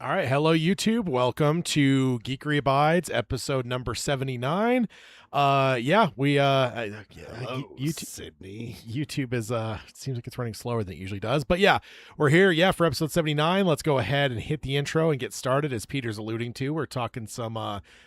All right. Hello, YouTube. Welcome to Geekery Abides, episode number 79. Hello, YouTube, Sydney. YouTube is, seems like it's running slower than it usually does. But yeah, we're here, for episode 79. Let's go ahead and hit the intro and get started. As Peter's alluding to, we're talking some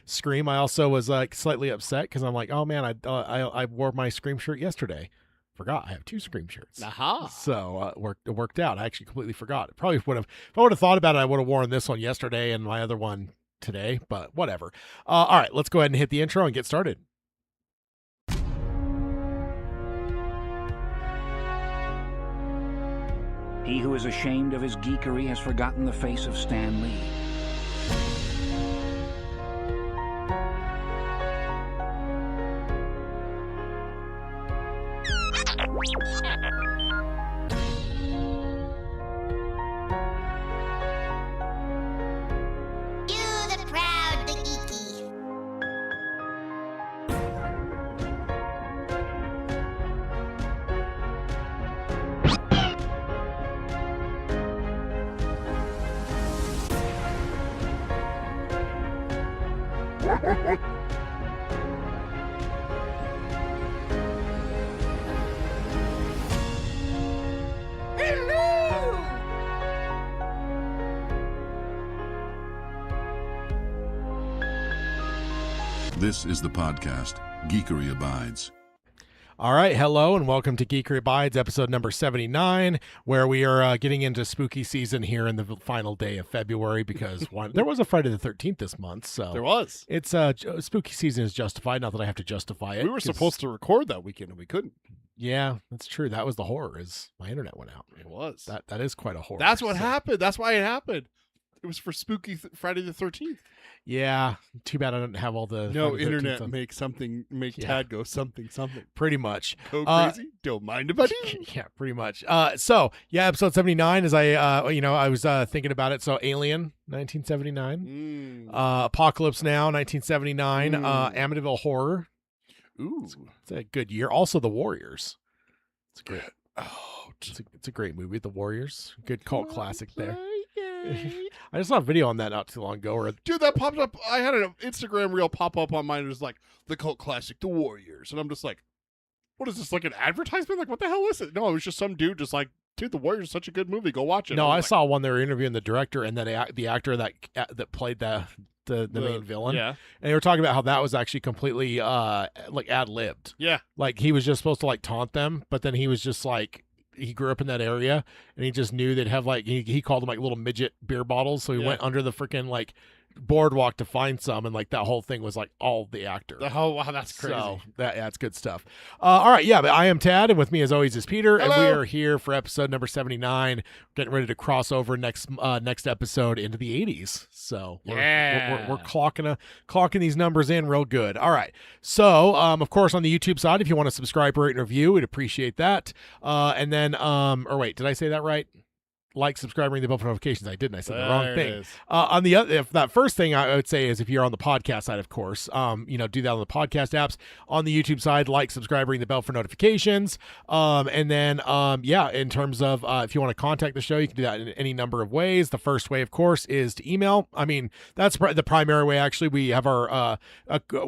Scream. I also was slightly upset because I'm like, oh man, I wore my Scream shirt yesterday. Forgot I have two Scream shirts. Aha. So it worked out. I actually completely forgot. It probably would have, if I would have thought about it, I would have worn this one yesterday and my other one today, but whatever. All right, let's go ahead and hit the intro and get started. He who is ashamed of his geekery has forgotten the face of Stan Lee. You the proud, the geeky. This is the podcast, Geekery Abides. All right, hello and welcome to Geekery Abides, episode number 79, where we are getting into spooky season here in the final day of February because there was a Friday the 13th this month, so There was. it's spooky season is justified. Not that I have to justify it. We were 'cause- supposed to record that weekend and we couldn't. Yeah, that's true. That was the horror. Is my internet went out. It was. That is quite a horror. That's what so- happened. That's why it happened. It was for spooky Friday the 13th. Yeah, too bad I don't have all the No Friday the 13th internet on- make Yeah. Tad go something. pretty much. Go Uh, crazy. Don't mind about it. Yeah, pretty much. So yeah, episode 79 is I was thinking about it. So Alien, 1979. Apocalypse Now, 1979. Amityville Horror. Ooh. It's a good year. Also, The Warriors. It's a great. Oh, It's a great movie. The Warriors. Good cult classic there. I just saw a video on that not too long ago. Or Dude, that popped up. I had an Instagram reel pop up on mine. It was like the cult classic, The Warriors. And I'm just like, what is this, like an advertisement? Like, what the hell is it? No, it was just some dude just like, dude, The Warriors is such a good movie. Go watch it. no, And I was saw one they were interviewing the director and then the actor that played the main villain. Yeah. And they were talking about how that was actually completely like ad-libbed. Yeah. Like he was just supposed to like taunt them, but then he was just like he grew up in that area and he just knew they'd have like he called them like little midget beer bottles, so he Yeah. went under the freaking like boardwalk to find some, and like that whole thing was like all the actor. Oh, wow, that's crazy. So that's good stuff. All right, yeah, but I am Tad, and with me as always is Peter, and we Hello. are here for episode number 79, getting ready to cross over next episode into the 80s. So we're clocking these numbers in real good. All right, so of course on the YouTube side, if you want to subscribe, rate, and review, we'd appreciate that. And then or wait, did I say that right? Like, subscribe, ring the bell for notifications. I didn't. I said the wrong There it thing. is. On the other, if that first thing I would say is if you're on the podcast side, of course, do that on the podcast apps. On the YouTube side, like, subscribe, ring the bell for notifications. And then, in terms of if you want to contact the show, you can do that in any number of ways. The first way, of course, is to email. I mean, that's the primary way. Actually, we have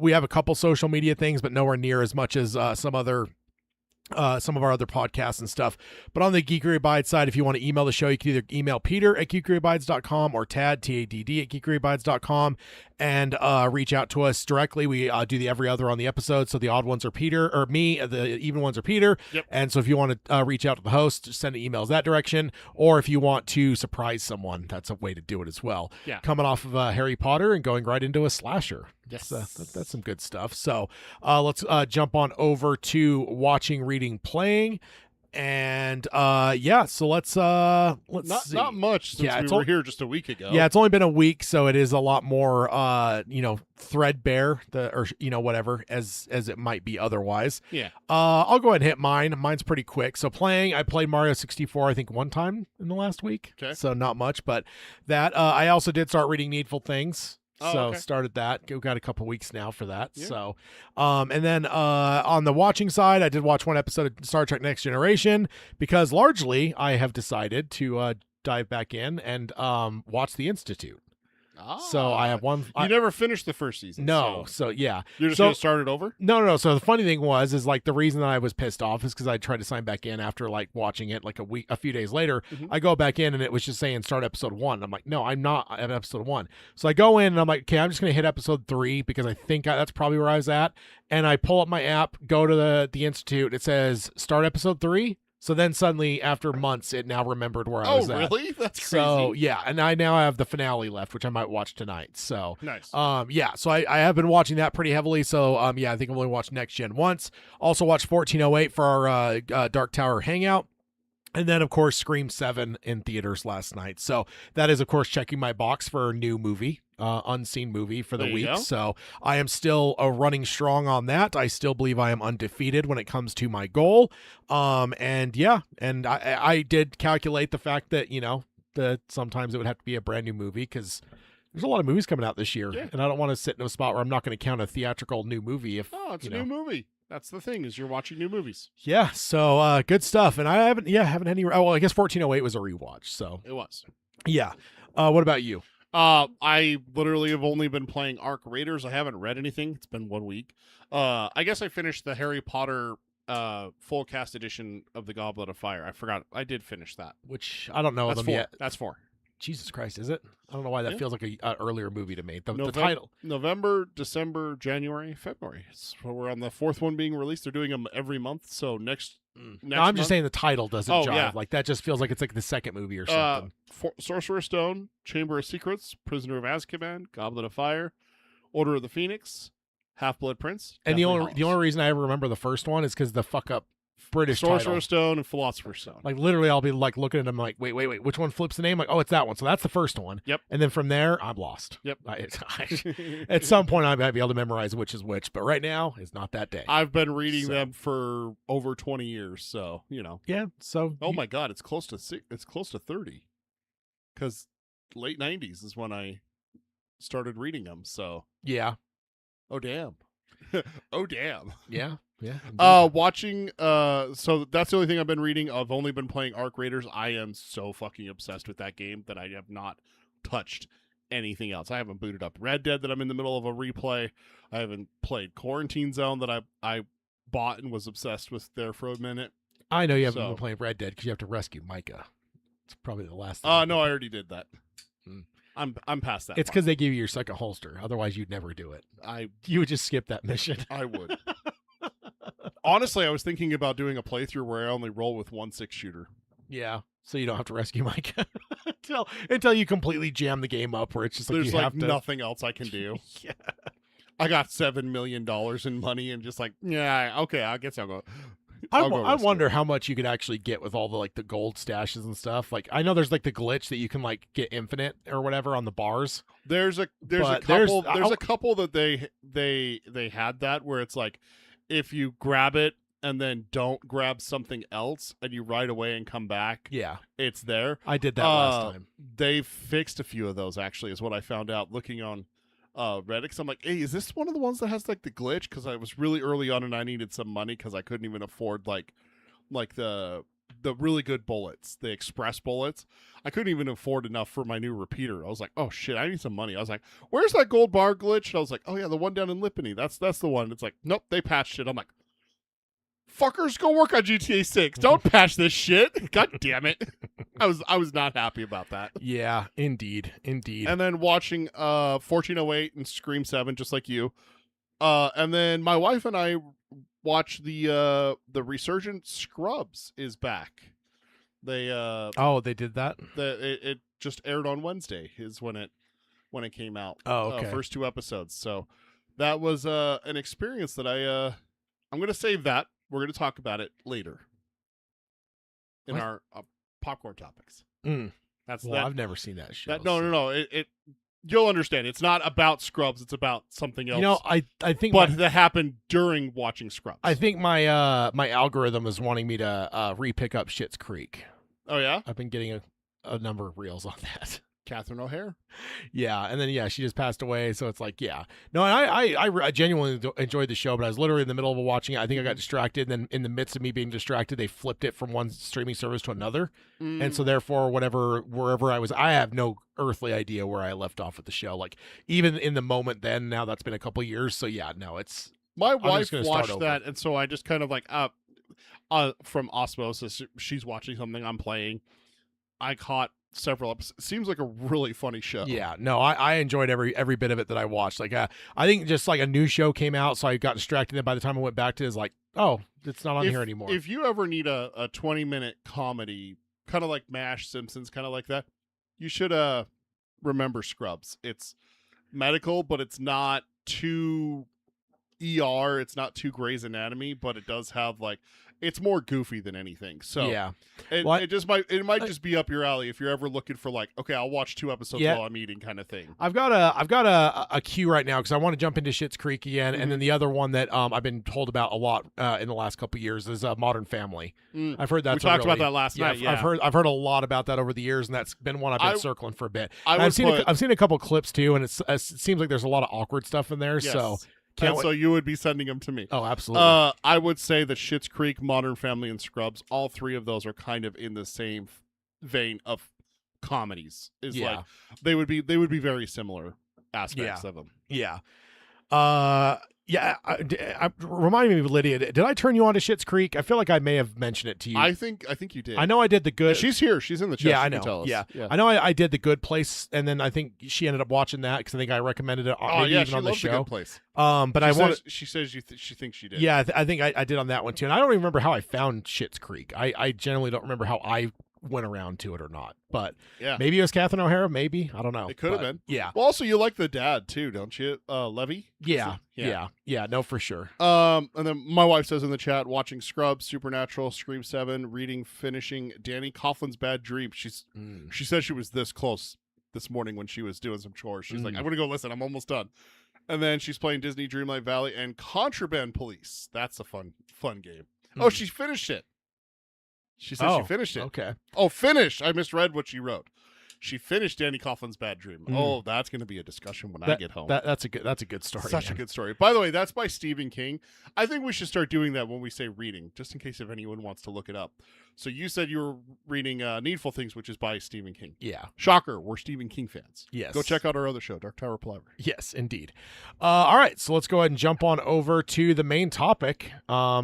we have a couple social media things, but nowhere near as much as some of our other podcasts and stuff. But on the Geekery Abides side, if you want to email the show, you can either email Peter at geekeryabides.com or Tad, Tadd, at geekeryabides.com and reach out to us directly. We do the every other on the episode. So the odd ones are Peter or me, the even ones are Peter. Yep. And so if you want to reach out to the host, just send emails that direction. Or if you want to surprise someone, that's a way to do it as well. Yeah. Coming off of Harry Potter and going right into a slasher. Yes. That's some good stuff. So let's jump on over to watching, reading, playing. And so let's see. Not much since Yeah, we it's were all- here just a week ago. Yeah, it's only been a week, so it is a lot more threadbare, whatever as it might be otherwise. Yeah. I'll go ahead and hit mine. Mine's pretty quick. So I played Mario 64 I think one time in the last week. Okay. So not much, but that I also did start reading Needful Things. Oh, So okay. started that. Got a couple weeks now for that. Yeah. So, and then on the watching side, I did watch one episode of Star Trek Next Generation because largely I have decided to dive back in and watch The Institute. So I have one. You never finished the first season. No, so yeah, you're just gonna start it over. No. So the funny thing is like the reason that I was pissed off is because I tried to sign back in after like watching it like a few days later. I go back in and it was just saying start episode 1. I'm like, no, I'm not at episode 1. So I go in and I'm like, okay, I'm just gonna hit episode 3 because I think that's probably where I was at. And I pull up my app, go to the Institute. It says start episode 3. So then suddenly, after months, it now remembered where I was at. Oh, really? That's crazy. So, yeah, and I now have the finale left, which I might watch tonight. So, nice. Yeah, so I have been watching that pretty heavily. So, yeah, I think I've only watched Next Gen once. Also watched 1408 for our Dark Tower Hangout. And then, of course, Scream 7 in theaters last night. So that is, of course, checking my box for a new movie, unseen movie for the week. Go. So I am still running strong on that. I still believe I am undefeated when it comes to my goal. And yeah, and I did calculate the fact that, that sometimes it would have to be a brand new movie because there's a lot of movies coming out this year. Yeah. And I don't want to sit in a spot where I'm not going to count a theatrical new movie. If it's a new movie. That's the thing, is you're watching new movies. Yeah, so good stuff. And I haven't had any. Oh, well, I guess 1408 was a rewatch. So it was. Yeah. What about you? I literally have only been playing Arc Raiders. I haven't read anything. It's been 1 week. I guess I finished the Harry Potter full cast edition of the Goblet of Fire. I forgot. I did finish that. Which I don't know That's them 4. yet. That's 4. Jesus Christ, is it? I don't know why that feels like a earlier movie to me. The title. November, December, January, February. So we're on the 4th one being released. They're doing them every month. So next no, I'm just saying the title doesn't jive. Yeah. Like that just feels like it's like the second movie or something. Sorcerer's Stone, Chamber of Secrets, Prisoner of Azkaban, Goblet of Fire, Order of the Phoenix, Half-Blood Prince. And the only reason I ever remember the first one is because the fuck up British Sorcerer's title. Stone and Philosopher's Stone. Like literally, I'll be like looking at them like, wait, which one flips the name? Like, oh, it's that one. So that's the first one. Yep. And then from there, I'm lost. Yep. At some point, I might be able to memorize which is which, but right now is not that day. I've been reading them for over 20 years, so Yeah. So. Oh my God, it's close to 30. Because late 90s is when I started reading them. So. Yeah. Oh damn. Oh damn. Yeah. Yeah. Watching so that's the only thing I've been reading. I've only been playing Arc Raiders. I am so fucking obsessed with that game that I have not touched anything else. I haven't booted up Red Dead that I'm in the middle of a replay. I haven't played Quarantine Zone that I bought and was obsessed with there for a minute. I know you haven't been playing Red Dead because you have to rescue Micah. It's probably the last thing. No, I already did that. I'm past that. It's because they give you your second holster. Otherwise, you'd never do it. You would just skip that mission. I would. Honestly, I was thinking about doing a playthrough where I only roll with 1 6-shooter. Yeah, so you don't have to rescue Micah until you completely jam the game up where it's just like there's you like have to... nothing else I can do. Yeah, I got $7 million in money and just like, yeah, okay, I guess I'll go. I wonder how much you could actually get with all the like the gold stashes and stuff. Like I know there's like the glitch that you can like get infinite or whatever on the bars. There's a couple that they had that where it's like if you grab it and then don't grab something else and you ride away and come back, yeah, it's there. I did that last time. They've fixed a few of those actually, is what I found out looking on Reddit. 'Cause I'm like, hey, is this one of the ones that has like the glitch? Because I was really early on and I needed some money because I couldn't even afford like the really good bullets, the express bullets. I couldn't even afford enough for my new repeater. I was like, oh shit, I need some money. I was like, where's that gold bar glitch? And I was like, oh yeah, the one down in Lippany. That's the one. It's like, nope, they patched it. I'm like, fuckers, go work on GTA 6. Don't patch this shit. God damn it. I was not happy about that. Yeah, indeed. And then watching 1408 and Scream 7 just like you. And then my wife and I watched the Resurgent Scrubs is back. They they did that? It just aired on Wednesday is when it came out. Oh, okay. First 2 episodes. So that was an experience that I'm going to save that. We're going to talk about it later in our popcorn topics. I've never seen that show. No. It you'll understand. It's not about Scrubs. It's about something else. I think, that happened during watching Scrubs. I think my my algorithm is wanting me to re-pick up Schitt's Creek. Oh yeah, I've been getting a number of reels on that. Catherine O'Hara. Yeah, and then she just passed away, so it's like no, and I genuinely enjoyed the show, but I was literally in the middle of watching it. I think I got distracted, and then in the midst of me being distracted, they flipped it from one streaming service to another, and so therefore wherever I was, I have no earthly idea where I left off with the show. Like even in the moment, then now that's been a couple years, so no, it's my I'm wife just gonna start watched that, and so I just kind of like from osmosis, she's watching something I'm playing. I caught several episodes. Seems like a really funny show. Yeah, no, I enjoyed every bit of it that I watched. Like, I think just like a new show came out, so I got distracted. And by the time I went back to it, it's like, oh, it's not on here anymore. If you ever need a 20-minute comedy, kind of like MASH, Simpsons, kind of like that, you should remember Scrubs. It's medical, but it's not too ER. It's not too Grey's Anatomy, but it does have like, it's more goofy than anything. So yeah, it might just be up your alley if you're ever looking for like, okay, I'll watch 2 episodes while I'm eating kind of thing. I've got a queue right now because I want to jump into Schitt's Creek again, and then the other one that I've been told about a lot in the last couple of years is Modern Family. I've heard that we talked about that last night. Yeah, I've heard a lot about that over the years, and that's been one I've been circling for a bit. I've seen a couple clips too, and it seems like there's a lot of awkward stuff in there. Yes. So. So you would be sending them to me. Oh, absolutely. I would say that Schitt's Creek, Modern Family, and Scrubs, all 3 of those are kind of in the same vein of comedies. Like they would be very similar aspects of them. Yeah. Remind me, Lydia, did I turn you on to Schitt's Creek? I feel like I may have mentioned it to you. I think you did. I know I did the good. She's here. She's in the chat. Yeah, she I know. Can tell us. Yeah, I know I did the Good Place, and then I think she ended up watching that because I think I recommended it. Maybe even she on the loves show. The Good Place. But she says she thinks she did. Yeah, I think I did on that one too, and I don't even remember how I found Schitt's Creek. I generally don't remember how I went around to it or not, but maybe it was Catherine O'Hara. Maybe I don't know. It could have been. Yeah. Well, also you like the dad too, don't you, Levy? Yeah. No, for sure. And then my wife says in the chat, watching Scrubs, Supernatural, Scream 7, finishing Danny Coughlin's Bad Dream. She said she was this close this morning when she was doing some chores. She's like, I'm gonna go listen. I'm almost done. And then she's playing Disney Dreamlight Valley and Contraband Police. That's a fun game. Oh, she finished it. She said she finished it. Okay. Oh, finished. I misread what she wrote. She finished Danny Coughlin's Bad Dream. Oh, that's going to be a discussion when I get home. That's a good story. Such a good story. By the way, that's by Stephen King. I think we should start doing that when we say reading, just in case if anyone wants to look it up. So you said you were reading Needful Things, which is by Stephen King. Yeah. Shocker. We're Stephen King fans. Yes. Go check out our other show, Dark Tower Palaver. Yes, indeed. All right, so let's go ahead and jump on over to the main topic,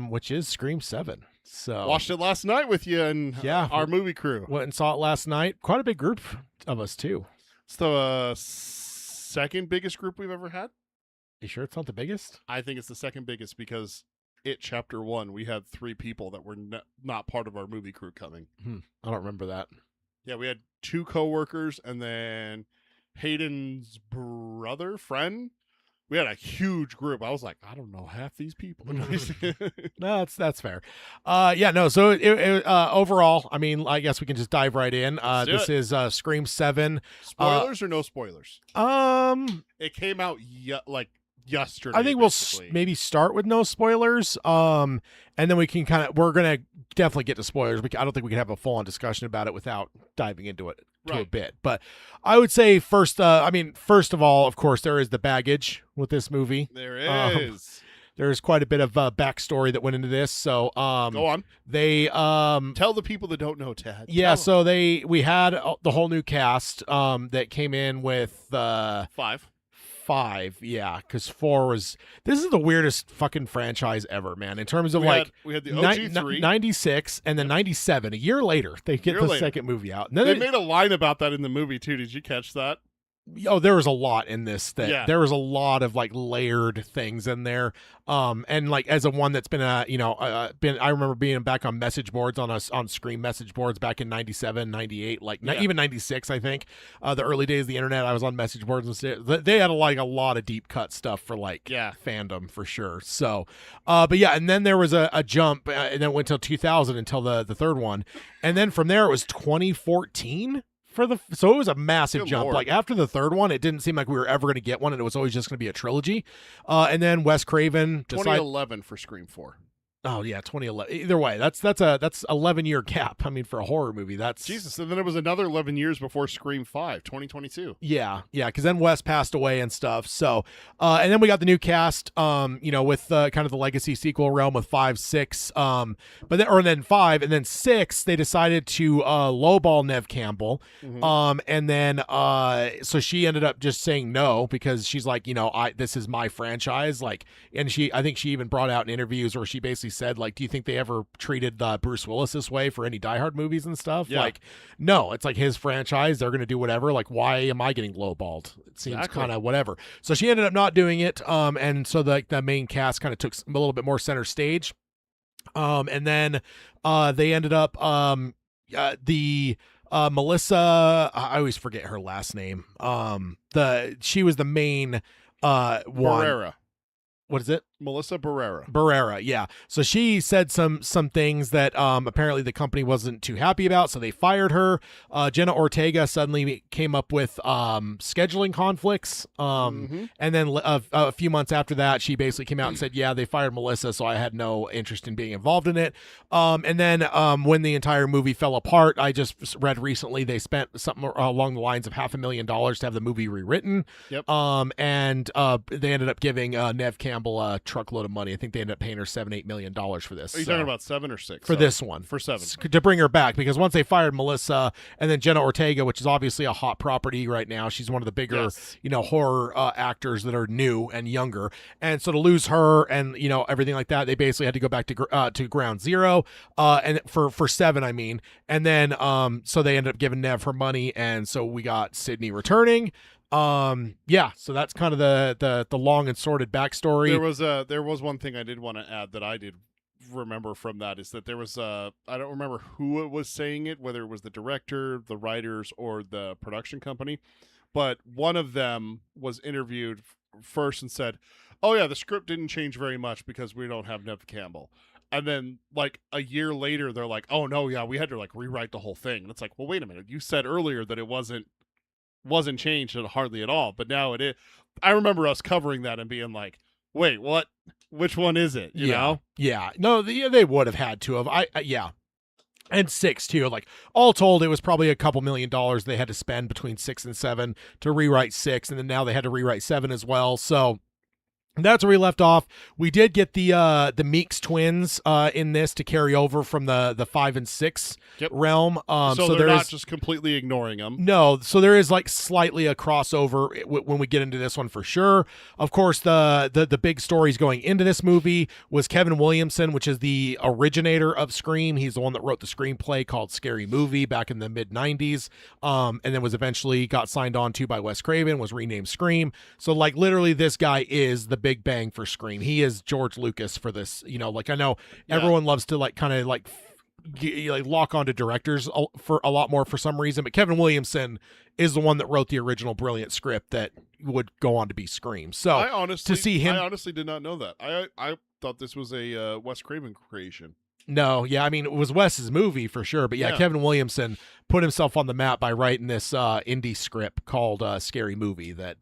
which is Scream 7. So watched it last night with you and our movie crew. Went and saw it last night. Quite a big group of us too. It's the second biggest group we've ever had. You sure it's not the biggest? I think it's the second biggest because Chapter 1, we had 3 people that were not part of our movie crew coming. I don't remember that. Yeah, we had 2 coworkers and then Hayden's friend. We had a huge group. I was like, I don't know half these people. No, that's fair. So overall, I mean, I guess we can just dive right in. This is Scream 7. Spoilers or no spoilers? It came out yesterday. I think we'll maybe start with no spoilers. And then we can we're going to definitely get to spoilers. I don't think we can have a full-on discussion about it without diving into it a bit. But I would say first of all, of course, there is the baggage with this movie. There is. There's quite a bit of backstory that went into this. So go on. They tell the people that don't know, Tad. Yeah, so we had the whole new cast that came in with 5, yeah, because 4 was. This is the weirdest fucking franchise ever, man. In terms of we had the OG 3, 96, and then 97. A year later, they get the second movie out. And then they made a line about that in the movie too. Did you catch that? Oh, there was a lot in this. There was a lot of layered things in there. And as a one that's been I remember being back on message boards on Scream message boards back in 97, 98, even 96, I think. The early days of the internet, I was on message boards and stuff. They had a lot of deep cut stuff for fandom for sure. So, and then there was a jump, and then it went till 2000 until the third one, and then from there it was 2014. So it was a massive jump. Lord. After the third one, it didn't seem like we were ever going to get one, and it was always just going to be a trilogy. And then Wes Craven 2011 for Scream 4. Oh yeah, 2011. Either way, that's 11-year gap. I mean, for a horror movie, that's Jesus. And then it was another 11 years before Scream 5, 2022. Yeah, because then Wes passed away and stuff. So, and then we got the new cast, with kind of the legacy sequel realm with 5, 6, then 5, and then 6. They decided to lowball Neve Campbell, and then so she ended up just saying no because she's like, this is my franchise, like, and I think she even brought out in interviews where she basically said, like, do you think they ever treated Bruce Willis this way for any Die Hard movies and stuff? Yeah. Like, no, it's like his franchise. They're going to do whatever. Like, why am I getting lowballed? It seems kind of whatever. So she ended up not doing it. And so the main cast kind of took a little bit more center stage. And then they ended up Melissa. I always forget her last name. She was the main one. Barrera. What is it? Melissa Barrera. Barrera, yeah. So she said some things that apparently the company wasn't too happy about, so they fired her. Jenna Ortega suddenly came up with scheduling conflicts, and then a few months after that, she basically came out and said, yeah, they fired Melissa, so I had no interest in being involved in it. And then when the entire movie fell apart, I just read recently they spent something along the lines of $500,000 to have the movie rewritten. Yep. And they ended up giving Neve Campbell a truckload of money. I think they ended up paying her $7-8 million for this. Are you talking about 7 or 6? For this one. For 7. To bring her back, because once they fired Melissa and then Jenna Ortega, which is obviously a hot property right now, she's one of the bigger, horror actors that are new and younger. And so to lose her and, everything like that, they basically had to go back to ground zero. And for 7, I mean. And then, so they ended up giving Neve her money. And so we got Sydney returning. So that's kind of the long and sordid backstory. There was one thing I did want to add that I did remember from that is that there was I don't remember who it was saying it, whether it was the director, the writers, or the production company, but one of them was interviewed first and said, oh yeah, the script didn't change very much because we don't have Neve Campbell. And then, like, a year later, they're like, oh no, yeah, we had to, like, rewrite the whole thing. And it's like, well, wait a minute, you said earlier that it wasn't changed hardly at all, but now it is. I remember us covering that and being like, wait, what? Which one is it? You know? Yeah. No, they would have had to have. Yeah. And 6 too. Like, all told, it was probably a couple $1 million they had to spend between 6 and 7 to rewrite 6, and then now they had to rewrite 7 as well. So that's where we left off. We did get the Meeks twins in this to carry over from the 5 and 6 realm. So they're not just completely ignoring them. No, so there is like slightly a crossover when we get into this one for sure. Of course, the big stories going into this movie was Kevin Williamson, which is the originator of Scream. He's the one that wrote the screenplay called Scary Movie back in the mid-90s, and then was eventually got signed on to by Wes Craven, was renamed Scream. So like literally this guy is the Big Bang for Scream. He is George Lucas for this, like I know everyone loves to like kind of like lock onto directors for a lot more for some reason, but Kevin Williamson is the one that wrote the original brilliant script that would go on to be Scream. So I honestly did not know that. I thought this was a Wes Craven creation. No, yeah, I mean, it was Wes's movie for sure, but yeah, Kevin Williamson put himself on the map by writing this indie script called Scary Movie that,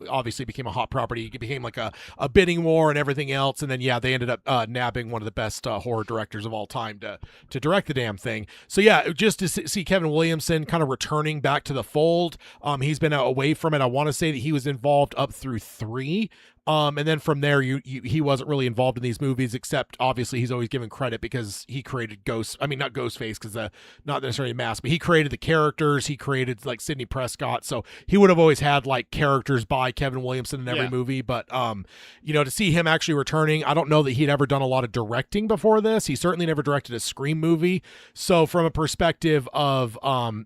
obviously became a hot property. It became like a bidding war and everything else. And then, they ended up nabbing one of the best horror directors of all time to direct the damn thing. So yeah, just to see Kevin Williamson kind of returning back to the fold. He's been away from it. I want to say that he was involved up through 3. And then from there, he wasn't really involved in these movies, except obviously he's always given credit because he created not Ghostface, because not necessarily a mask, but he created the characters. He created like Sidney Prescott, so he would have always had like characters by Kevin Williamson in every movie. But to see him actually returning, I don't know that he'd ever done a lot of directing before this. He certainly never directed a Scream movie. So from a perspective of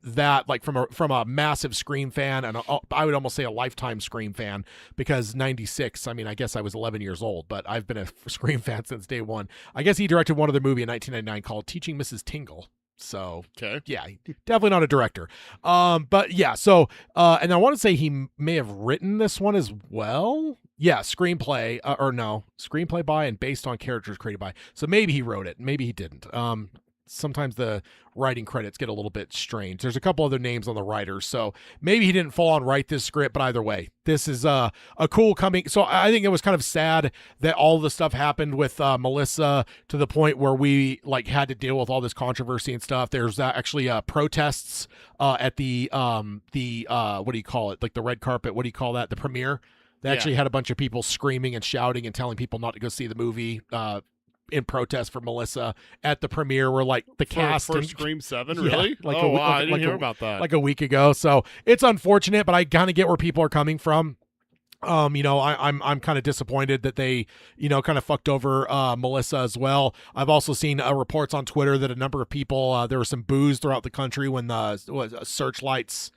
that, like from a massive Scream fan, and I would almost say a lifetime Scream fan, because 96. I mean, I guess I was 11 years old, but I've been a Scream fan since day one. I guess he directed one other movie in 1999 called Teaching Mrs. Tingle. So, yeah, definitely not a director. But yeah, so, and I want to say he may have written this one as well. Yeah, screenplay by and based on characters created by. So maybe he wrote it, maybe he didn't. sometimes the writing credits get a little bit strange. There's a couple other names on the writers, so maybe he didn't full on write this script, but either way, this is a cool coming. So I think it was kind of sad that all the stuff happened with Melissa to the point where we like had to deal with all this controversy and stuff. There's actually protests at the what do you call it? Like the red carpet. What do you call that? The premiere. They actually had a bunch of people screaming and shouting and telling people not to go see the movie in protest for Melissa at the premiere, where like the cast for and Scream 7, really? like oh, wow, I didn't hear about that. Like a week ago. So it's unfortunate, but I kind of get where people are coming from. You know, I'm kind of disappointed that they, you know, kind of fucked over Melissa as well. I've also seen reports on Twitter that a number of people there was some booze throughout the country when the searchlights.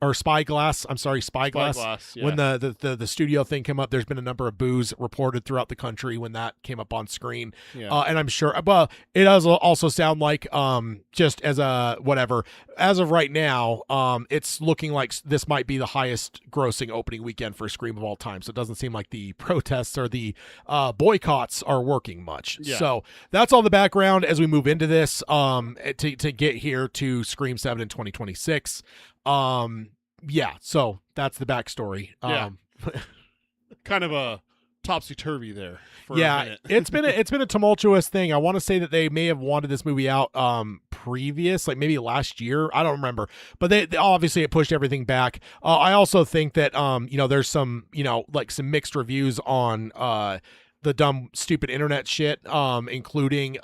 Or Spyglass. Yeah. When the studio thing came up, there's been a number of boos reported throughout the country when that came up on screen. Yeah. And I'm sure, well, it does also sound like, just as a whatever, as of right now, it's looking like this might be the highest grossing opening weekend for Scream of all time. So it doesn't seem like the protests or the boycotts are working much. Yeah. So that's all the background as we move into this, to get here to Scream 7 in 2026. Yeah, so that's the backstory. Yeah. Kind of a topsy-turvy there for a Yeah, minute. it's been a tumultuous thing. I want to say that they may have wanted this movie out previous, like maybe last year. I don't remember, but they obviously it pushed everything back. I also think that you know, there's some, you know, like some mixed reviews on the dumb stupid internet shit, including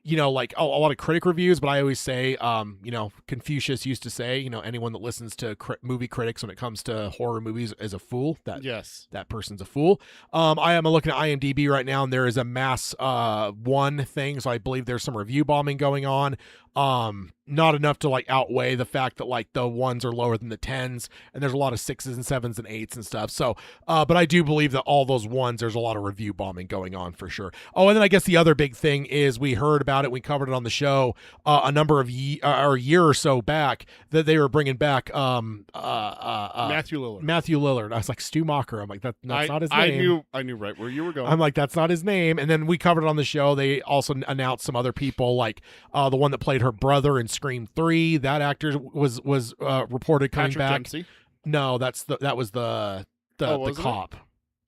you know, like a lot of critic reviews, but I always say, you know, Confucius used to say, you know, anyone that listens to movie critics when it comes to horror movies is a fool. That person's a fool. I am looking at IMDb right now, and there is a mass one thing, so I believe there's some review bombing going on. Not enough to like outweigh the fact that like the ones are lower than the 10s, and there's a lot of 6s and 7s and 8s and stuff. So, but I do believe that all those ones, there's a lot of review bombing going on for sure. Oh, and then I guess the other big thing is we heard about it. We covered it on the show a number of a year or so back that they were bringing back Matthew Lillard. Matthew Lillard. I was like Stu Macher. I'm like that's not his name. I knew right where you were going. I'm like that's not his name. And then we covered it on the show. They also announced some other people like the one that played her brother in Scream 3. That actor was reported coming Patrick back. Dempsey? No, that was the cop.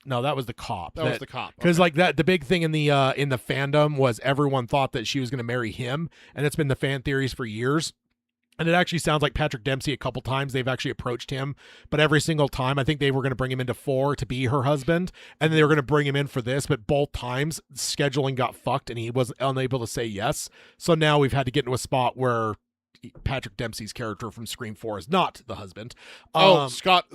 No, that was the cop. That was the cop. Because Okay. like that, the big thing in the fandom was everyone thought that she was going to marry him, and it's been the fan theories for years. And it actually sounds like Patrick Dempsey a couple times they've actually approached him, but every single time I think they were going to bring him into 4 to be her husband, and they were going to bring him in for this, but both times scheduling got fucked and he was unable to say yes. So now we've had to get into a spot where Patrick Dempsey's character from Scream 4 is not the husband. Scott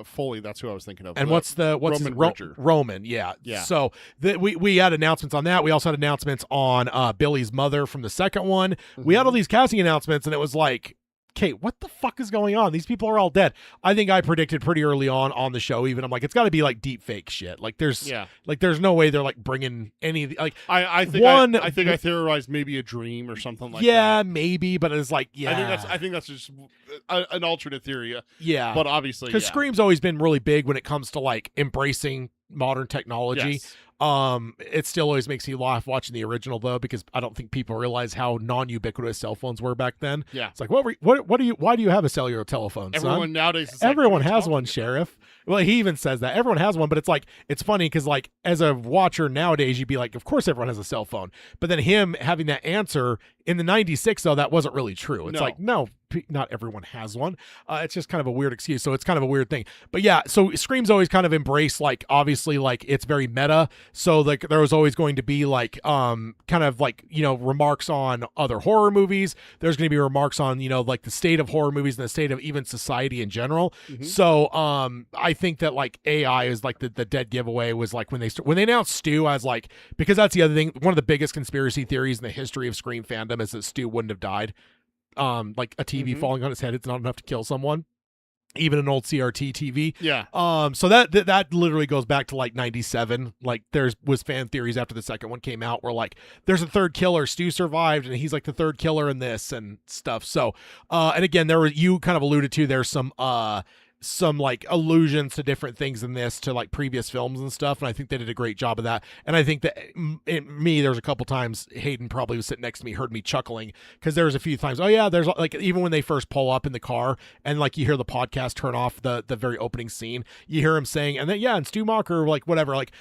Foley, that's who I was thinking of. And what's Roman his Bridger. Roman, yeah. Yeah. So we had announcements on that. We also had announcements on Billy's mother from the second one. Mm-hmm. We had all these casting announcements, and it was like, Kate, what the fuck is going on? These people are all dead. I think I predicted pretty early on the show. Even I'm like, it's got to be like deep fake shit. Like there's no way they're like bringing any like. I think I theorized maybe a dream or something like that. Yeah, maybe, but it's like I think that's just an alternate theory. Yeah, but obviously, because Scream's always been really big when it comes to like embracing modern technology. Yes. It still always makes me laugh watching the original though, because I don't think people realize how non-ubiquitous cell phones were back then. Yeah, it's like why do you have a cellular telephone? Everyone son? nowadays, is everyone like, has one, Sheriff. Well, he even says that everyone has one, but it's like it's funny because like as a watcher nowadays, you'd be like, of course everyone has a cell phone, but then him having that answer in the '96 though, that wasn't really true. It's like no, not everyone has one. It's just kind of a weird excuse. So it's kind of a weird thing. But yeah, so Scream's always kind of embraced like obviously like it's very meta. So like there was always going to be like kind of like, you know, remarks on other horror movies. There's going to be remarks on, you know, like the state of horror movies and the state of even society in general. Mm-hmm. So I think that like AI is like the dead giveaway was like when they announced Stu, I was like, because that's the other thing. One of the biggest conspiracy theories in the history of Scream fandom is that Stu wouldn't have died. Like a TV falling on his head, it's not enough to kill someone. Even an old CRT TV. Yeah. So that literally goes back to like 97. Like was fan theories after the second one came out where like there's a third killer. Stu survived and he's like the third killer in this and stuff. So and again, you kind of alluded to there's some some like allusions to different things in this to like previous films and stuff, and I think they did a great job of that. And I think that there was a couple times Hayden probably was sitting next to me, heard me chuckling, because there was a few times, oh yeah, there's like, even when they first pull up in the car and like you hear the podcast turn off the very opening scene, you hear him saying, and then and Stu Macher, like whatever, like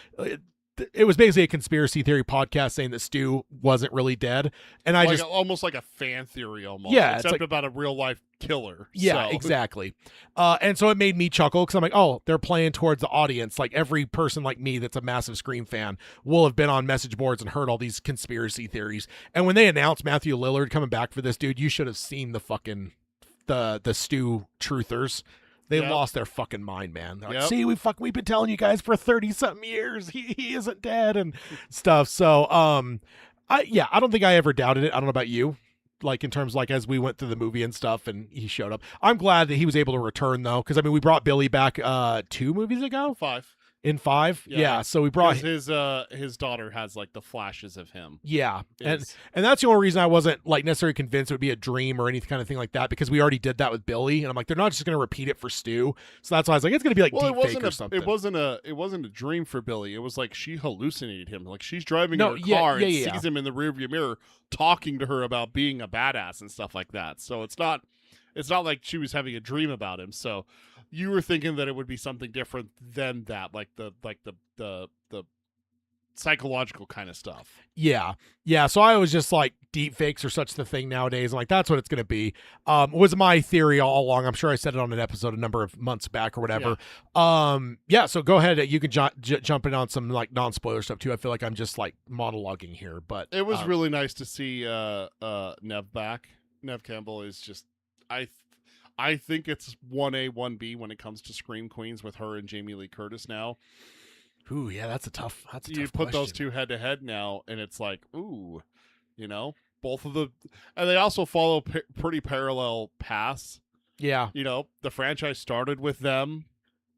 it was basically a conspiracy theory podcast saying that Stu wasn't really dead, and I just almost like a fan theory, almost. Yeah, except like, about a real life killer. Yeah, so. exactly. And so it made me chuckle because I'm like, oh, they're playing towards the audience. Like every person like me that's a massive Scream fan will have been on message boards and heard all these conspiracy theories. And when they announced Matthew Lillard coming back for this, dude, you should have seen the fucking the Stu truthers. They lost their fucking mind, man. They're like, see, we've been telling you guys for 30-something years he isn't dead and stuff. So I don't think I ever doubted it. I don't know about you. Like in terms of like as we went through the movie and stuff and he showed up. I'm glad that he was able to return though, because I mean we brought Billy back 2 movies ago. 5. In 5? Yeah. So we brought his daughter has like the flashes of him. Yeah. And that's the only reason I wasn't like necessarily convinced it would be a dream or any kind of thing like that, because we already did that with Billy, and I'm like, they're not just going to repeat it for Stu. So that's why I was like, it's going to be like deep fake or something. It wasn't a dream for Billy. It was like she hallucinated him. Like she's driving in her car and sees him in the rearview mirror talking to her about being a badass and stuff like that. So it's not like she was having a dream about him. So you were thinking that it would be something different than that, like the psychological kind of stuff. Yeah. So I was just like, deep fakes are such the thing nowadays. I'm like, that's what it's going to be. Was my theory all along. I'm sure I said it on an episode a number of months back or whatever. Yeah. So go ahead. You can jump in on some like non-spoiler stuff too. I feel like I'm just like monologuing here, but it was really nice to see Nev back. Nev Campbell is just, I think it's 1A, 1B when it comes to Scream Queens with her and Jamie Lee Curtis now. Ooh, yeah, that's a tough You put those two head to head now, and it's like, ooh, both of the, and they also follow pretty parallel paths. Yeah. The franchise started with them.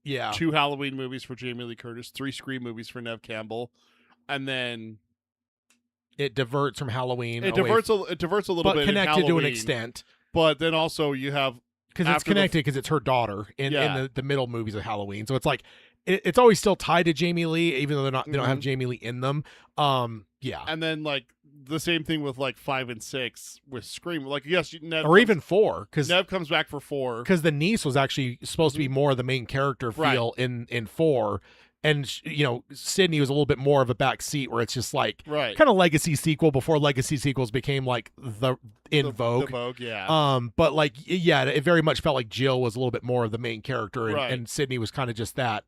Yeah. 2 Halloween movies for Jamie Lee Curtis, 3 Scream movies for Nev Campbell, and then it diverts from Halloween. It diverts a little but bit, connected to an extent. But then also you have, because it's connected because it's her daughter in the middle movies of Halloween. So it's like it's always still tied to Jamie Lee, even though they don't have Jamie Lee in them. Yeah. And then like the same thing with like 5 and 6 with Scream. Like yes, or even 4, because Nev comes back for 4 because the niece was actually supposed to be more of the main character feel in 4. And Sydney was a little bit more of a back seat, where it's just like kind of legacy sequel before legacy sequels became like the vogue. The vogue, yeah. But like, yeah, it very much felt like Jill was a little bit more of the main character, and Sydney was kind of just that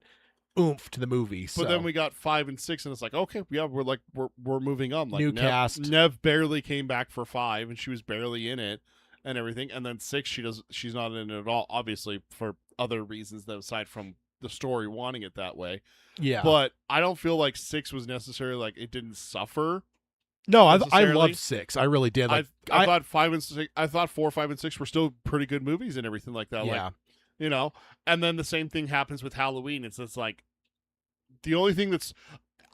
oomph to the movie. But then we got 5 and 6, and it's like, okay, yeah, we're moving on. Like new cast. Nev barely came back for 5, and she was barely in it and everything. And then 6, she's not in it at all, obviously for other reasons that aside from the story wanting it that way. Yeah. But I don't feel like 6 was necessarily like it didn't suffer. No, I loved 6. I really did. Like, I thought 5 and 6. I thought 4, 5, and 6 were still pretty good movies and everything like that. Yeah. Like, and then the same thing happens with Halloween. It's just like the only thing that's,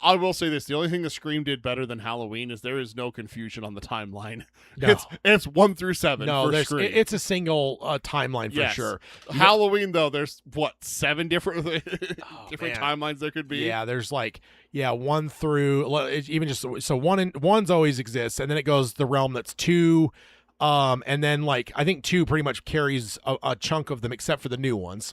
I will say this, the only thing that Scream did better than Halloween is there is no confusion on the timeline. No. It's 1 through 7 no, for Scream. It's a single timeline for sure. Halloween, though, there's, 7 different timelines there could be? Yeah, there's like, 1 through, even just, so 1's always exists, and then it goes the realm that's 2, and then like, I think 2 pretty much carries a chunk of them except for the new ones.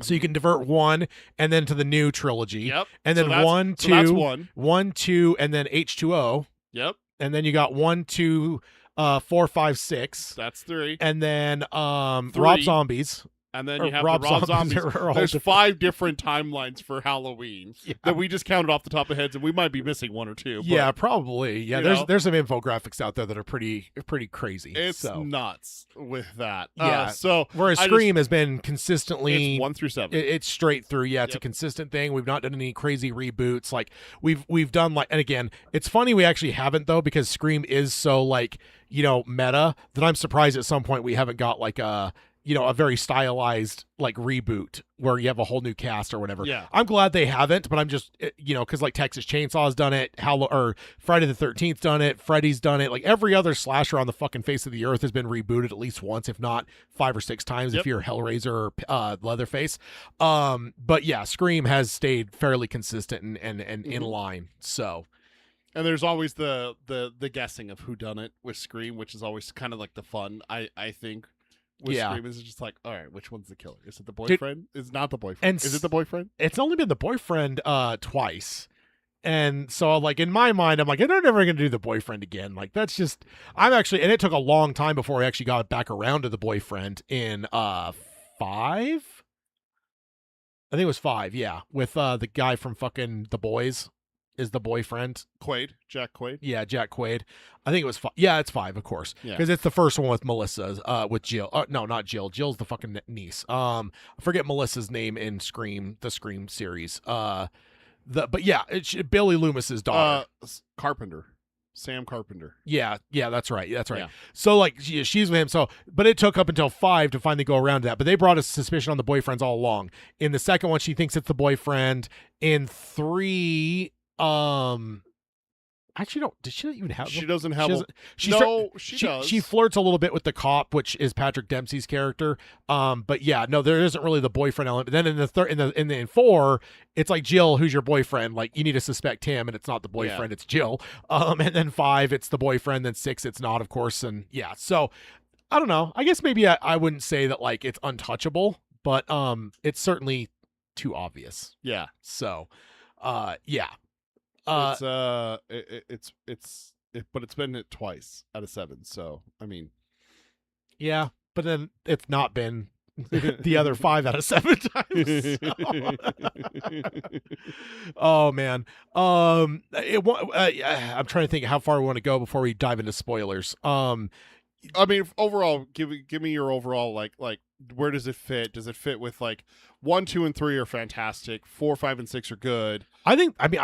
So you can divert 1 and then to the new trilogy. Yep. And then 1, 2, that's 1. 1, 2, and then H2O. Yep. And then you got 1, 2, 4, 5, 6. That's 3. And then 3. Rob Zombies. And then you have the Rob Zombies. There's 5 different timelines for Halloween that we just counted off the top of heads, and we might be missing 1 or 2. Yeah, probably. Yeah, there's some infographics out there that are pretty crazy. It's nuts with that. Yeah. So whereas Scream has been consistently, it's 1 through 7. It's straight through. Yeah, it's a consistent thing. We've not done any crazy reboots. Like we've done like, and again, it's funny we actually haven't though, because Scream is so like meta that I'm surprised at some point we haven't got like a a very stylized like reboot where you have a whole new cast or whatever. Yeah. I'm glad they haven't, but I'm just, because like Texas Chainsaw's done it, or Friday the 13th done it, Freddy's done it. Like every other slasher on the fucking face of the earth has been rebooted at least once, if not 5 or 6 times, if you're Hellraiser or Leatherface. But yeah, Scream has stayed fairly consistent and in line. So. And there's always the guessing of who done it with Scream, which is always kind of like the fun. I think with Scream is just like, all right, which one's the killer? Is it the boyfriend? Is not the boyfriend? Is it the boyfriend? It's only been the boyfriend twice. And so like in my mind, I'm like, they're never gonna do the boyfriend again. Like that's just and it took a long time before I actually got back around to the boyfriend in 5. I think it was 5, yeah. With the guy from fucking The Boys is the boyfriend. Jack Quaid. Yeah, Jack Quaid. I think it was 5. Yeah, it's 5, of course. Because it's the first one with Melissa, with Jill. No, not Jill. Jill's the fucking niece. I forget Melissa's name in the Scream series. But yeah, it's Billy Loomis's daughter. Carpenter. Sam Carpenter. Yeah, that's right. Yeah. So like she's with him. So, but it took up until 5 to finally go around to that. But they brought a suspicion on the boyfriends all along. In the second one, she thinks it's the boyfriend. In 3, actually, no. Did she even have? She doesn't have. She does. She flirts a little bit with the cop, which is Patrick Dempsey's character. But yeah, no, there isn't really the boyfriend element. But then in the third, in 4, it's like Jill, who's your boyfriend. Like you need to suspect him, and it's not the boyfriend, it's Jill. And then 5, it's the boyfriend. Then 6, it's not, of course. And yeah, so I don't know. I guess maybe I wouldn't say that like it's untouchable, but it's certainly too obvious. Yeah. So, yeah. But it's been hit twice out of 7. So I mean, yeah, but then it's not been the other 5 out of 7 times. So. Oh man, I'm trying to think how far we want to go before we dive into spoilers. I mean, overall, give me your overall like where does it fit? Does it fit with like 1, 2, and 3 are fantastic. 4, 5, and 6 are good. I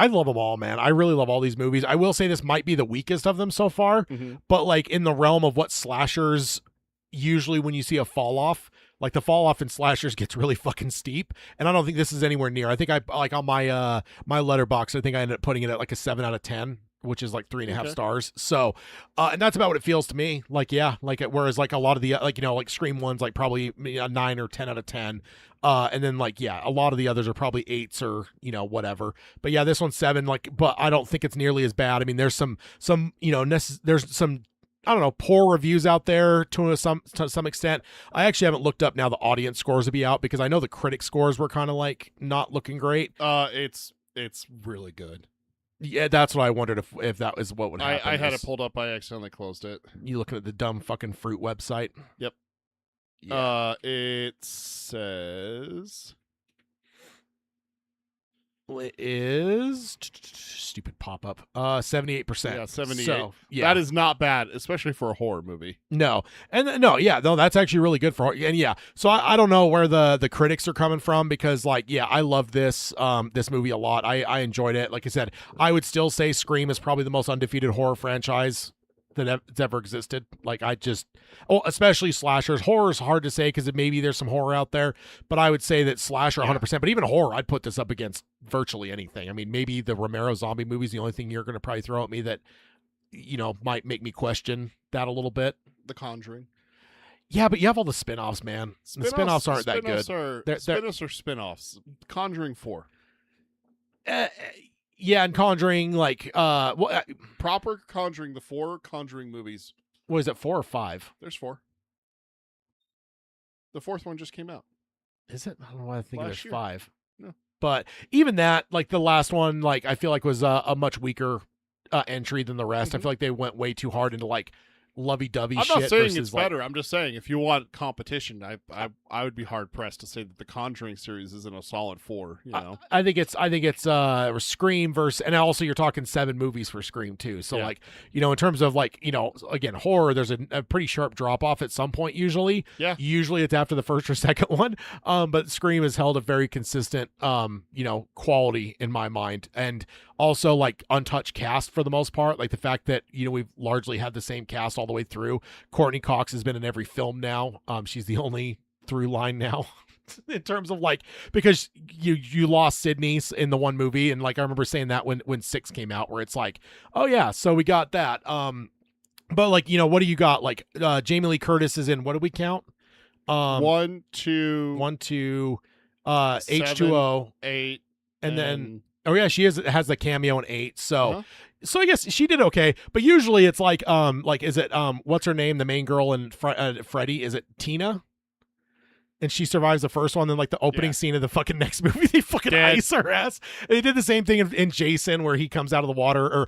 love them all, man. I really love all these movies. I will say this might be the weakest of them so far, but like in the realm of what slashers usually when you see a fall off, like the fall off in slashers gets really fucking steep, and I don't think this is anywhere near. I think I like on my my letterbox, I think I ended up putting it at like a 7 out of 10. Which is like 3.5 stars. So, and that's about what it feels to me. Like, yeah, like whereas like a lot of the like Scream ones, like probably a 9 or 10 out of 10. And then like, yeah, a lot of the others are probably 8s or, whatever. But yeah, this one's 7, like, but I don't think it's nearly as bad. I mean, there's some, there's some, I don't know, poor reviews out there to some extent. I actually haven't looked up now the audience scores to be out because I know the critic scores were kind of like not looking great. It's really good. Yeah, that's what I wondered if that was what would happen. I had it pulled up. I accidentally closed it. You looking at the dumb fucking fruit website? Yep. Yeah. It says it is stupid pop up. 78%. Yeah, 78. So, yeah. That is not bad, especially for a horror movie. No, and no, yeah, no, that's actually really good for. And yeah, so I don't know where the critics are coming from because like, yeah, I love this this movie a lot. I enjoyed it. Like I said, I would still say Scream is probably the most undefeated horror franchise that's ever existed. Like especially slashers. Horror is hard to say because maybe there's some horror out there, but I would say that slasher 100%. But even horror, I'd put this up against virtually anything. I mean, maybe the Romero zombie movie is the only thing you're going to probably throw at me that might make me question that a little bit. The Conjuring. Yeah, but you have all the spin-offs, man. The spin-offs aren't that good. Spin-offs are spin-offs. Conjuring 4. Yeah, and Conjuring, like, proper Conjuring, the 4 Conjuring movies. What is it, 4 or 5? There's 4. The 4th one just came out. Is it? I don't know why I think there's 5. No. But even that, like the last one, like I feel like was a much weaker entry than the rest. I feel like they went way too hard into like lovey-dovey shit. I'm not saying versus, it's better. I'm just saying if you want competition, I would be hard pressed to say that the Conjuring series isn't a solid 4. I think it's Scream versus, and also you're talking 7 movies for Scream too. So like in terms of like again horror, there's a pretty sharp drop off at some point usually. Yeah. Usually it's after the first or second one. But Scream has held a very consistent quality in my mind, and also like untouched cast for the most part. Like the fact that we've largely had the same cast all the way through. Courtney Cox has been in every film now. She's the only through line now. In terms of like, because you lost Sydney in the one movie, and like I remember saying that when 6 came out, where it's like, oh yeah, so we got that. But like, you know, what do you got? Like Jamie Lee Curtis is in, what do we count? 1, 2, H2O, 8, and then oh yeah, she has the cameo in 8. So Uh-huh. so I guess she did okay. But usually it's like is it what's her name? The main girl in Freddy, is it Tina? And she survives the first one. Then, like, the opening scene of the fucking next movie, they fucking ice her ass. And they did the same thing in Jason, where he comes out of the water,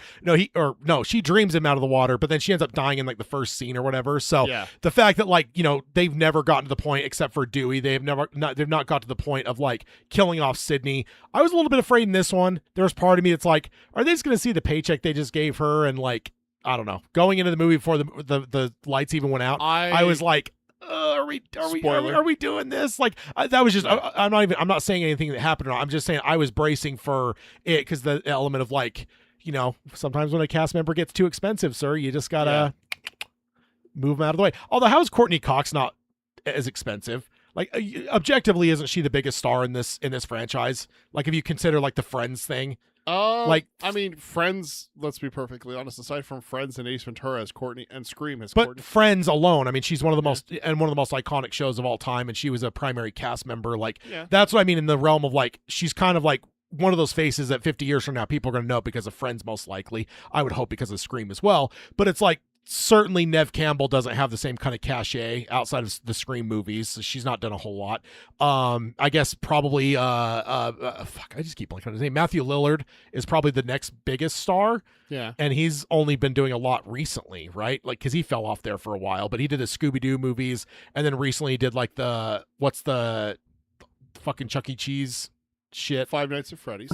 or she dreams him out of the water, but then she ends up dying in like the first scene or whatever. So the fact that, like, you know, they've never gotten to the point, except for Dewey, they've not got to the point of like killing off Sydney. I was a little bit afraid in this one. There was part of me that's like, are they just gonna see the paycheck they just gave her? And like, I don't know. Going into the movie before the lights even went out, I was like, are we doing this? Like, that was just I'm not saying anything that happened. I'm just saying I was bracing for it, because the element of, like, you know, sometimes when a cast member gets too expensive, sir, you just gotta move them out of the way. Although, how is Courtney Cox not as expensive? Like, objectively, isn't she the biggest star in this franchise? Like, if you consider like the Friends thing. Like, I mean, Friends, let's be perfectly honest, aside from Friends and Ace Ventura, as Courtney, and Scream has Courtney. But Friends alone, I mean, she's one of the most iconic shows of all time, and she was a primary cast member. Like, that's what I mean in the realm of, like, she's kind of like one of those faces that 50 years from now people are going to know because of Friends, most likely. I would hope because of Scream as well. But it's like, certainly Neve Campbell doesn't have the same kind of cachet outside of the Scream movies. So she's not done a whole lot. I guess probably I just keep blanking on his name. Matthew Lillard is probably the next biggest star. Yeah. And he's only been doing a lot recently, right? Like, because he fell off there for a while, but he did the Scooby-Doo movies, and then recently he did like what's the fucking Chuck E. Cheese shit? Five Nights at Freddy's.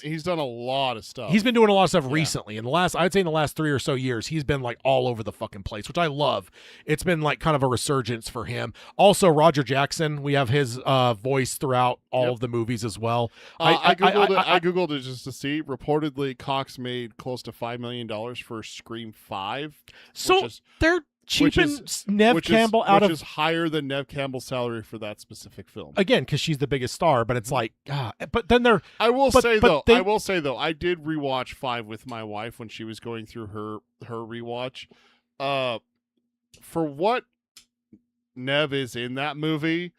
He's done a lot of stuff. He's been doing a lot of stuff recently. I'd say in the last 3 or so years, he's been like all over the fucking place, which I love. It's been like kind of a resurgence for him. Also, Roger Jackson, we have his voice throughout all of the movies as well. I Googled it just to see. Reportedly, Cox made close to $5 million for Scream 5. So they're cheaping Neve Campbell out which is higher than Neve Campbell's salary for that specific film. Again, because she's the biggest star, but it's like, but then they're. I will say though, I did rewatch 5 with my wife when she was going through her rewatch. For what Neve is in that movie,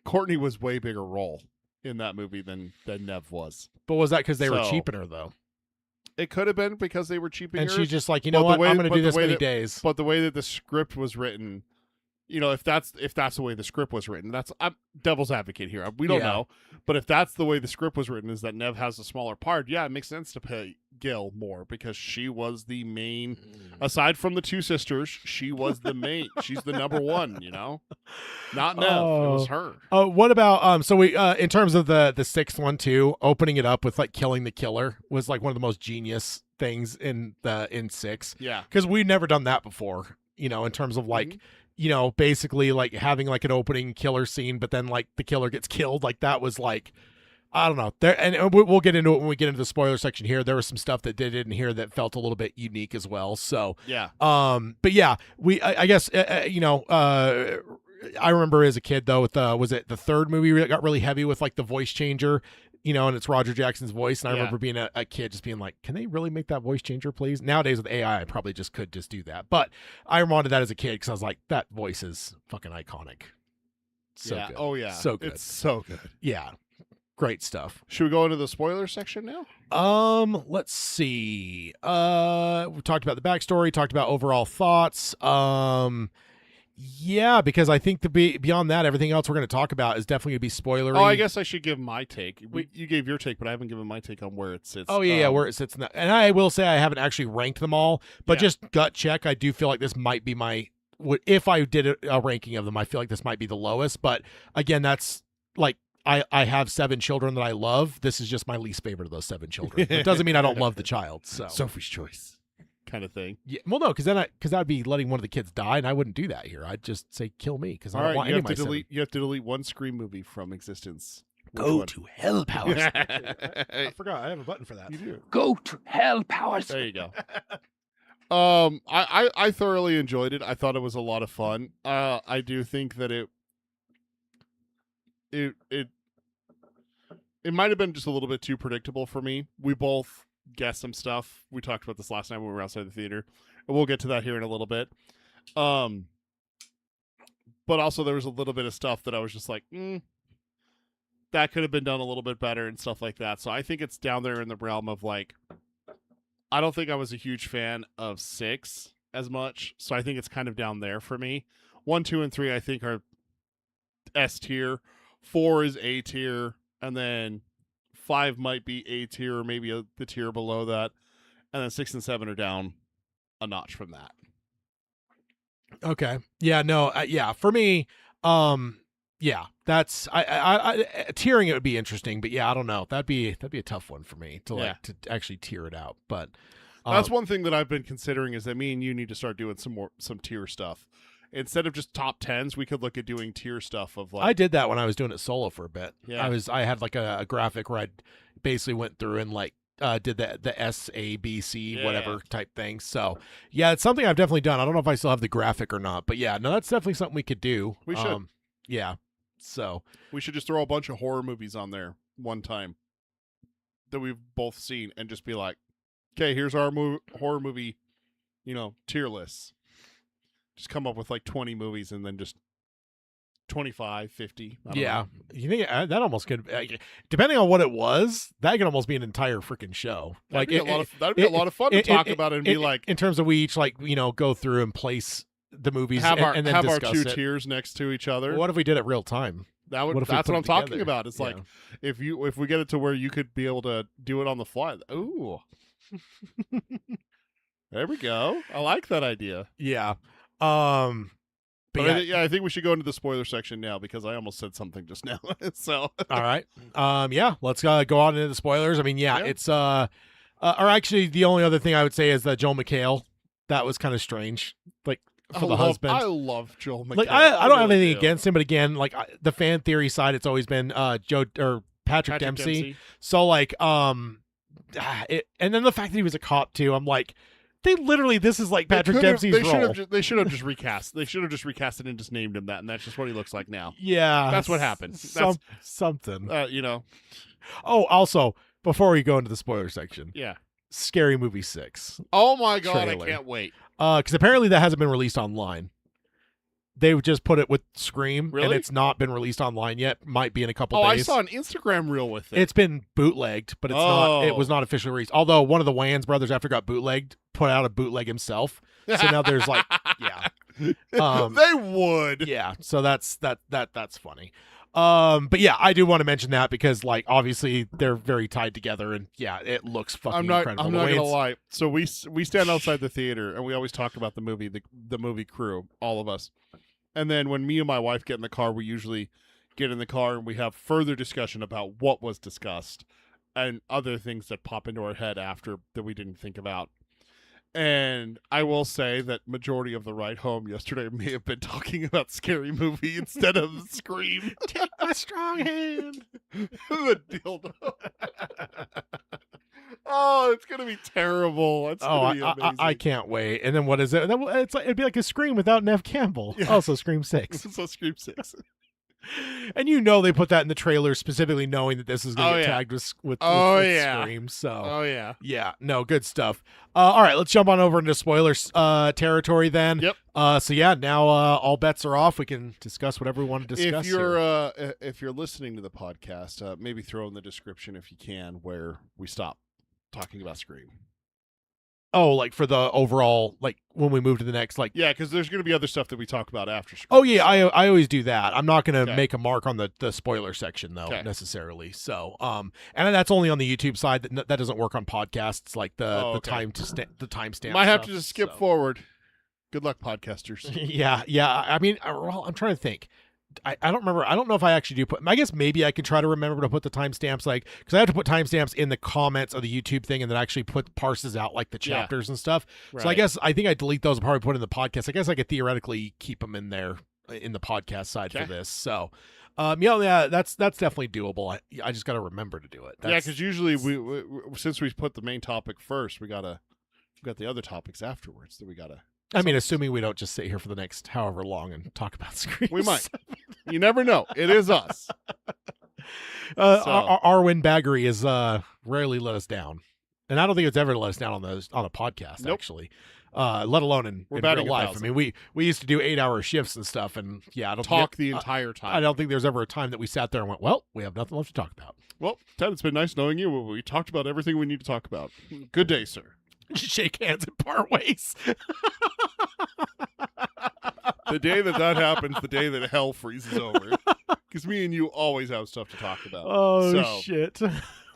Courtney was way bigger role in that movie than Neve was. But was that because they were cheaping her though? It could have been because they were cheaping her. And she's just like, you know what, I'm going to do this many days. But the way that the script was written, you know, if that's the way the script was written, I'm devil's advocate here. We don't know. But if that's the way the script was written, is that Neve has a smaller part, it makes sense to pay Gil more, because she was the main, aside from the two sisters, she was the main. She's the number one, you know? Not Neve. It was her. What about, so we, in terms of the 6th one too, opening it up with like killing the killer was like one of the most genius things in 6. Yeah. Because we'd never done that before, you know, in terms of like, you know, basically like having like an opening killer scene, but then like the killer gets killed. Like, that was like, I don't know. There, and we'll get into it when we get into the spoiler section here. There was some stuff that did in here that felt a little bit unique as well. So yeah. But yeah, I guess you know, I remember as a kid though with was it the 3rd movie that got really heavy with like the voice changer, you know, and it's Roger Jackson's voice. And I remember being a kid just being like, can they really make that voice changer, please? Nowadays with AI, I probably just could just do that. But I wanted that as a kid because I was like, that voice is fucking iconic. So good. Oh yeah. So good. It's so good. Yeah. Great stuff. Should we go into the spoiler section now? Let's see. We talked about the backstory, talked about overall thoughts. Yeah, because I think beyond that, everything else we're going to talk about is definitely going to be spoilery. Oh, I guess I should give my take. You gave your take, but I haven't given my take on where it sits. Oh, yeah, where it sits. And I will say I haven't actually ranked them all, but just gut check, I do feel like this might be if I did a ranking of them, I feel like this might be the lowest. But again, that's like, I have 7 children that I love. This is just my least favorite of those 7 children. It doesn't mean I don't love the child. So Sophie's choice kind of thing. Yeah, well, no, because that'd be letting one of the kids die, and I wouldn't do that here. I'd just say kill me because I don't want any of my 7. You have to delete one Scream movie from existence. Go to hell, Powers. I forgot. I have a button for that. You do. Go to hell, Powers. There you go. I thoroughly enjoyed it. I thought it was a lot of fun. I do think that it might have been just a little bit too predictable for me. We both guessed some stuff. We talked about this last night when we were outside the theater, and we'll get to that here in a little bit. But also there was a little bit of stuff that I was just like, that could have been done a little bit better and stuff like that. So I think it's down there in the realm of like, I don't think I was a huge fan of 6 as much. So I think it's kind of down there for me. 1, 2, and 3 I think are S tier. 4 is A tier. And then 5 might be A tier or maybe the tier below that. And then 6 and 7 are down a notch from that. Okay. Yeah, no, yeah, for me, yeah, that's I tiering it would be interesting, but yeah, I don't know. That'd be a tough one for me to to actually tier it out. But that's one thing that I've been considering is that me and you need to start doing some tier stuff. Instead of just top 10s, we could look at doing tier stuff of like I did that when I was doing it solo for a bit. Yeah. I had like a graphic where I basically went through and like did the S A B C whatever type thing. So yeah, it's something I've definitely done. I don't know if I still have the graphic or not, but yeah, no, that's definitely something we could do. We should. Yeah. So we should just throw a bunch of horror movies on there one time that we've both seen and just be like, okay, here's our horror movie, tier lists. Just come up with like 20 movies and then just 25, 50. I don't know. You think that almost could, depending on what it was, that could almost be an entire freaking show. That'd be a lot of fun to talk about and be like, in terms of we each like go through and place the movies and then have our discuss two it. tiers next to each other. What if we did it real time? That's what I'm talking about. It's like if we get it to where you could be able to do it on the fly. Ooh. There we go. I like that idea. Yeah. But I think we should go into the spoiler section now because I almost said something just now. So all right. Yeah, let's go on into the spoilers. I mean, it's or actually the only other thing I would say is that Joel McHale, that was kind of strange. Like for the husband. I love Joel McHale. Like I don't have anything against him, but again, like the fan theory side, it's always been Patrick Dempsey. So like and then the fact that he was a cop too, I'm like, this is like Patrick Dempsey's role. They should have just recast. They should have just recast it and just named him that, and that's just what he looks like now. Yeah, that's what happened. Something. Oh, also before we go into the spoiler section, yeah, Scary Movie 6. Oh my god, trailer. I can't wait. Because apparently that hasn't been released online. They just put it with Scream, really? And it's not been released online yet. Might be in a couple days. I saw an Instagram reel with it. It's been bootlegged, but it's not. It was not officially released. Although one of the Wayans brothers, after it got bootlegged, put out a bootleg himself. So now there's like, they would. Yeah. So that's funny. But yeah, I do want to mention that because like obviously they're very tied together, and yeah, it looks fucking incredible. I'm not gonna lie. So we stand outside the theater and we always talk about the movie, the movie crew, all of us. And then when me and my wife get in the car, we usually get in the car and we have further discussion about what was discussed and other things that pop into our head after that we didn't think about. And I will say that majority of the ride home yesterday may have been talking about Scary Movie instead of Scream. Take my strong hand. The dildo. Oh, it's gonna be terrible. It's gonna be amazing. I can't wait. And then what is it? It's like, it'd be like a Scream without Nev Campbell. Yeah. Also Scream 6. So Scream 6. And they put that in the trailer specifically knowing that this is going to get tagged with Scream. So yeah, no, good stuff. All right, let's jump on over into spoilers territory then. Yep. So yeah, now all bets are off. We can discuss whatever we want to discuss. If you're listening to the podcast, maybe throw in the description if you can where we stop talking about Scream. Oh, like for the overall, like when we move to the next, like yeah, because there's going to be other stuff that we talk about after Scream. Oh yeah, I always do that. I'm not going to make a mark on the spoiler section though necessarily. So and that's only on the YouTube side. That doesn't work on podcasts like the timestamp. Might have to just skip forward. Good luck, podcasters. yeah. I mean, I'm trying to think. I don't remember. I don't know if I actually do put. I guess maybe I can try to remember to put the timestamps, like because I have to put timestamps in the comments of the YouTube thing, and then actually parses out like the chapters and stuff. Right. So I think I delete those and probably put in the podcast. I guess I could theoretically keep them in there in the podcast side for this. So, that's definitely doable. I just got to remember to do it. Because usually we since we put the main topic first, we got the other topics afterwards that we gotta. I mean, assuming we don't just sit here for the next however long and talk about Scream. We might. You never know. It is us. Arwen Baggery is rarely let us down, and I don't think it's ever let us down on a podcast. Nope. Actually, let alone in real batting life. I 1,000. mean, we used to do 8-hour shifts and stuff, and yeah, I don't Talk think the entire time. I don't think there's ever a time that we sat there and went, well, we have nothing left to talk about. Well, Ted, it's been nice knowing you. We talked about everything we need to talk about. Good day, sir. Shake hands and part ways. The day that happens, the day that hell freezes over. Because me and you always have stuff to talk about. Oh, So, shit.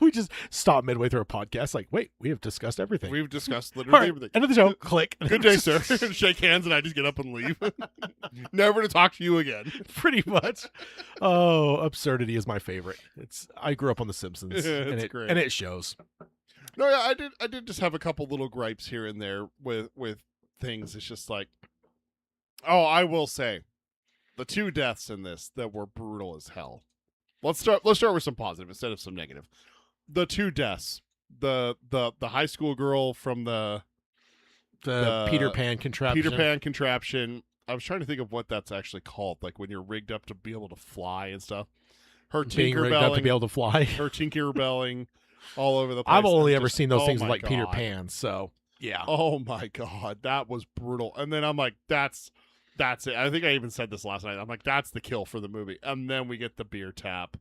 We just stop midway through a podcast like, wait, we have discussed everything. we've discussed All literally right, everything. end of the show. Click. Good day, sir. Shake hands, and I just get up and leave. Never to talk to you again. Pretty much. Oh, absurdity is my favorite. I grew up on The Simpsons, and It's it great. and it shows. No, yeah, I did just have a couple little gripes here and there with things. It's just like, oh, I will say, the 2 deaths in this that were brutal as hell. Let's start with some positive instead of some negative. The 2 deaths, the high school girl from the Peter Pan contraption. Peter Pan contraption. I was trying to think of what that's actually called, like when you're rigged up to be able to fly and stuff. Her being rigged up to be able to fly. her Tinkerbelling all over the place. I've only and ever just- seen those oh things with my like Peter God. Pan, so yeah. Oh my God, that was brutal. And then I'm like, that's it. I think I even said this last night. I'm like, that's the kill for the movie. And then we get the beer tap.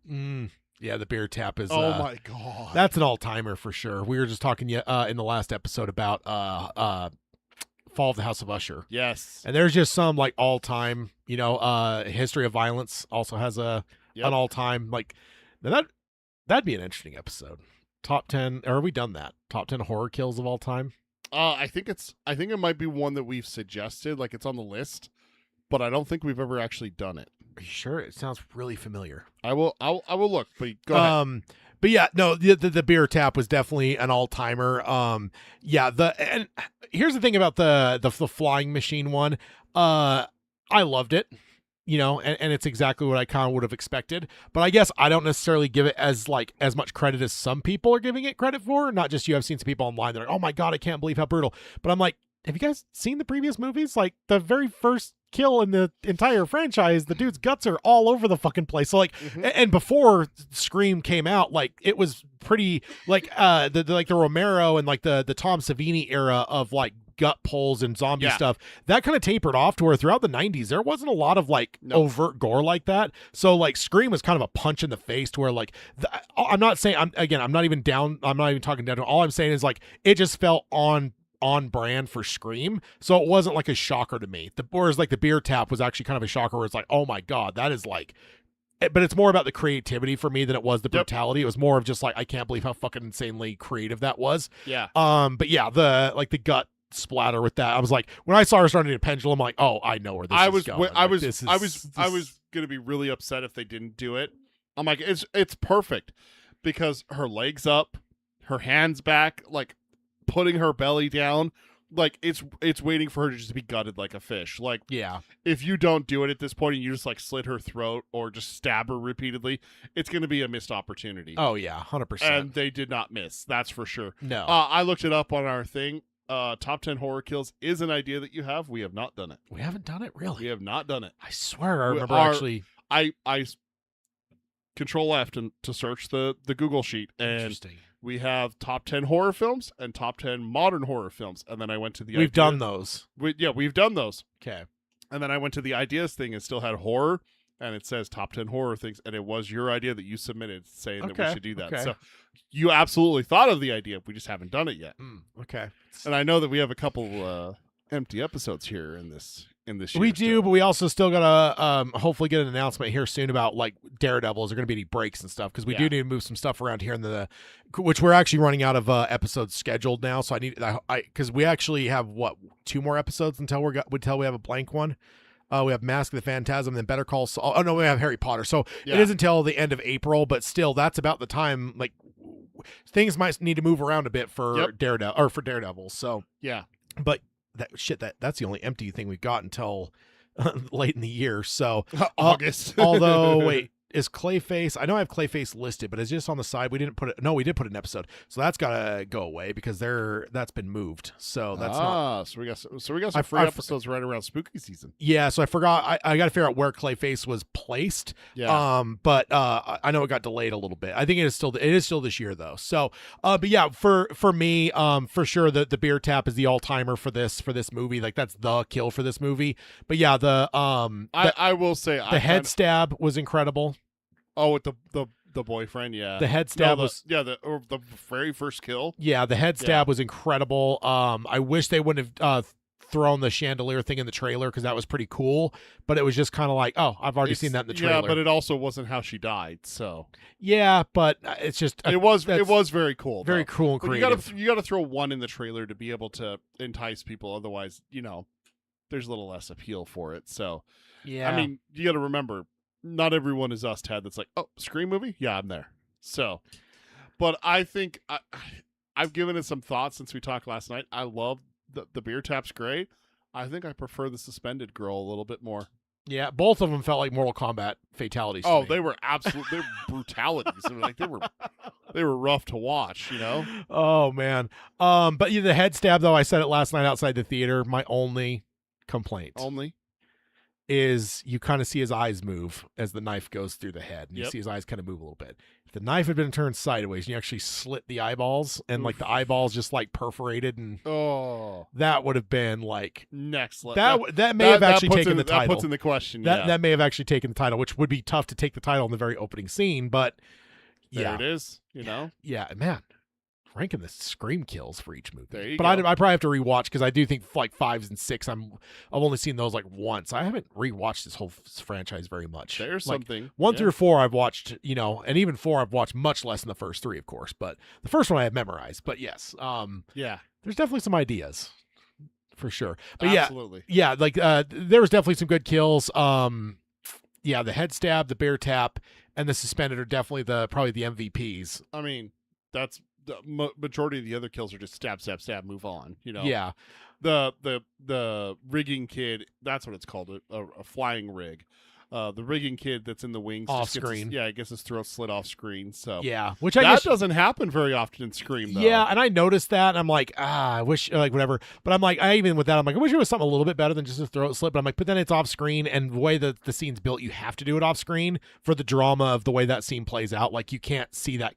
Yeah, the beer tap is. Oh my God, that's an all timer for sure. We were just talking in the last episode about Fall of the House of Usher. yes. And there's just some like all time, History of Violence also has an all time like that'd be an interesting episode. Top 10, or have we done that? Top 10 horror kills of all time? I think it might be one that we've suggested, like it's on the list, but I don't think we've ever actually done it. Are you sure? It sounds really familiar. I will look, but go ahead. But yeah, no, the beer tap was definitely an all timer. And here's the thing about the flying machine one. I loved it, and it's exactly what I kind of would have expected. But I guess I don't necessarily give it as much credit as some people are giving it credit for. Not just you. I've seen some people online that are like, oh my God, I can't believe how brutal. But I'm like, have you guys seen the previous movies? Like the very first kill in the entire franchise, the dude's guts are all over the fucking place. So like, and before Scream came out, like it was pretty like the Romero and like the Tom Savini era of like gut pulls and zombie stuff that kind of tapered off to where throughout the 90s there wasn't a lot of like overt gore like that. So like Scream was kind of a punch in the face to where like I'm not even talking down to all I'm saying is like it just felt on brand for Scream, so it wasn't like a shocker to me. Whereas like the beer tap was actually kind of a shocker where it's like, oh my God, that is like, but it's more about the creativity for me than it was the brutality. It was more of just like, I can't believe how fucking insanely creative that was. Yeah. But yeah, the gut splatter with that, I was like, when I saw her starting to pendulum, I'm like, oh, I know where this is going. I was gonna be really upset if they didn't do it. I'm like, it's perfect because her legs up, her hands back, like putting her belly down, like it's waiting for her to just be gutted like a fish. Like, yeah, if you don't do it at this point and you just like slit her throat or just stab her repeatedly, it's going to be a missed opportunity. Oh yeah, 100%. And they did not miss, that's for sure. No. I looked it up on our thing. Top 10 horror kills is an idea that you have. We have not done it. We haven't done it, really. We have not done it. I swear I remember actually. I Control F to search the Google sheet, and Interesting. we have top 10 horror films and top 10 modern horror films. And then I went to the We've done those. We've done those. Okay. And then I went to the ideas thing and still had horror, and it says top 10 horror things, and it was your idea that you submitted saying that we should do that. Okay. So you absolutely thought of the idea. We just haven't done it yet. Okay. And I know that we have a couple empty episodes here in this year. We do, but we also still gotta hopefully get an announcement here soon about like Daredevil. Is there gonna be any breaks and stuff? Because we do need to move some stuff around here in which we're actually running out of episodes scheduled now. So because we actually have 2 more episodes until we have a blank one. We have Mask of the Phantasm, then Better Call Saul. Oh no, we have Harry Potter. So it is until the end of April, but still, that's about the time. Like things might need to move around a bit for Daredevil. So yeah, but that's the only empty thing we've got until late in the year. So August. although wait, is Clayface. I know I have Clayface listed, but it's just on the side. We didn't put it. No, we did put an episode, so that's gotta go away because that's been moved. So that's not. So we got some free episodes right around spooky season. Yeah, so I forgot. I got to figure out where Clayface was placed. Yeah. But I know it got delayed a little bit. I think it is still this year though. So, but yeah, for me, for sure the beer tap is the all timer for this movie. Like that's the kill for this movie. But yeah, I will say the head stab was incredible. Oh, with the boyfriend, yeah. The head stab was the very first kill. Yeah, the head stab was incredible. I wish they wouldn't have thrown the chandelier thing in the trailer because that was pretty cool. But it was just kind of like, oh, I've already seen that in the trailer. Yeah, but it also wasn't how she died. So yeah, but it's just it was very cool, very cool and creative. You got to throw one in the trailer to be able to entice people. Otherwise, there's a little less appeal for it. So yeah, I mean, you got to remember. Not everyone is us, Tad. That's like, oh, Scream movie? Yeah, I'm there. So, but I think I've given it some thought since we talked last night. I love the beer tap's great. I think I prefer the suspended girl a little bit more. Yeah, both of them felt like Mortal Kombat fatalities. Oh, they were they were brutalities. I mean, like they were rough to watch. Oh man. But the head stab though. I said it last night outside the theater. My only complaint. Is you kind of see his eyes move as the knife goes through the head, and you see his eyes kind of move a little bit. If the knife had been turned sideways, and you actually slit the eyeballs, and like the eyeballs just like perforated, and that would have been like next level. That may have actually taken the title. That puts in the question. That may have actually taken the title, which would be tough to take the title in the very opening scene, but there it is. Yeah, man. Ranking the Scream kills for each movie. There you go. I probably have to rewatch because I do think like 5s and 6 I've only seen those like once. I haven't rewatched this whole franchise very much. There's like, something 1 through 4 I've watched, and even 4 I've watched much less than the first 3, of course. But the first one I have memorized. But yes, there's definitely some ideas for sure. But absolutely, like there was definitely some good kills. The head stab, the bear tap, and the suspended are definitely probably the MVPs. I mean, that's. The majority of the other kills are just stab, stab, stab, move on. Yeah. The rigging kid, that's what it's called, a flying rig. The rigging kid that's in the wings off screen. Gets his throat slit off screen. So yeah, which doesn't happen very often in Scream. Though. Yeah, and I noticed that, and I'm like, I wish like whatever. But I'm like, I wish it was something a little bit better than just a throat slit. But I'm like, but then it's off screen, and the way that the scene's built, you have to do it off screen for the drama of the way that scene plays out. Like you can't see that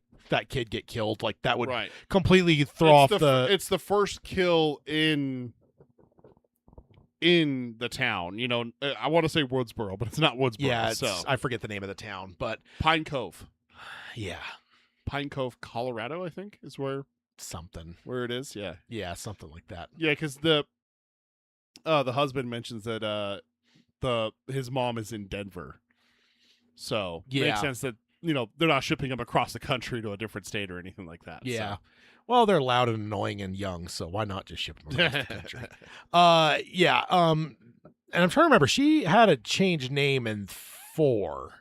kid get killed. Like that would completely throw it's the first kill in the town. I want to say Woodsboro, but it's not Woodsboro. Yeah, I forget the name of the town, but Pine Cove. Yeah. Pine Cove, Colorado, I think is where it is. Yeah. Yeah, something like that. Yeah, because the husband mentions that his mom is in Denver. So makes sense that they're not shipping them across the country to a different state or anything like that. Yeah. So. Well, they're loud and annoying and young, so why not just ship them across the country? And I'm trying to remember. She had a changed name in 4,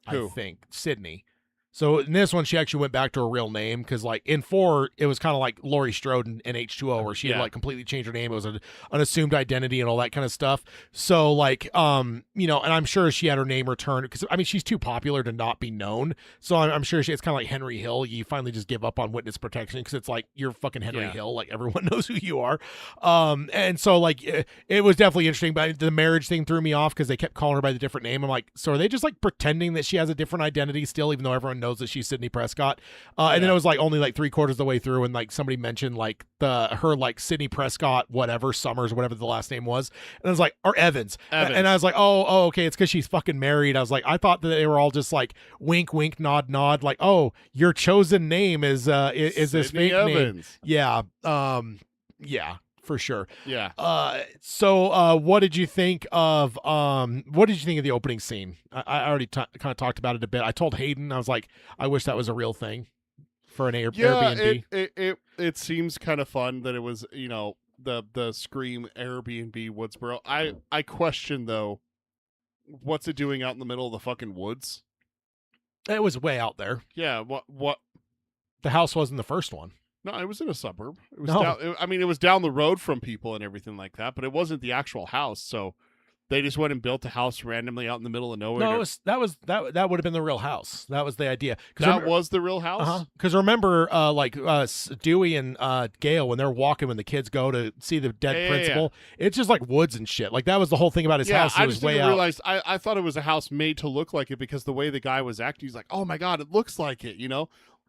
Who? I think. Sydney. So in this one, she actually went back to her real name because, like, in 4, it was kind of like Laurie Strode in H2O, where she had like completely changed her name. It was an assumed identity and all that kind of stuff. So, like, and I'm sure she had her name returned because I mean she's too popular to not be known. So I'm sure it's kind of like Henry Hill. You finally just give up on witness protection because it's like you're fucking Henry Hill. Like everyone knows who you are. And so like it was definitely interesting. But the marriage thing threw me off because they kept calling her by the different name. I'm like, so are they just like pretending that she has a different identity still, even though everyone knows that she's Sydney Prescott? And then it was like only like 3/4 of the way through, and like somebody mentioned like her like Sydney Prescott whatever Summers, whatever the last name was, and I was like, or Evans. And I was like, oh okay, it's because she's fucking married. I was like, I thought that they were all just like wink wink nod nod, like, oh, your chosen name is this fake Evans. name. Yeah, for sure. Yeah. So what did you think of the opening scene? I already kind of talked about it a bit. I told Hayden, I was like, I wish that was a real thing for an Airbnb. It seems kind of fun that it was, the Scream Airbnb Woodsboro. I question though, what's it doing out in the middle of the fucking woods? It was way out there. Yeah, what the house wasn't the first one. No, it was in a suburb. It was it was down the road from people and everything like that, but it wasn't the actual house. So They just went and built a house randomly out in the middle of nowhere. No, that would have been the real house. That was the idea. That was the real house? Because remember, Dewey and Gail, when they're walking, when the kids go to see the dead principal, it's just like woods and shit. Like, that was the whole thing about his house. I just didn't realize. I thought it was a house made to look like it because the way the guy was acting, he's like, oh my God, it looks like it,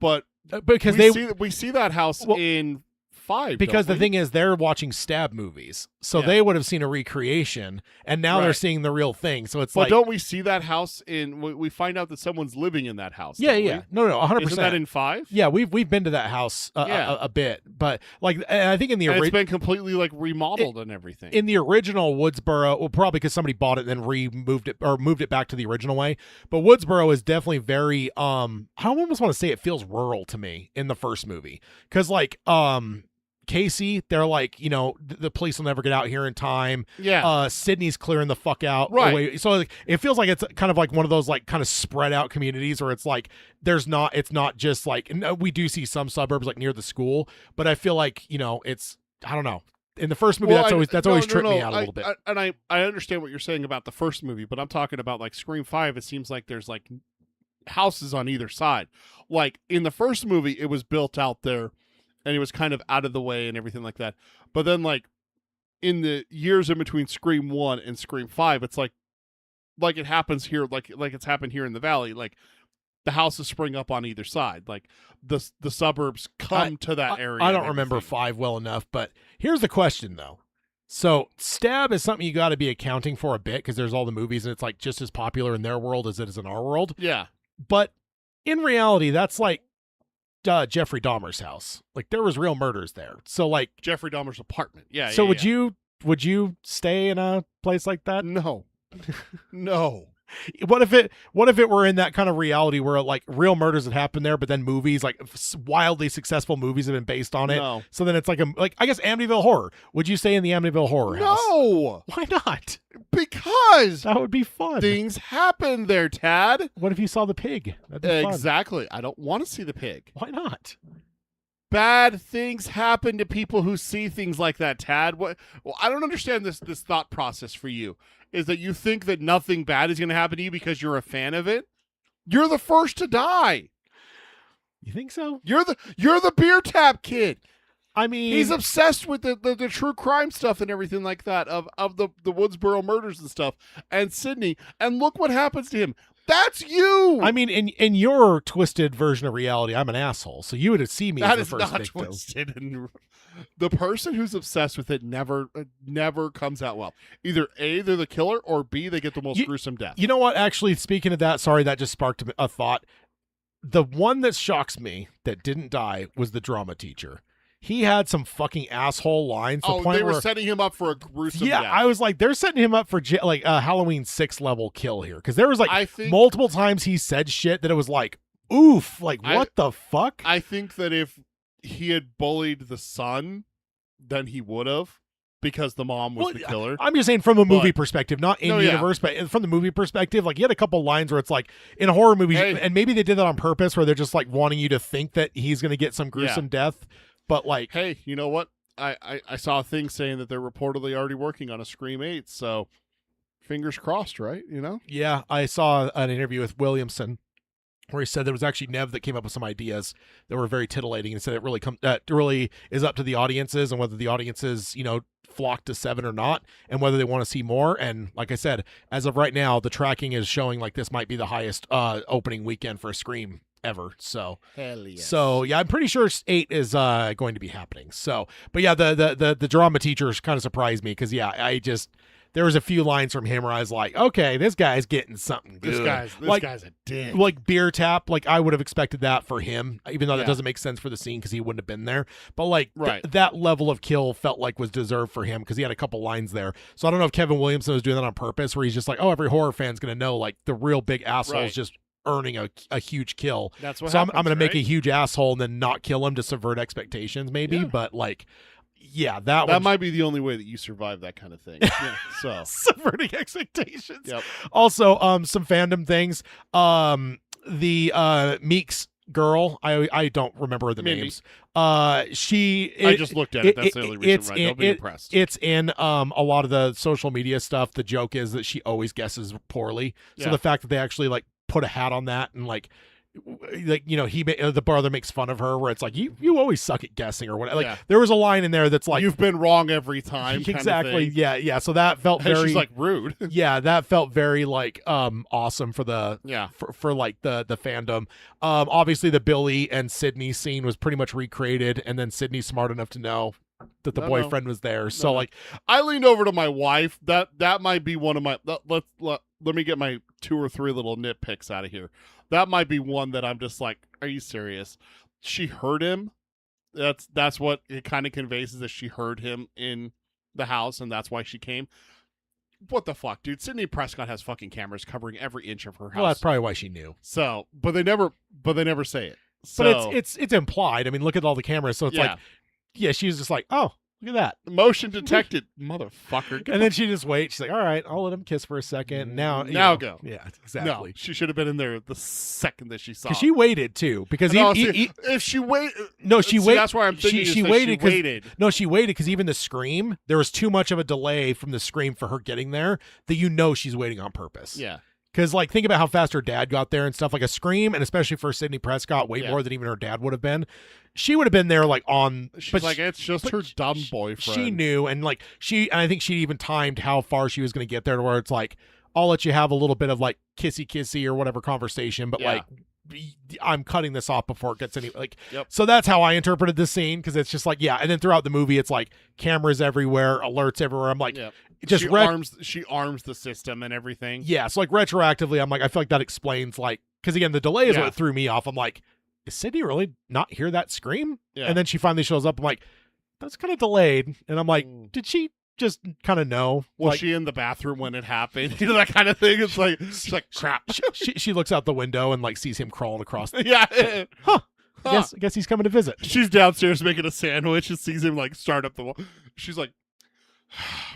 But because we see that house in 5. Because the thing is, they're watching stab movies, so they would have seen a recreation, and now they're seeing the real thing. So it's don't we see that house in? We find out that someone's living in that house. Yeah. No, 100%. Isn't that in 5? Yeah, we've been to that house a bit, but like, and I think in the it's been completely like remodeled and everything. In the original Woodsboro, well, probably because somebody bought it and then moved it back to the original way. But Woodsboro is definitely very I almost want to say it feels rural to me in the first movie, because like Casey, they're like, the police will never get out here in time. Yeah. Sydney's clearing the fuck out. Right. Away. So like, it feels like it's kind of like one of those like kind of spread out communities where it's like it's not just like, we do see some suburbs like near the school, but I feel like, it's, I don't know. In the first movie, that's always tripped me out a little bit. I understand what you're saying about the first movie, but I'm talking about like Scream 5. It seems like there's like houses on either side. Like in the first movie, it was built out there, and it was kind of out of the way and everything like that. But then, like, in the years in between Scream 1 and Scream 5, it's like it happens here, like it's happened here in the Valley. Like, the houses spring up on either side. Like, the suburbs come to that area. I don't remember 5 well enough, but here's the question, though. So, stab is something you got to be accounting for a bit, because there's all the movies, and it's, like, just as popular in their world as it is in our world. Yeah. But in reality, that's, like, Jeffrey Dahmer's house. Like, there was real murders there. So like Jeffrey Dahmer's apartment. Yeah. So would you stay in a place like that? No. No. What if it were in that kind of reality where like real murders had happened there, but then movies, like wildly successful movies, have been based on it? No. So then it's like I guess Amityville Horror. Would you stay in the Amityville Horror house? No. Why not? Because that would be fun. Things happen there, Tad. What if you saw the pig? That'd be fun. Exactly. I don't want to see the pig. Why not? Bad things happen to people who see things like that, Tad. Well, I don't understand this thought process for you. Is that you think that nothing bad is going to happen to you because you're a fan of it? You're the first to die. You think so? You're the beer tap kid. I mean, he's obsessed with the true crime stuff and everything like that of the Woodsboro murders and stuff, and Sydney. And look what happens to him. That's you. I mean, in your twisted version of reality, I'm an asshole. So you would see me as the first victim. That is not twisted. The person who's obsessed with it never comes out well. Either A, they're the killer, or B, they get the most gruesome death. You know what? Actually, speaking of that, sorry, that just sparked a thought. The one that shocks me that didn't die was the drama teacher. He had some fucking asshole lines. They were setting him up for a gruesome death. I was like, they're setting him up for like a Halloween 6 level kill here. Because there was like multiple times he said shit that it was like, oof, like what the fuck? I think that if he had bullied the son, then he would have, because the mom was the killer. I'm just saying from a movie perspective, not in universe, but from the movie perspective, like he had a couple lines where it's like in horror movies, and maybe they did that on purpose, where they're just like wanting you to think that he's going to get some gruesome death. But like, hey, you know what? I saw a thing saying that they're reportedly already working on a Scream 8, so fingers crossed, right? Yeah, I saw an interview with Williamson where he said there was actually Nev that came up with some ideas that were very titillating, and said it really is up to the audiences and whether the audiences, flock to 7 or not, and whether they want to see more. And like I said, as of right now, the tracking is showing like this might be the highest opening weekend for a Scream ever. So hell yes. So yeah, I'm pretty sure 8 is going to be happening. So, but yeah, the drama teachers kind of surprised me, because there was a few lines from him where I was like, okay, this guy's getting something good. This guy's a dick. Like beer tap, like I would have expected that for him, even though that doesn't make sense for the scene because he wouldn't have been there. But like that level of kill felt like was deserved for him because he had a couple lines there. So I don't know if Kevin Williamson was doing that on purpose, where he's just like, oh, every horror fan's gonna know like the real big asshole is just earning a huge kill. That's what so happens, I'm gonna make a huge asshole and then not kill him to subvert expectations, maybe. Yeah. But like, yeah, that might be the only way that you survive that kind of thing. Yeah, so subverting expectations. Yep. Also, some fandom things. The Meeks girl, I don't remember the Mindy. names. I just looked at it. That's the only reason, right? Don't be impressed. It's in a lot of the social media stuff. The joke is that she always guesses poorly. So Yeah. the fact that they actually like put a hat on that and like the brother makes fun of her where it's like you always suck at guessing or whatever. Like Yeah. there was a line in there that's like You've been wrong every time. exactly. Kind of Yeah. So that felt thing. And very she's like rude. yeah, that felt very like awesome for the Yeah. for like the fandom. Obviously the Billy and Sydney scene was pretty much recreated, and then Sydney's smart enough to know that the boyfriend was there. So No. like I leaned over to my wife. That might be one of my. Let me get my 2 or 3 little nitpicks out of here. That might be one that I'm just like, are you serious? She heard him. That's what it kind of conveys, is that she heard him in the house, and that's why she came. What the fuck, dude? Sydney Prescott has fucking cameras covering every inch of her house. well, that's probably why she knew. So, but they never say it. So, But it's implied. I mean, look at all the cameras. So it's yeah. like yeah, she was just like, oh, look at that. Motion detected, motherfucker. And then she just waits. She's like, all right, I'll let him kiss for a second. Now Go. Yeah, No, exactly. she should have been in there the second that she saw. Because she waited too. Because No, if she wait, she waited. That's why I'm thinking She she waited. waited. No, she waited because even the scream, there was too much of a delay from the scream for her getting there that she's waiting on purpose. Yeah, Because like think about how fast her dad got there and stuff. Like a scream, and especially for Sydney Prescott, way Yeah. more than even her dad would have been. She would have been there like on. she's but like, it's just but her dumb boyfriend. She knew, and like and I think she even timed how far she was going to get there to where it's like, I'll let you have a little bit of like kissy or whatever conversation, but Yeah. like I'm cutting this off before it gets any like. Yep. So that's how I interpreted this scene, because it's just like and then throughout the movie it's like cameras everywhere, alerts everywhere. I'm like, Yeah. just she arms the system and everything. yeah. So like retroactively, I'm like, I feel like that explains like, because again the delay is Yeah. what threw me off. I'm like, is Sydney really not hear that scream? Yeah. And then she finally shows up. I'm like, that's kind of delayed. And I'm like, did she just kind of know? Was like, she in the bathroom when it happened? You know, that kind of thing. It's like, she's like, crap. she looks out the window and like sees him crawling across. Yeah. Huh. Huh. I guess he's coming to visit. She's downstairs making a sandwich and sees him like start up the wall. She's like,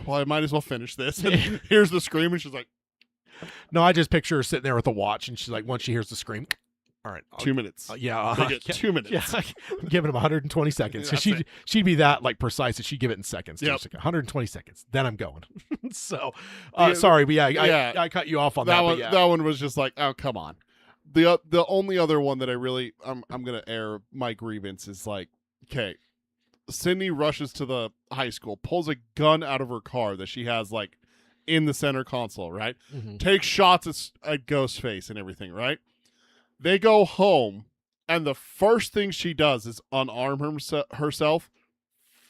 well, I might as well finish this. And here's the scream, and she's like, No, I just picture her sitting there with a watch, and she's like, once she hears the scream, all right, 2 minutes. yeah, They get 2 minutes. Yeah, I'm giving him 120 seconds. That's Because it. she'd be that like precise that she'd give it in seconds. Yep. Just like 120 seconds. Then I'm going. So, Yeah, sorry, but yeah. I cut you off on that. That one, but yeah. that one was just like, oh, come on. The only other one that I really, I'm gonna air my grievance is like, okay, Sydney rushes to the high school, pulls a gun out of her car that she has like in the center console, right? Mhm. Takes shots at Ghostface and everything, right? They go home, and the first thing she does is unarm herself.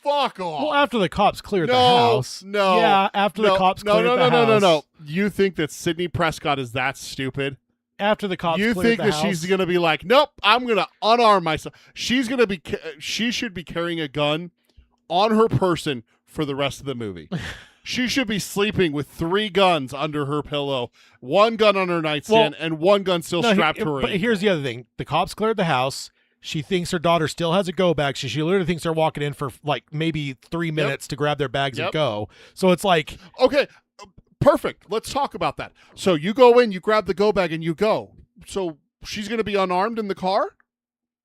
Fuck off. Well, after the cops cleared the No, house. no, Yeah, after the cops cleared the house. No. You think that Sydney Prescott is that stupid? After the cops You cleared think the that house. she's going to be like, nope, I'm going to unarm myself. She should be carrying a gun on her person for the rest of the movie. She should be sleeping with 3 guns under her pillow, 1 gun on her nightstand, and 1 gun still strapped to her. But here's the other thing. The cops cleared the house. She thinks her daughter still has a go bag. So she literally thinks they're walking in for like maybe 3 minutes to grab their bags and Yep. go. So it's like, Okay, perfect. Let's talk about that. So you go in, you grab the go bag, and you go. So she's going to be unarmed in the car?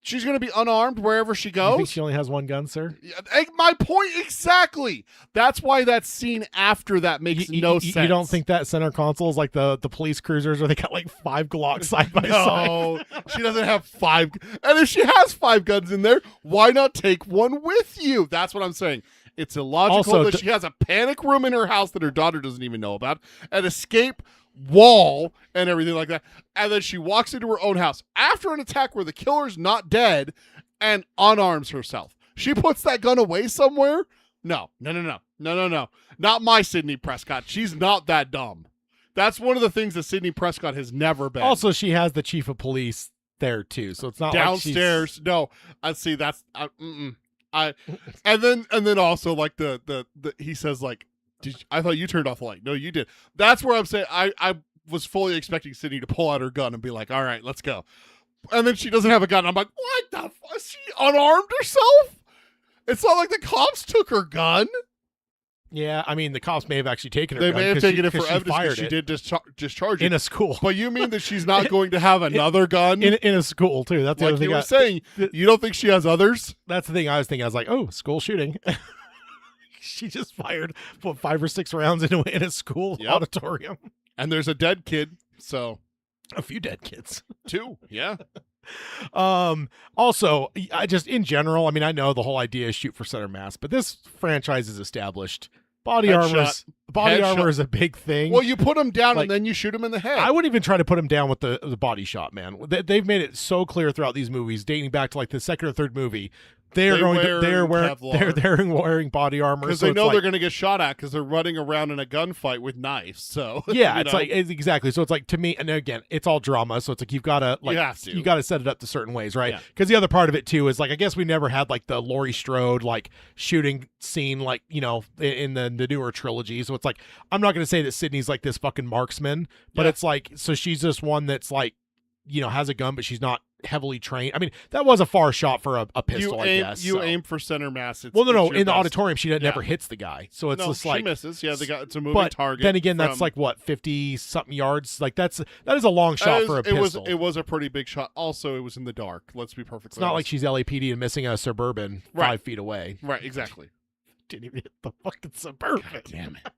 She's going to be unarmed wherever she you think goes? she only has 1 gun, sir? Yeah, my point exactly. That's why that scene after that makes no sense. You don't think that center console is like the police cruisers where they got like 5 Glocks side by side? No, she doesn't have 5. And if she has 5 guns in there, why not take one with you? That's what I'm saying. It's illogical Also, that she has a panic room in her house that her daughter doesn't even know about, an escape wall and everything like that. And then she walks into her own house after an attack where the killer's not dead and unarms herself. She puts that gun away somewhere? No. Not my Sydney Prescott. She's not that dumb. That's one of the things that Sydney Prescott has never been. Also, she has the chief of police there too, so it's not downstairs. Like no, I see. That's and then also like the he says like, I thought you turned off the light. No, you did. That's where I'm saying I was fully expecting Sydney to pull out her gun and be like, all right, let's go. And then she doesn't have a gun. I'm like, what the fuck? She unarmed herself? It's not like the cops took her gun. Yeah, I mean, the cops may have actually taken her They gun may have 'cause taken it for she evidence fired because she it did discharge it. in a school. But you mean that she's not going to have another gun? In a school, too. That's the Like other thing. you were saying, you don't think she has others? That's the thing I was thinking. I was like, oh, school shooting. She just fired, 5 or 6 rounds in a school Yep. auditorium. And there's a dead kid, so A few dead kids. 2, yeah. Also, I just in general, I mean, I know the whole idea is shoot for center mass, but this franchise is established. Body Headshot. armor is a big thing. Well, you put him down Like, and then you shoot him in the head. I wouldn't even try to put him down with the body shot, man. They've made it so clear throughout these movies, dating back to like the second or third movie. They're wearing body armor because so they it's know like, they're going to get shot at because they're running around in a gunfight with knives. So yeah, you it's know. like exactly. So it's like to me, and again, it's all drama. So it's like you've got to You have to. you got to set it up to certain ways, right? Yeah. Because the other part of it too is like I guess we never had like the Laurie Strode like shooting scene like in the newer trilogy. So it's like I'm not going to say that Sydney's like this fucking marksman, but Yeah. it's like so she's just one that's like has a gun, but she's not heavily trained. I mean, that was a far shot for a pistol, I guess. You so. aim for center mass. It's, Well, no, it's your in the best. auditorium, she never Yeah. hits the guy. So it's No, just she like misses. Yeah, it's a moving but target. then again, that's from- like what 50 something yards. Like that is a long shot for a pistol. It was a pretty big shot. Also, it was in the dark. Let's be perfectly It's not like honest. she's LAPD and missing a Suburban Right. 5 feet away. Right, exactly. Didn't even hit the fucking Suburban. Damn it.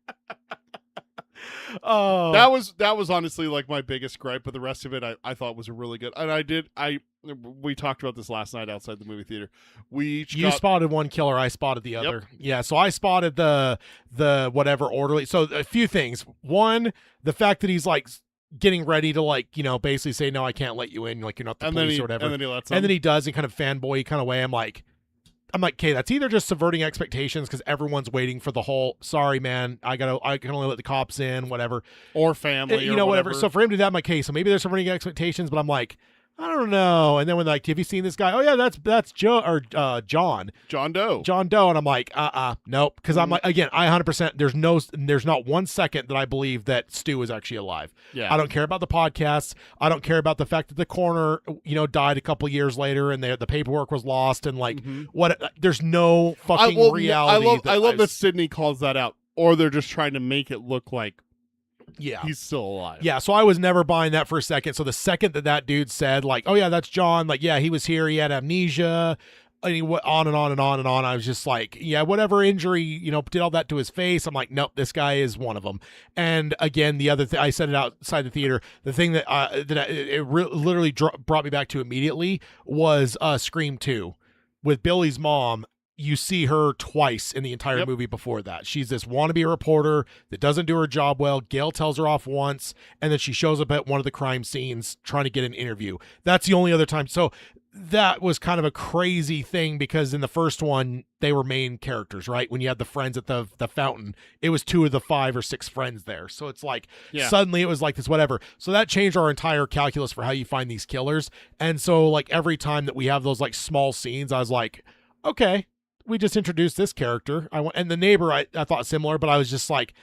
Oh, That was honestly like my biggest gripe, but the rest of it I thought was really good. And we talked about this last night outside the movie theater. We each you got, spotted one killer, I spotted the other. Yeah, so I spotted the whatever orderly. So a few things. One, the fact that he's like getting ready to like basically say no, I can't let you in. Like you're not the and then police he or whatever. and then he lets And then him. he does in kind of fanboy kind of way. I'm like, okay, that's either just subverting expectations because everyone's waiting for the whole, sorry, man, I can only let the cops in, whatever. or family, You or know, whatever. So for him to do that, I'm like, okay, so maybe there's subverting expectations, but I'm like, I don't know. And then when like, have you seen this guy? Oh yeah, that's Joe or John John Doe. And I'm like, nope. Because I'm like, again, I 100%. There's not 1 second that I believe that Stu is actually alive. Yeah. I don't care about the podcasts. I don't care about the fact that the coroner, died a couple years later and the paperwork was lost and like what. There's no fucking reality. I love that Sydney calls that out, or they're just trying to make it look like Yeah. he's still alive. Yeah, so I was never buying that for a second. So the second that dude said, like, oh, yeah, that's John. Like, yeah, he was here. He had amnesia. And he went on and on and on and on. I was just like, yeah, whatever injury, did all that to his face. I'm like, nope, this guy is one of them. And again, the other thing, I said it outside the theater, the thing that literally brought me back to immediately was Scream 2 with Billy's mom. You see her twice in the entire movie before that. She's this wannabe reporter that doesn't do her job well. Gail tells her off once, and then she shows up at one of the crime scenes trying to get an interview. That's the only other time. So that was kind of a crazy thing because in the first one, they were main characters, right? When you had the friends at the fountain, it was 2 of the 5 or 6 friends there. So it's like suddenly it was like this whatever. So that changed our entire calculus for how you find these killers. And so like every time that we have those like small scenes, I was like, okay, we just introduced this character. And the neighbor, I thought similar, but I was just like,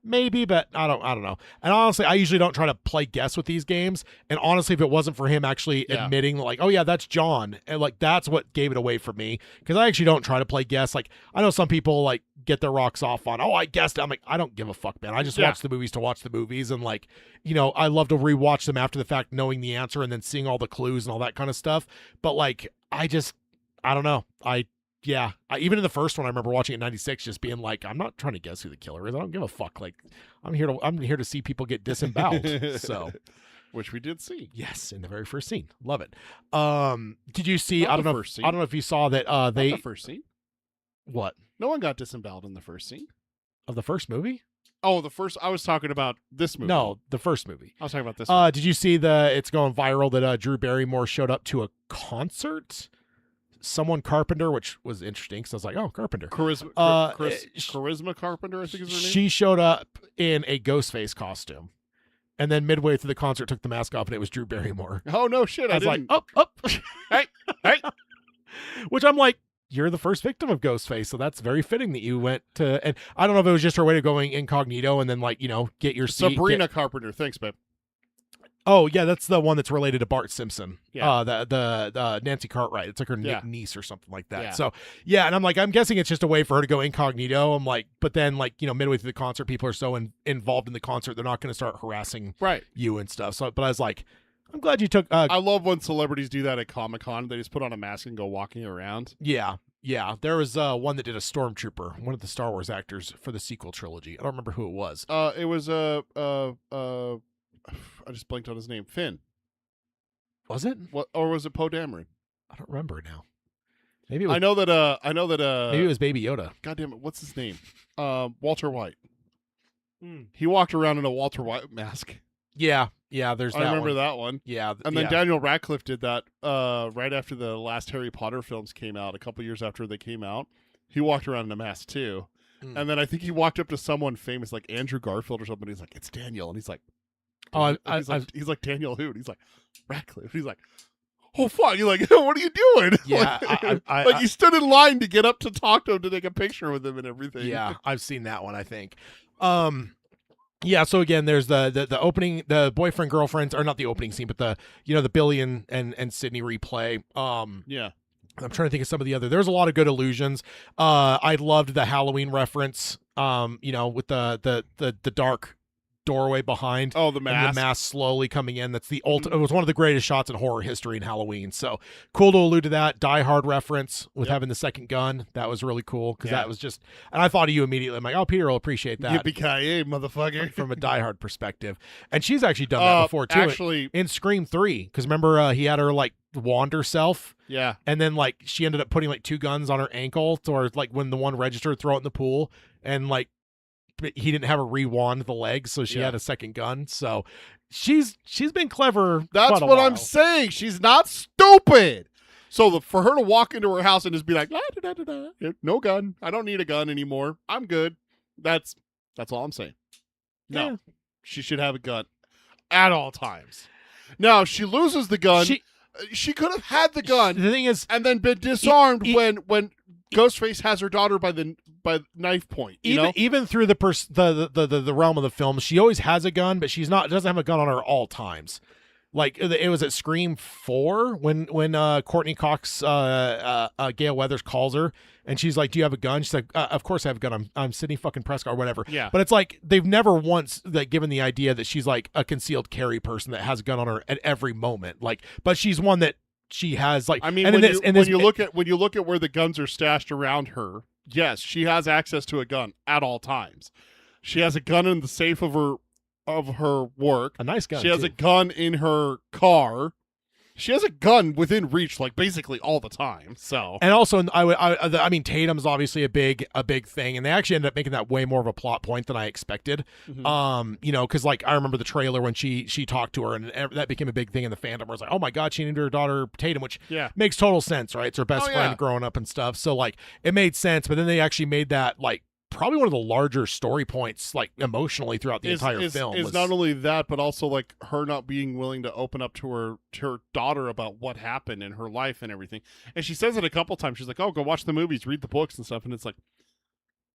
maybe, but I don't know. And honestly, I usually don't try to play guess with these games. And honestly, if it wasn't for him actually admitting like, oh yeah, that's John. And like, that's what gave it away for me. Cause I actually don't try to play guess. Like I know some people like get their rocks off on, oh, I guessed it. I'm like, I don't give a fuck, man. I just watch the movies to watch the movies. And like, I love to rewatch them after the fact, knowing the answer and then seeing all the clues and all that kind of stuff. But like, I don't know. Even in the first one, I remember watching it in '96, just being like, "I'm not trying to guess who the killer is. I don't give a fuck. Like, I'm here to see people get disemboweled." So, which we did see. Yes, in the very first scene, love it. Did you see? Not I the don't know. first scene. I don't know if you saw that. They Not the first scene. what No one got disemboweled in the first scene. of the first movie? Oh, the first. I was talking about this movie. No, the first movie. I was talking about this. Did you see it's going viral that Drew Barrymore showed up to a concert? Someone Carpenter, which was interesting because I was like, oh, Carpenter. Charisma Carpenter, I think is her name. She showed up in a Ghostface costume, and then midway through the concert took the mask off, and it was Drew Barrymore. Oh no, shit! I was like, didn't. up, hey. Which I'm like, you're the first victim of Ghostface, so that's very fitting that you went to. And I don't know if it was just her way of going incognito and then like get your seat. Sabrina Carpenter, thanks, babe. Oh yeah, that's the one that's related to Bart Simpson. Yeah. The Nancy Cartwright. It's like her Yeah. niece or something like that. Yeah. So yeah, and I'm guessing it's just a way for her to go incognito. I'm like, but then like midway through the concert, people are so involved in the concert, they're not going to start harassing Right. you and stuff. So, but I was like, I'm glad you took. I love when celebrities do that at Comic-Con. They just put on a mask and go walking around. Yeah. There was one that did a stormtrooper, one of the Star Wars actors for the sequel trilogy. I don't remember who it was. It was I just blanked on his name. Finn. Was it? What? Or was it Poe Dameron? I don't remember now. Maybe it was. I know that. Maybe it was Baby Yoda. God damn it! What's his name? Walter White. He walked around in a Walter White mask. Yeah. There's that. I remember one. that one. Yeah, And then Daniel Radcliffe did that right after the last Harry Potter films came out, a couple years after they came out. He walked around in a mask too. And then I think he walked up to someone famous like Andrew Garfield or something. He's like, "It's Daniel," and he's like, "Oh, he's like Daniel who?" And he's like, "Radcliffe." He's like, "Oh fuck!" You're like, "What are you doing?" Yeah, like you stood in line to get up to talk to him to take a picture with him and everything. Yeah, I've seen that one. I think. Yeah. So again, there's the opening, the boyfriend girlfriends, or not the opening scene, but the Billy and Sydney replay. Yeah. I'm trying to think of some of the other. There's a lot of good illusions. I loved the Halloween reference. With the dark doorway behind. Oh, the and mask. the mask slowly coming in. That's the It was one of the greatest shots in horror history in Halloween. So cool to allude to that. Die Hard reference with having the second gun. That was really cool because that was just. And I thought of you immediately. I'm like, oh, Peter will appreciate that. Yippee-ki-yay, motherfucker. From a Die Hard perspective, and she's actually done that before too. Actually, in Scream 3, because remember he had her like wander self. Yeah. And then like she ended up putting like two guns on her ankle, or like when the one registered, throw it in the pool, and like he didn't have her re-wand the legs, so she had a second gun. So she's been clever. That's what I'm saying. She's not stupid. So for her to walk into her house and just be like, no gun. I don't need a gun anymore. I'm good. That's all I'm saying. No, she should have a gun at all times. Now, if she loses the gun, she could have had the gun. The thing is, and then been disarmed when Ghostface has her daughter by knife point. Even through the realm of the film, she always has a gun, but doesn't have a gun on her at all times. Like it was at Scream 4 when Courtney Cox, Gail Weathers calls her and she's like, "Do you have a gun?" She's like, "Of course I have a gun. I'm Sidney fucking Prescott or whatever." Yeah. But it's like they've never once given the idea that she's like a concealed carry person that has a gun on her at every moment. Like, but she's one that she has like. I mean, and when you look at where the guns are stashed around her, yes, she has access to a gun at all times. She has a gun in the safe of her work. A nice gun. She has a gun in her car. She has a gun within reach, like basically all the time. So, and also, I mean, Tatum's obviously a big thing, and they actually ended up making that way more of a plot point than I expected. Mm-hmm. Because like I remember the trailer when she talked to her, and that became a big thing in the fandom. Where I was like, oh my god, she named her daughter Tatum, which makes total sense, right? It's her best friend growing up and stuff. So like, it made sense. But then they actually made that like probably one of the larger story points, like emotionally throughout the entire film. Is not only that, but also like her not being willing to open up to her daughter about what happened in her life and everything. And she says it a couple times. She's like, "Oh, go watch the movies, read the books and stuff." And it's like,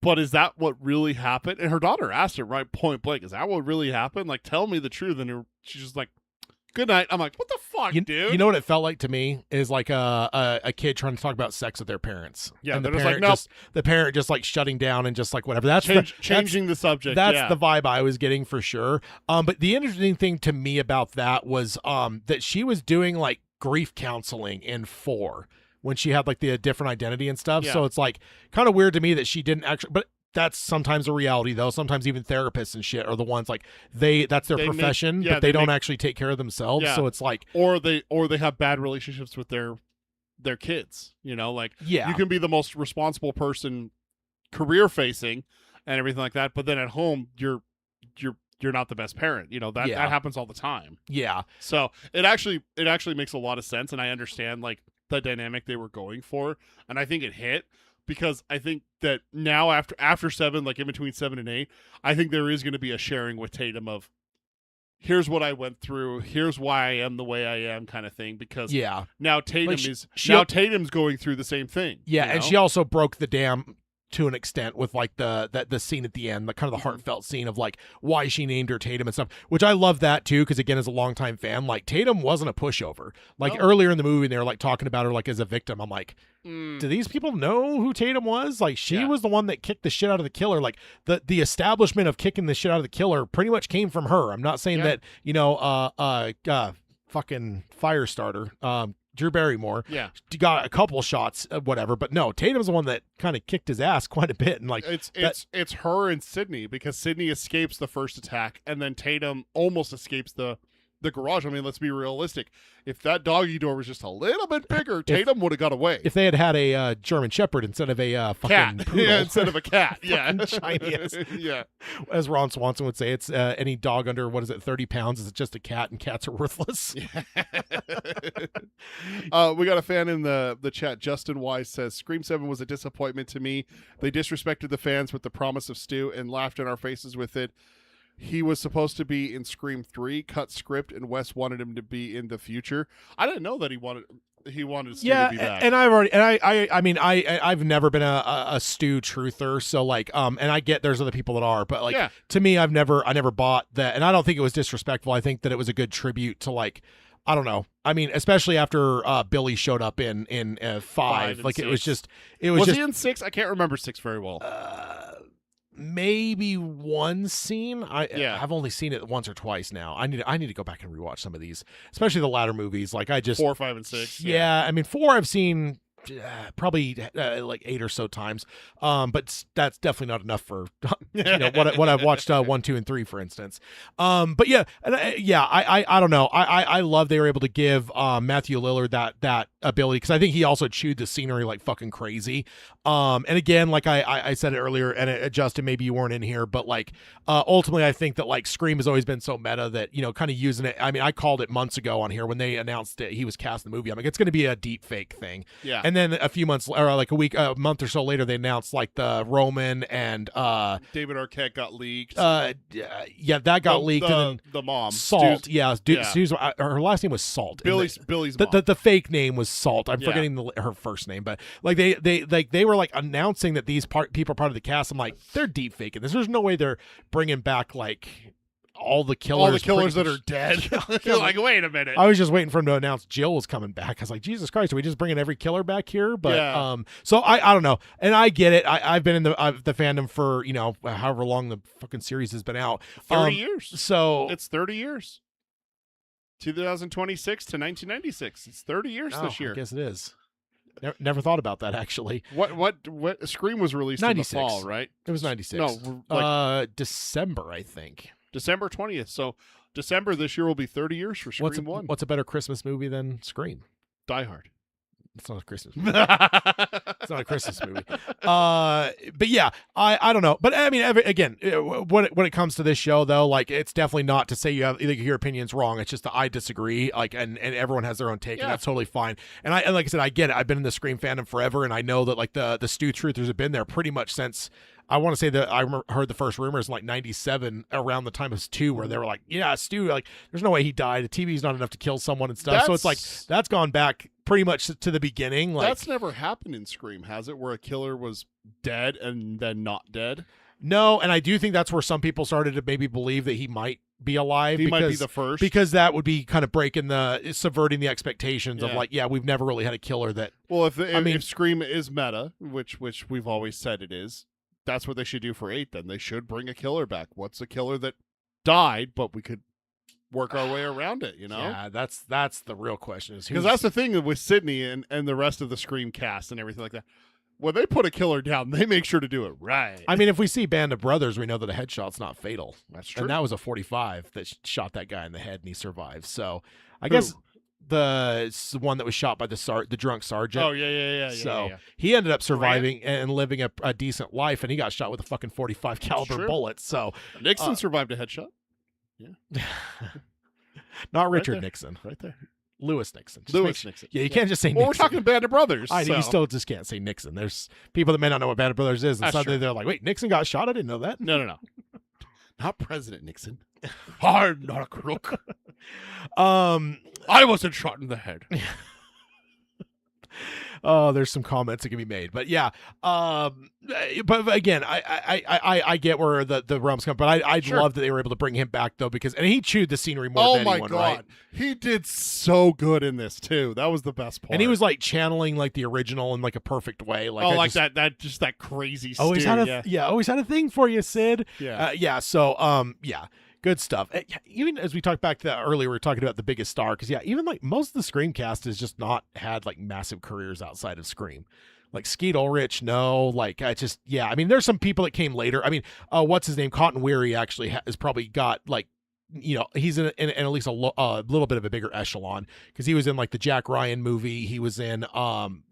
but is that what really happened? And her daughter asked her right point blank, "Is that what really happened? Like, tell me the truth." And she's just like, "Good night." I'm like, "What the fuck, dude?" You know what it felt like to me is like a kid trying to talk about sex with their parents. Yeah, and they're just like, nope. The parent just like shutting down and just like whatever. That's changing the subject. That's the vibe I was getting for sure. But the interesting thing to me about that was that she was doing like grief counseling in 4 when she had like the different identity and stuff. Yeah. So it's like kind of weird to me that she didn't actually, but that's sometimes a reality though. Sometimes even therapists and shit are the ones like that's their profession, but they don't actually take care of themselves. Yeah. So it's like, or they have bad relationships with their kids, like you can be the most responsible person career facing and everything like that, but then at home you're not the best parent. That happens all the time. Yeah. So it actually makes a lot of sense, and I understand like the dynamic they were going for, and I think it hit. Because I think that now after 7, like in between 7 and 8, I think there is going to be a sharing with Tatum of here's what I went through, here's why I am the way I am kind of thing. Because now Tatum Tatum's going through the same thing. Yeah, and she also broke the dam to an extent with like the scene at the end, the kind of the heartfelt scene of like why she named her Tatum and stuff, which I love that too, because again, as a longtime fan, like Tatum wasn't a pushover. Like earlier in the movie, they were like talking about her like as a victim. I'm like, do these people know who Tatum was? Like she was the one that kicked the shit out of the killer. Like the establishment of kicking the shit out of the killer pretty much came from her. I'm not saying that, you know, fucking Firestarter, Drew Barrymore, got a couple shots, whatever. But no, Tatum's the one that kind of kicked his ass quite a bit, and like it's her and Sydney, because Sydney escapes the first attack, and then Tatum almost escapes the garage. I mean, let's be realistic. If that doggy door was just a little bit bigger, Tatum would have got away. If they had had a German Shepherd instead of a fucking cat, poodle. instead of a cat, Chinese. Yeah. As Ron Swanson would say, it's any dog under 30 pounds is just a cat, and cats are worthless. We got a fan in the chat. Justin Wise says, Scream 7 was a disappointment to me. They disrespected the fans with the promise of Stu and laughed in our faces with it. He was supposed to be in Scream 3, cut script, and Wes wanted him to be in the future. I didn't know that he wanted Stu to be back. And I've never been a Stu truther, so like and I get there's other people that are, but like to me, I never bought that, and I don't think it was disrespectful. I think that it was a good tribute to, like, I don't know. I mean, especially after Billy showed up in 5, like 6. Was he in 6? I can't remember 6 very well. Maybe one scene. I've only seen it once or twice now. I need to go back and rewatch some of these, especially the latter movies. Like 4, 5, and 6. Yeah, I mean 4 I've seen probably like 8 or so times. But that's definitely not enough for what I've watched 1, 2, and 3, for instance. But yeah, I don't know. I love they were able to give Matthew Lillard that ability, because I think he also chewed the scenery like fucking crazy. And again, like I said it earlier, and Justin, maybe you weren't in here, but like ultimately I think that like Scream has always been so meta that, kind of using it. I mean, I called it months ago on here when they announced that he was cast in the movie. I'm like, it's going to be a deep fake thing. Yeah. And then a few months, or like a month or so later, they announced like the Roman and David Arquette got leaked. That got leaked. And then the mom, Salt. Stu's, Stu's, her last name was Salt. Billy's mom. The fake name was Salt. I'm forgetting her first name, but like they were like announcing that these people are part of the cast. I'm like, they're deep faking this. There's no way they're bringing back like all the killers that are dead. You're like, wait a minute. I was just waiting for him to announce Jill was coming back. I was like, Jesus Christ, are we just bringing every killer back here? But so I don't know, and I get it. I've been in the fandom for however long the fucking series has been out, 30 years. So it's 30 years. 2026 to 1996. It's 30 years this year. I guess it is. Never thought about that, actually. What Scream was released 96. In the fall, right? It was 96. No, December, I think. December 20th. So December this year will be 30 years for Scream 1. What's a better Christmas movie than Scream? Die Hard. It's not a Christmas movie. It's not a Christmas movie. But yeah, I don't know. But I mean, again, when it comes to this show, though, like, it's definitely not to say your opinion's wrong. It's just that I disagree. Like, and everyone has their own take, and that's totally fine. And like I said, I get it. I've been in the Scream fandom forever, and I know that like the Stu truthers have been there pretty much since. I want to say that I heard the first rumors in like 97, around the time of Stu, where they were like, yeah, Stu, like, there's no way he died. The TV's not enough to kill someone and stuff. So it's like, that's gone back pretty much to the beginning. Like, that's never happened in Scream, has it? Where a killer was dead and then not dead? No, and I do think that's where some people started to maybe believe that he might be alive. He might be the first. Because that would be kind of subverting the expectations of like, we've never really had a killer that. Well, if Scream is meta, which we've always said it is, that's what they should do for 8, then. They should bring a killer back. What's a killer that died, but we could work our way around it, Yeah, that's the real question. Because that's the thing with Sydney and the rest of the Scream cast and everything like that. When they put a killer down, they make sure to do it right. I mean, if we see Band of Brothers, we know that a headshot's not fatal. That's true. And that was a 45 that shot that guy in the head, and he survived. So I guess the one that was shot by the drunk sergeant. Oh, yeah. So he ended up surviving and living a decent life, and he got shot with a fucking 45 caliber bullet. So Nixon survived a headshot. Yeah. Not Richard Nixon. Right there. Lewis Nixon. Nixon. Yeah, you can't just say Nixon. Well, we're talking Band of Brothers. You still just can't say Nixon. There's people that may not know what Band of Brothers is, and suddenly they're like, wait, Nixon got shot? I didn't know that. No. Not President Nixon. I'm not a crook. I wasn't shot in the head. Oh, there's some comments that can be made, but yeah. But again, I get where the realms come, but I Sure. love that they were able to bring him back though, because he chewed the scenery more Oh than my anyone, god, right? he did so good in this too. That was the best part. And he was like channeling like the original in like a perfect way. Like, I just, that crazy. always steer, had always had a thing for you, Sid. yeah. So yeah. Good stuff. Even as we talked back to that earlier, we were talking about the biggest star, because even like most of the Scream cast has just not had like massive careers outside of Scream. Like Skeet Ulrich, no. Like I mean, there's some people that came later. I mean, what's his name? Cotton Weary actually has probably got like, he's in at least a little bit of a bigger echelon, because he was in like the Jack Ryan movie. He was in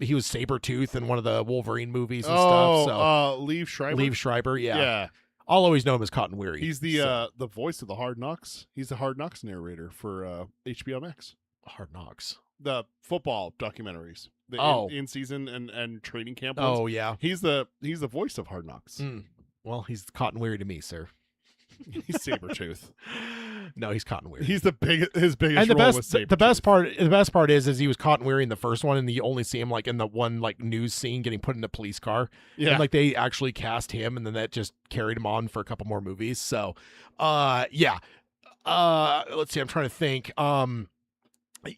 he was Sabretooth in one of the Wolverine movies and stuff. So Liev Schreiber. Liev Schreiber, Yeah. I'll always know him as Cotton Weary. He's the voice of the Hard Knocks. He's the Hard Knocks narrator for HBO Max. Hard Knocks. The football documentaries. The in season and training camp ones. Oh yeah. He's the voice of Hard Knocks. Well, he's Cotton Weary to me, sir. He's Sabretooth. No, he's Cotton Weary. He's his biggest And the role best was Sabretooth. the best part is he was Cotton Weary in the first one, and you only see him like in the one like news scene getting put in a police car. Yeah. And like they actually cast him, and then that just carried him on for a couple more movies. So yeah. Let's see, I'm trying to think.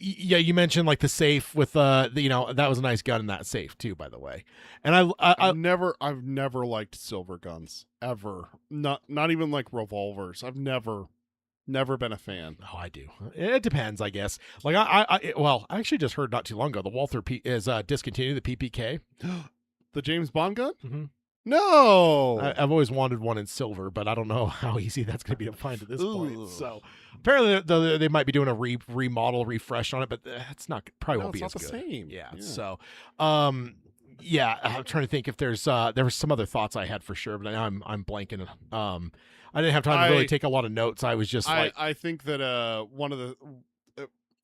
Yeah, you mentioned like the safe with that was a nice gun in that safe too, by the way. And I've never liked silver guns ever. Not even like revolvers. I've never been a fan. Oh, I do. It depends, I guess. Like I actually just heard not too long ago the Walther is discontinued the PPK. The James Bond gun? Mm-hmm. No. I've always wanted one in silver, but I don't know how easy that's going to be to find at this point. So apparently they might be doing a remodel, refresh on it, but it's probably won't be as good. It's not the same. Yeah. So, I'm trying to think if there was some other thoughts I had for sure, but I'm blanking. I didn't have time to really take a lot of notes. I was just I think that one of the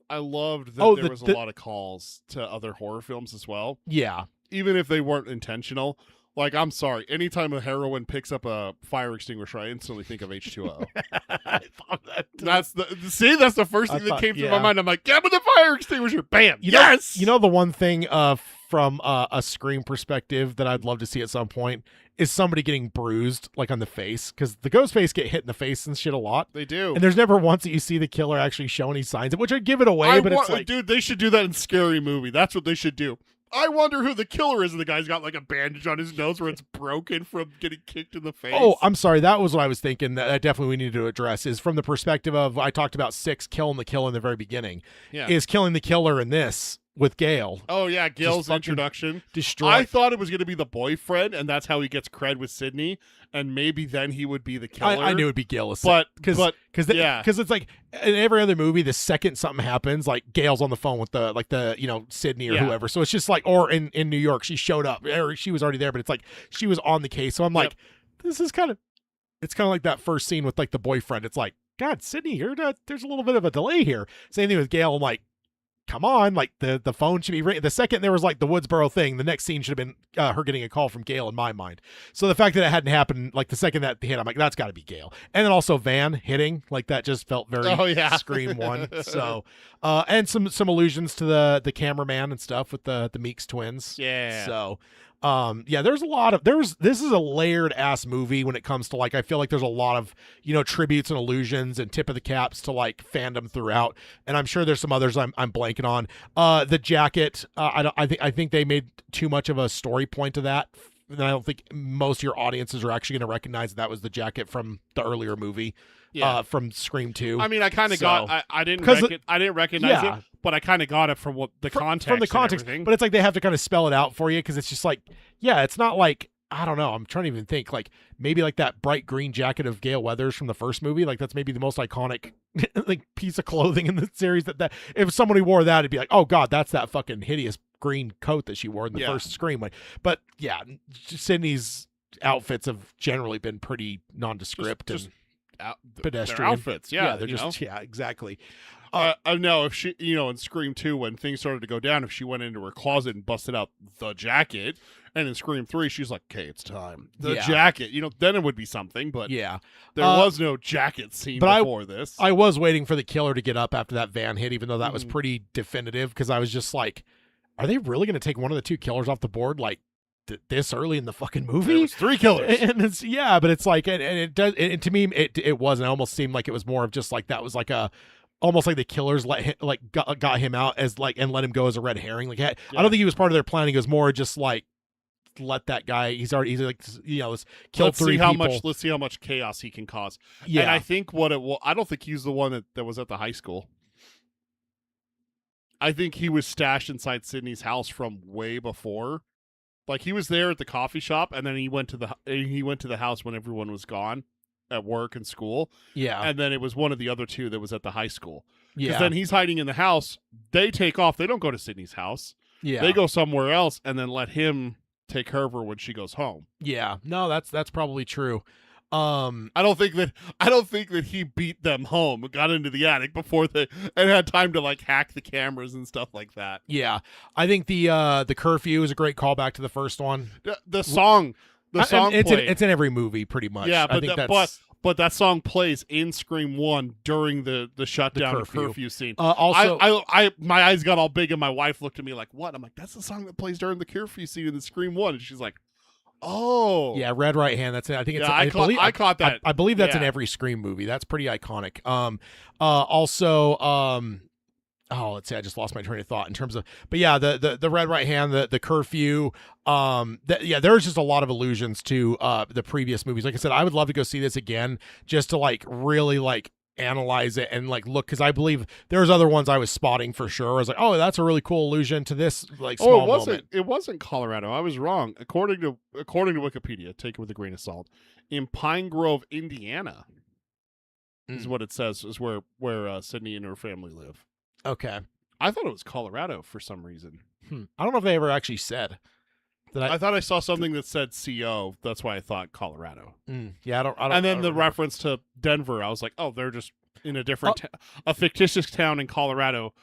I loved that there was a lot of calls to other horror films as well. Yeah. Even if they weren't intentional. Like, I'm sorry. Anytime a heroine picks up a fire extinguisher, I instantly think of H2O. I thought that. That's the first thing that came through my mind. I'm like, get with the fire extinguisher. Bam. Yes. The one thing from a Scream perspective that I'd love to see at some point is somebody getting bruised like on the face, because the ghost face get hit in the face and shit a lot. They do. And there's never once that you see the killer actually show any signs of, which I'd give it away, but it's like, dude, they should do that in Scary Movie. That's what they should do. I wonder who the killer is, and the guy's got like a bandage on his nose where it's broken from getting kicked in the face. Oh, I'm sorry. That was what I was thinking that definitely we need to address, is from the perspective of, I talked about 6 killing the kill in the very beginning. Yeah. Is killing the killer in this with Gale. Oh, yeah, Gale's introduction. I thought it was going to be the boyfriend, and that's how he gets cred with Sydney, and maybe then he would be the killer. I knew it would be Gale. Because it's like in every other movie, the second something happens, like Gale's on the phone with the Sydney or whoever. So it's just like, or in New York, she showed up, or she was already there, but it's like she was on the case. So I'm like, this is it's kind of like that first scene with like the boyfriend. It's like, God, Sydney, there's a little bit of a delay here. Same thing with Gale. I'm like, come on, like the phone should be ringing. The second there was like the Woodsboro thing, the next scene should have been her getting a call from Gale in my mind. So the fact that it hadn't happened, like the second that hit, I'm like, that's got to be Gale. And then also Van hitting, like that just felt very Scream 1. So and some allusions to the cameraman and stuff with the Meeks twins. Yeah. So there's a lot of this is a layered ass movie when it comes to, like, I feel like there's a lot of tributes and allusions and tip of the caps to like fandom throughout, and I'm sure there's some others I'm blanking on. The jacket, I think they made too much of a story point to that, and I don't think most of your audiences are actually going to recognize that was the jacket from the earlier movie. From Scream 2. I mean, I kind of got. I didn't recognize it, but I kind of got it from what the context. From the context, but it's like they have to kind of spell it out for you, because it's just like, it's not like, I don't know. I'm trying to even think, like maybe like that bright green jacket of Gale Weathers from the first movie. Like that's maybe the most iconic like piece of clothing in the series. That if somebody wore that, it'd be like, oh God, that's that fucking hideous green coat that she wore in the first Scream. Like, but yeah, Sydney's outfits have generally been pretty nondescript and pedestrian their outfits. They're just exactly. I know if she, in Scream 2, when things started to go down, if she went into her closet and busted out the jacket, and in Scream 3, she's like, okay, it's time. The jacket, then it would be something, but there was no jacket scene before this. I was waiting for the killer to get up after that van hit, even though that was pretty definitive, because I was just like, are they really going to take one of the two killers off the board like this early in the fucking movie? There was 3 killers. And it's but it's like, and it does. And to me, it wasn't. It almost seemed like it was more of just like that was like almost like the killers let him, like got him out as like and let him go as a red herring. Like I don't think he was part of their planning. It was more just like let that guy. He's like let's kill Let's 3 see how people. let's see how much chaos he can cause. Yeah, And I think what it will. I don't think he's the one that was at the high school. I think he was stashed inside Sydney's house from way before. Like he was there at the coffee shop, and then he went to the house when everyone was gone at work and school. Yeah, And then it was one of the other 2 that was at the high school. Because yeah, then he's hiding in the house. They take off. They don't go to Sydney's house. yeah. They go somewhere else, and then let him take care of her when she goes home. Yeah, no, that's probably true. I don't think that he beat them home, got into the attic before and had time to like hack the cameras and stuff like that. Yeah, I think the curfew is a great callback to the first one. The song it's played. it's in every movie pretty much. Yeah, I but think but that song plays in Scream 1 during the shutdown and curfew scene. also, I my eyes got all big and my wife looked at me like, "What?" I'm like, "That's the song that plays during the curfew scene in the Scream 1." And she's like, "Oh, yeah, Red Right Hand. That's it. I think it's. Yeah, I caught that. I believe that's in Yeah. every Scream movie. That's pretty iconic. Also, oh, let's see. I just lost my train of thought in terms of, but yeah, the Red Right Hand, the curfew. There's just a lot of allusions to the previous movies. Like I said, I would love to go see this again just to like really like analyze it and like look, because I believe there's other ones I was spotting for sure. I was like, oh, that's a really cool allusion to this like small moment. It wasn't Colorado. I was wrong. According to Wikipedia, take it with a grain of salt. In Pine Grove, Indiana, is what it says is where Sydney and her family live. Okay. I thought it was Colorado for some reason. I don't know if they ever actually said that. I thought I saw something that said CO. That's why I thought Colorado. Yeah, I don't. And then the remember. reference to Denver, I was like, oh, they're just in a different, a fictitious town in Colorado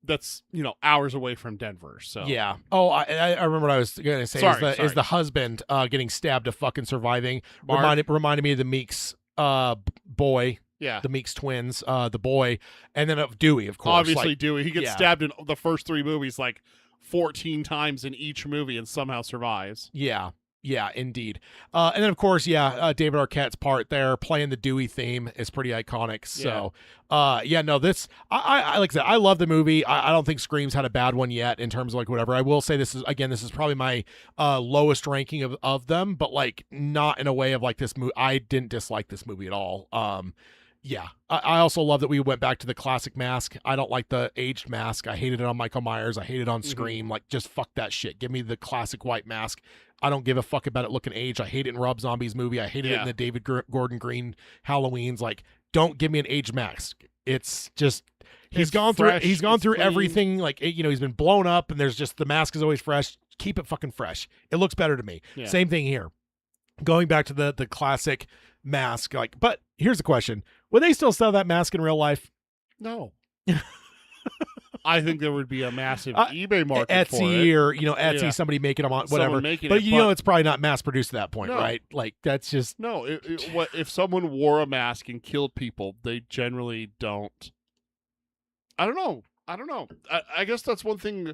that's hours away from Denver. So Yeah. Oh, I remember what I was going to say. Sorry. Is the husband getting stabbed to fucking surviving Mark? reminded me of the Meeks boy. Yeah. The Meeks twins, the boy, and then of Dewey, of course. Obviously, like, Dewey. He gets yeah. stabbed in the first 3 movies like 14 times in each movie and somehow survives. Yeah. Yeah, indeed. And then, of course, David Arquette's part there playing the Dewey theme is pretty iconic. So, this, I like I said, I love the movie. I don't think Scream's had a bad one yet in terms of like whatever. I will say this is probably my lowest ranking of them, but like not in a way of like this movie. I didn't dislike this movie at all. Yeah, I also love that we went back to the classic mask. I don't like the aged mask. I hated it on Michael Myers. I hated it on Scream. Like, just fuck that shit. Give me the classic white mask. I don't give a fuck about it looking aged. I hate it in Rob Zombie's movie. I hated it in the David Gordon Green Halloweens. Like, don't give me an aged mask. It's just he's gone through clean. everything. Like, he's been blown up, and there's just the mask is always fresh. Keep it fucking fresh. It looks better to me. Yeah. Same thing here. Going back to the classic mask, like, but here's the question: would they still sell that mask in real life? No. I think there would be a massive eBay market Etsy for it. or Etsy, somebody making them on whatever. Someone making but it, it's probably not mass produced at that point, No. right? Like that's just No, if someone wore a mask and killed people, they generally don't. I don't know. I guess that's one thing,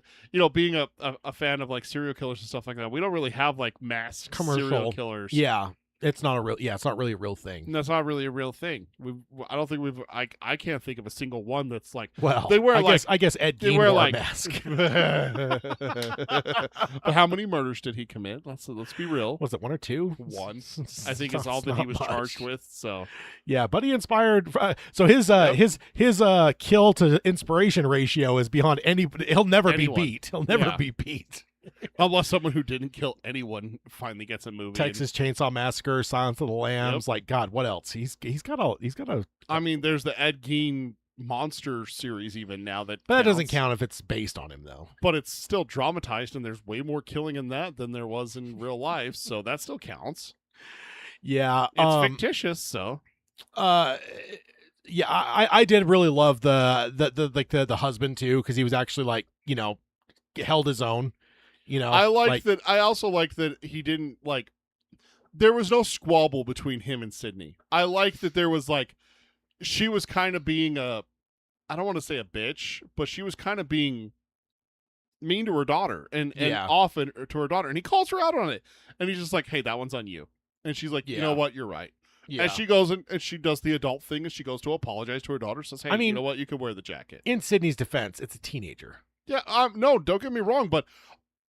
being a fan of like serial killers and stuff like that. We don't really have like masked Commercial. serial killers. yeah. It's not really a real thing. And that's not really a real thing. I don't think I can't think of a single one that's like. Well, they wear I guess Ed they Gein wear wore like a mask. But how many murders did he commit? Let's be real. Was it 1 or 2? 1, I think, is all that he was charged with. So yeah, but he inspired. So his kill to inspiration ratio is beyond any. He'll never Anyone. be beat. He'll never Yeah. be beat. unless someone who didn't kill anyone finally gets a movie. Texas Chainsaw Massacre, Silence of the Lambs. Like God, what else? He's got a. I mean, there's the Ed Gein monster series even now that. But that doesn't counts. count if it's based on him though. But it's still dramatized, and there's way more killing in that than there was in real life, so that still counts. Yeah, It's fictitious, so. Yeah, I did really love the husband too, because he was actually like, held his own. I like that. I also like that he didn't like. There was no squabble between him and Sydney. I like that there was like, she was kind of being I don't want to say a bitch, but she was kind of being mean to her daughter and Yeah. often to her daughter. And he calls her out on it. And he's just like, hey, that one's on you. And she's like, you know Yeah. what? You're right. Yeah. And she goes and she does the adult thing and she goes to apologize to her daughter. Says, hey, I mean- you know what? You can wear the jacket. In Sydney's defense, it's a teenager. Yeah. No, don't get me wrong. But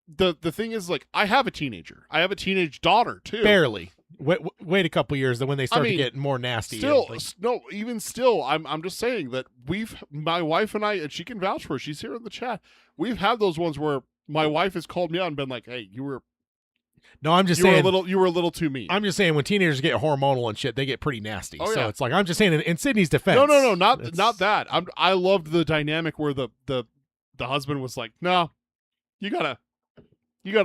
the thing is, like, I have a teenager. I have a teenage daughter, too. Barely. Wait a couple years, then when they start to get more nasty. Still, like, no, even still, I'm just saying that my wife and I, and she can vouch for it. She's here in the chat. We've had those ones where my wife has called me out and been like, hey, you were saying a little too mean. I'm just saying when teenagers get hormonal and shit, they get pretty nasty. Oh, so yeah. it's like I'm just saying in Sydney's defense. No, not that. I loved the dynamic where the husband was like, no, you gotta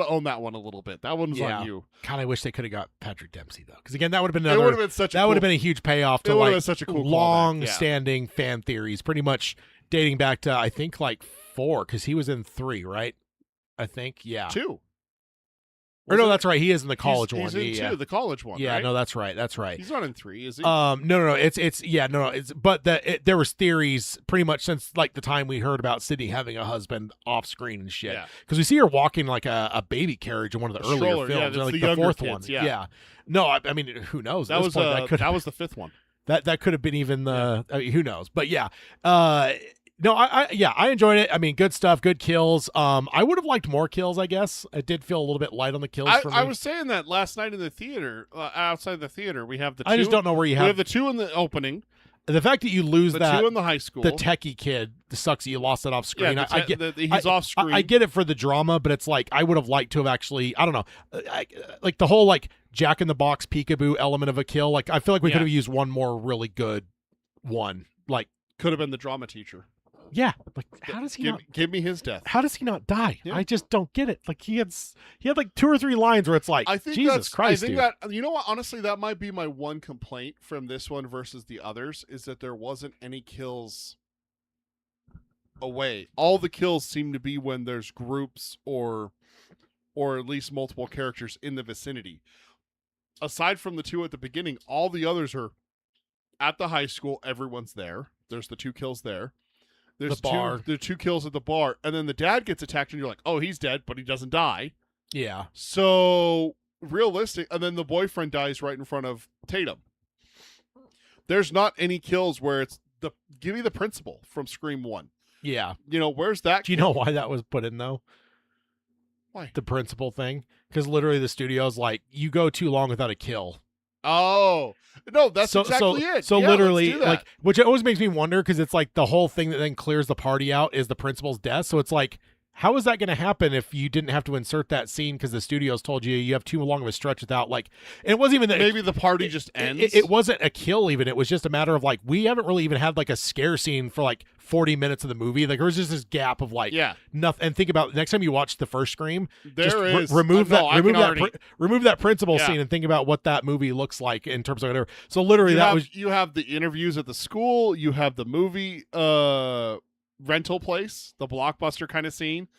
own that one a little bit. That one's on you. God, I wish they could have got Patrick Dempsey though, because again, that would have been It another. would have been such. That would have been a huge payoff to it would have like been such a cool callback. long-standing fan theories, pretty much dating back to I think like 4, because he was in 3, right? I think, yeah. 2. Or no, that's right. He is in the college one. He's in yeah, 2, the college one. yeah. Right? No, that's right. That's right. He's not in 3, is he? No. It's but there was theories pretty much since like the time we heard about Sydney having a husband off screen and shit. Yeah. Because we see her walking like a baby carriage in one of the A earlier stroller, yeah, films, that's like the the younger 4th kids, one. yeah. No, I mean, who knows? that At was this point, that was the 5th one. that could have been even the. I mean, who knows? But yeah. No, I enjoyed it. I mean, good stuff, good kills. I would have liked more kills, I guess. It did feel a little bit light on the kills for me. I was saying that last night in the theater, outside the theater, we have the two. I just don't know where you We have have the 2 in the opening, the fact that you lose the that 2 in the high school. the techie kid. The sucks that you lost that off screen. Yeah, I get he's off screen. I get it for the drama, but it's like I would have liked to have actually. I don't know, like the whole like Jack in the Box peekaboo element of a kill. Like I feel like we could have used one more really good one. Like Could have been the drama teacher. yeah, like how does he not? Give me his death. How does he not die? Yeah. I just don't get it. Like he had like 2 or 3 lines where it's like, I think Jesus Christ, I think dude. that, you know what? Honestly, that might be my one complaint from this one versus the others is that there wasn't any kills away. All the kills seem to be when there's groups or at least multiple characters in the vicinity. Aside from the 2 at the beginning, all the others are at the high school. Everyone's there. There's the 2 kills there. There's The bar. the 2 kills at the bar, and then the dad gets attacked, and you're like, oh, he's dead, but he doesn't die. Yeah, So realistic, and then the boyfriend dies right in front of Tatum. There's not any kills where it's give me the principal from Scream 1. yeah. You know, where's that? Do you know why that was put in though? Why? The principal thing, because literally the studio's like, you go too long without a kill. Oh no, that's exactly it. So Yeah, literally, let's do that. like, which always makes me wonder because it's like the whole thing that then clears the party out is the principal's death. So it's like, how is that going to happen if you didn't have to insert that scene because the studios told you have too long of a stretch without like, and it wasn't even that maybe the party just ends. It wasn't a kill even. It was just a matter of like, we haven't really even had like a scare scene for like 40 minutes of the movie. Like there was just this gap of like, nothing. And think about next time you watch the first Scream, remove that principal scene and think about what that movie looks like in terms of whatever. So literally you have the interviews at the school, you have the movie rental place, the Blockbuster kind of scene.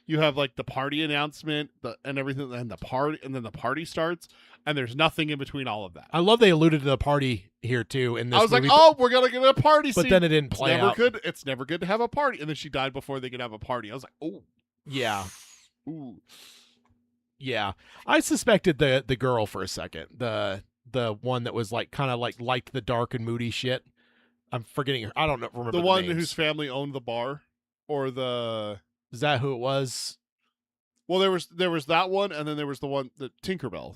You have like the party announcement, and everything, and then the party starts, and there's nothing in between all of that. I love they alluded to the party here too in this I was movie, like, oh, we're gonna get a party scene. but then it didn't play out. It's never good to have a party. And then she died before they could have a party. I was like, oh. Yeah. Ooh. Yeah. I suspected the girl for a second. The one that was like kind of like liked the dark and moody shit. I'm forgetting her. I don't know. Remember the one names. whose family owned the bar, or the. Is that who it was? Well, there was that one, and then there was the one, the Tinkerbell.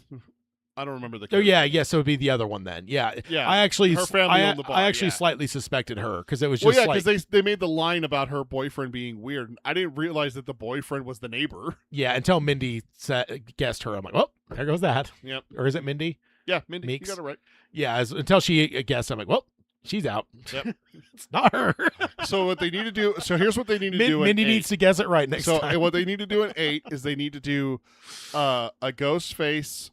I don't remember the. Oh yeah, so it'd be the other one then. Yeah. Yeah. I actually, her family owned the bar. I actually yeah. slightly suspected her because it was just like, because they made the line about her boyfriend being weird. I didn't realize that the boyfriend was the neighbor. Yeah, until Mindy guessed her. I'm like, well, there goes that. Yep. Or is it Mindy? Yeah, Mindy. Meeks? You got it right. Yeah, until she guessed, I'm like, well, she's out. Yep. It's not her. So what they need to do. So here's what they need to do. Mindy in needs 8. to guess it right next So time. what they need to do in 8 is they need to do a Ghostface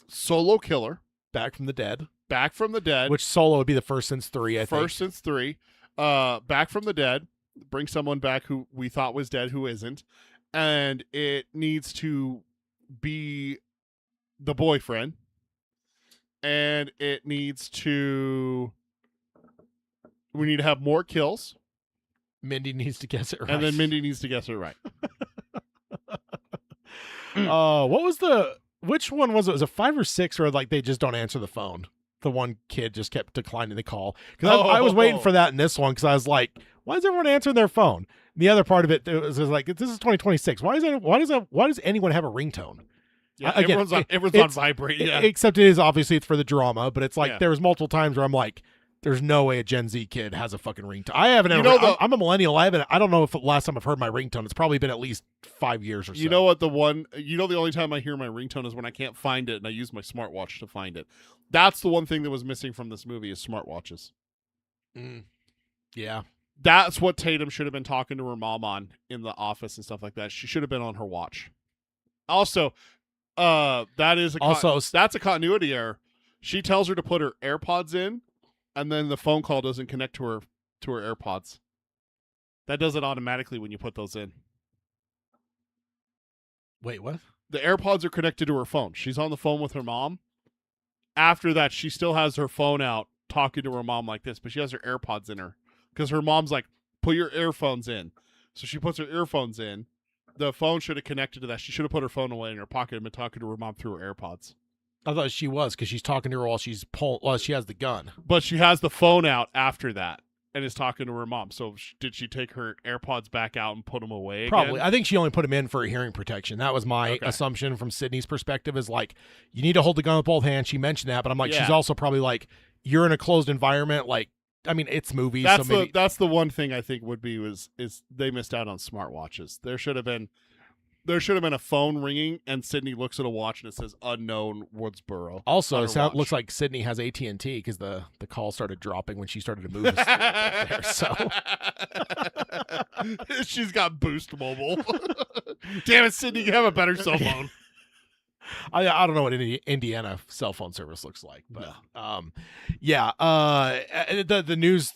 solo killer. Back from the dead. Back from the dead. Which solo would be the first since 3, I think. First since 3. Back from the dead. Bring someone back who we thought was dead who isn't. And it needs to be the boyfriend. And it needs to... We need to have more kills. Mindy needs to guess it right. And then Mindy needs to guess it right. Which one was it? Was it 5 or 6 where like they just don't answer the phone? The one kid just kept declining the call. Because I was waiting for that in this one because I was like, why is everyone answering their phone? The other part of it was like, this is 2026. Why does anyone have a ringtone? Yeah, Again, everyone's on vibrate. Yeah. Except it's for the drama, but it's like there was multiple times where I'm like, there's no way a Gen Z kid has a fucking ringtone. I haven't ever. I'm a millennial. I don't know if the last time I've heard my ringtone. It's probably been at least 5 years or so. You know what? The only time I hear my ringtone is when I can't find it and I use my smartwatch to find it. That's the one thing that was missing from this movie is smartwatches. Yeah. That's what Tatum should have been talking to her mom on in the office and stuff like that. She should have been on her watch. Also, that's a continuity error. She tells her to put her AirPods in, and then the phone call doesn't connect to her AirPods. That does it automatically when you put those in. Wait, what? The AirPods are connected to her phone. She's on the phone with her mom. After that, she still has her phone out talking to her mom like this, but she has her AirPods in her because her mom's like, put your earphones in. So she puts her earphones in. The phone should have connected to that. She should have put her phone away in her pocket and been talking to her mom through her AirPods. I thought she was because she's talking to her while she has the gun. But she has the phone out after that and is talking to her mom. So did she take her AirPods back out and put them away again? Probably. I think she only put them in for hearing protection. That was my assumption from Sydney's perspective is like, you need to hold the gun with both hands. She mentioned that, but I'm like, she's also probably like, you're in a closed environment. Like, I mean, it's movies. That's the one thing I think would be is they missed out on smartwatches. There should have been a phone ringing, and Sydney looks at a watch and it says unknown Woodsboro. Also, it looks like Sydney has AT&T because the call started dropping when she started to move. There, so she's got Boost Mobile. Damn it, Sydney, you have a better cell phone. I don't know what Indiana cell phone service looks like, but the news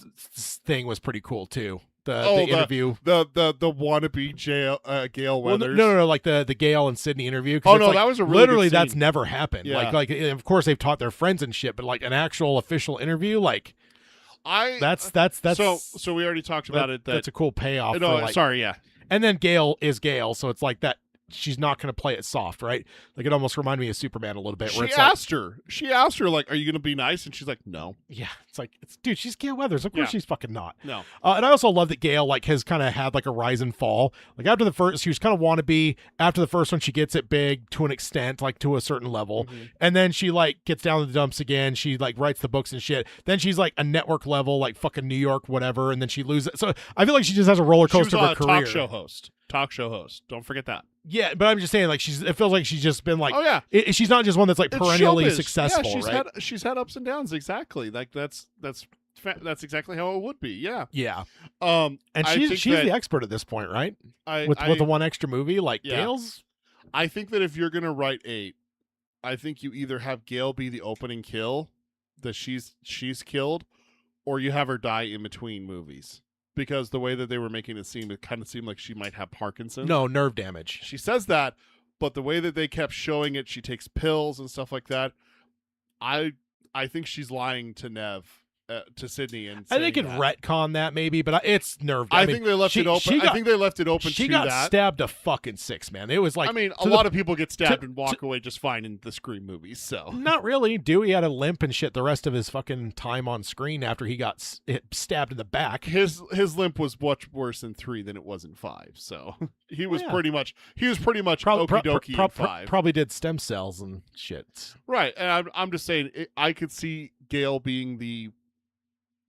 thing was pretty cool too. The interview, the wannabe Gail Weathers. No, like the Gail and Sydney interview. Oh no, like, that was a really literally good scene. That's never happened. Yeah. Like of course they've taught their friends and shit, but like an actual official interview, like that's so we already talked about it. That's a cool payoff. No, sorry, yeah. And then Gail is Gail, so it's like that. She's not going to play it soft, right? Like it almost reminded me of Superman a little bit. Where She asked her, like, "Are you going to be nice?" And she's like, "No." Yeah, it's like, dude, she's Gail Weathers. Of course, she's fucking not. No. And I also love that Gail like has kind of had like a rise and fall. Like after the first, she was kind of wannabe. After the first one, she gets it big to an extent, like to a certain level, and then she like gets down to the dumps again. She like writes the books and shit. Then she's like a network level, like fucking New York, whatever, and then she loses. So I feel like she just has a roller coaster of her career. Talk show host. Don't forget that. Yeah, but I'm just saying, like it feels like she's just been like, oh yeah, she's not just one that's like perennially successful, yeah, right? She's had ups and downs, exactly. Like that's exactly how it would be. Yeah, yeah. And she's the expert at this point, right? With the one extra movie, like Gail's. I think that if you're gonna write 8, I think you either have Gail be the opening kill that she's killed, or you have her die in between movies. Because the way that they were making it seem, it kind of seemed like she might have Parkinson's. No, nerve damage. She says that, but the way that they kept showing it, she takes pills and stuff like that. I think she's lying to Nev, to Sydney, and I think it retcon that maybe, but it's nerve damage. I think they left it open. I think they left it open. She got stabbed a fucking 6, man. It was like, I mean, a lot of people get stabbed and walk away just fine in the Scream movies. So not really. Dewey had a limp and shit the rest of his fucking time on screen after he got stabbed in the back. His limp was much worse in 3 than it was in 5. So he was pretty much okie dokie in 5. Probably did stem cells and shit. Right, and I'm just saying, I could see Gail being the.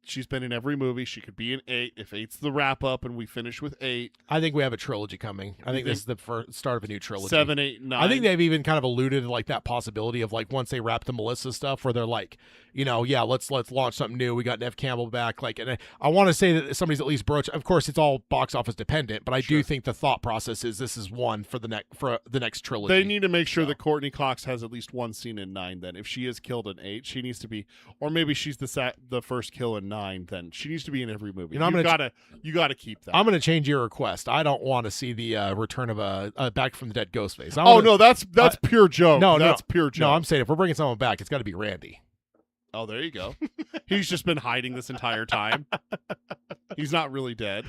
She's been in every movie. She could be in 8 if 8's the wrap up and we finish with 8. I think we have a trilogy coming. I think this is the start of a new trilogy. 7, 8, 9. I think they've even kind of alluded to like that possibility of like once they wrap the Melissa stuff where they're like, let's launch something new. We got Nev Campbell back. Like, and I want to say that somebody's at least broached. Of course, it's all box office dependent, but I do think the thought process is this is one for the next trilogy. They need to make sure that Courtney Cox has at least one scene in 9. Then, if she is killed in 8, she needs to be, or maybe she's the first kill in 9. Then she needs to be in every movie. You gotta keep that. I'm gonna change your request. I don't want to see the return of a back from the dead Ghostface. No, that's pure joke. No, that's pure joke. No, I'm saying if we're bringing someone back, it's got to be Randy. Oh, there you go. He's just been hiding this entire time. He's not really dead.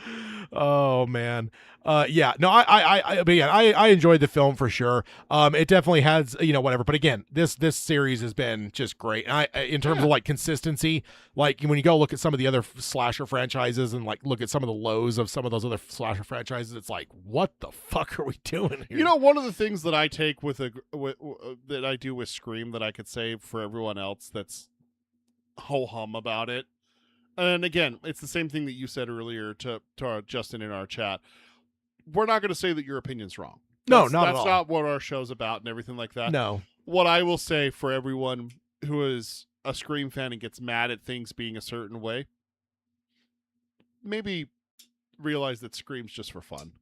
Oh man. Yeah, no, I enjoyed the film for sure. It definitely has, whatever. But again, this series has been just great. And in terms of like consistency, like when you go look at some of the other slasher franchises and like look at some of the lows of some of those other slasher franchises, it's like, what the fuck are we doing here? One of the things that I take that I do with Scream that I could say for everyone else that's ho-hum about it. And again, it's the same thing that you said earlier to Justin in our chat. We're not going to say that your opinion's wrong. No, That's at all. not what our show's about and everything like that. No. What I will say for everyone who is a Scream fan and gets mad at things being a certain way, maybe realize that Scream's just for fun.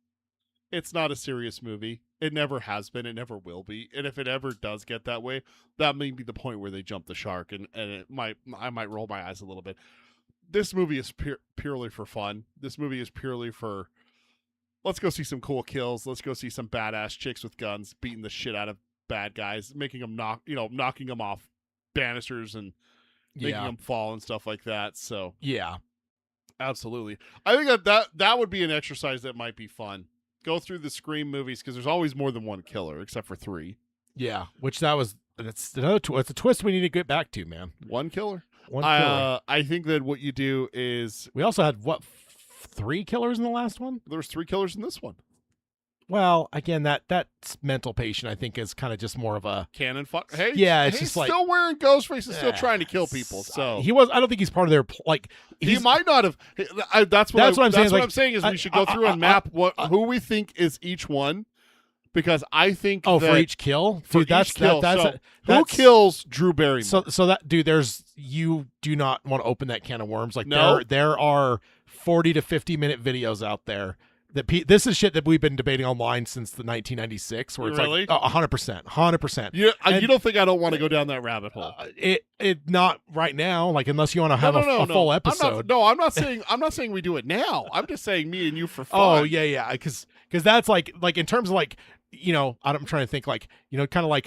It's not a serious movie. It never has been. It never will be. And if it ever does get that way, that may be the point where they jump the shark, and I might roll my eyes a little bit. This movie is purely for fun. This movie is purely for, let's go see some cool kills. Let's go see some badass chicks with guns beating the shit out of bad guys, making them knocking them off banisters and making them fall and stuff like that. So yeah, absolutely. I think that would be an exercise that might be fun. Go through the Scream movies because there's always more than one killer, except for 3. Yeah, it's another it's a twist we need to get back to, man. One killer. One killer. I think that what you do is we also had 3 killers in the last one. There was 3 killers in this one. Well, again, that's mental patient. I think is kind of just more of a cannon fuck. Hey, yeah, it's he's just like still wearing ghost face and still trying to kill people. So he was. I don't think he's part of their he might not have. That's what I'm saying. What I'm saying is we should go through and map who we think is each one. Because I think for each kill, for dude, each kill. Who kills Drew Barrymore? So that dude, you do not want to open that can of worms. Like no. there are 40 to 50-minute videos out there that this is shit that we've been debating online since the 1996, where it's really? like 100%. You don't think I don't want to go down that rabbit hole? It not right now. Like unless you want to have a full episode. I'm not saying we do it now. I'm just saying me and you for fun. Oh yeah, because that's like in terms of like. I'm trying to think like, kind of like,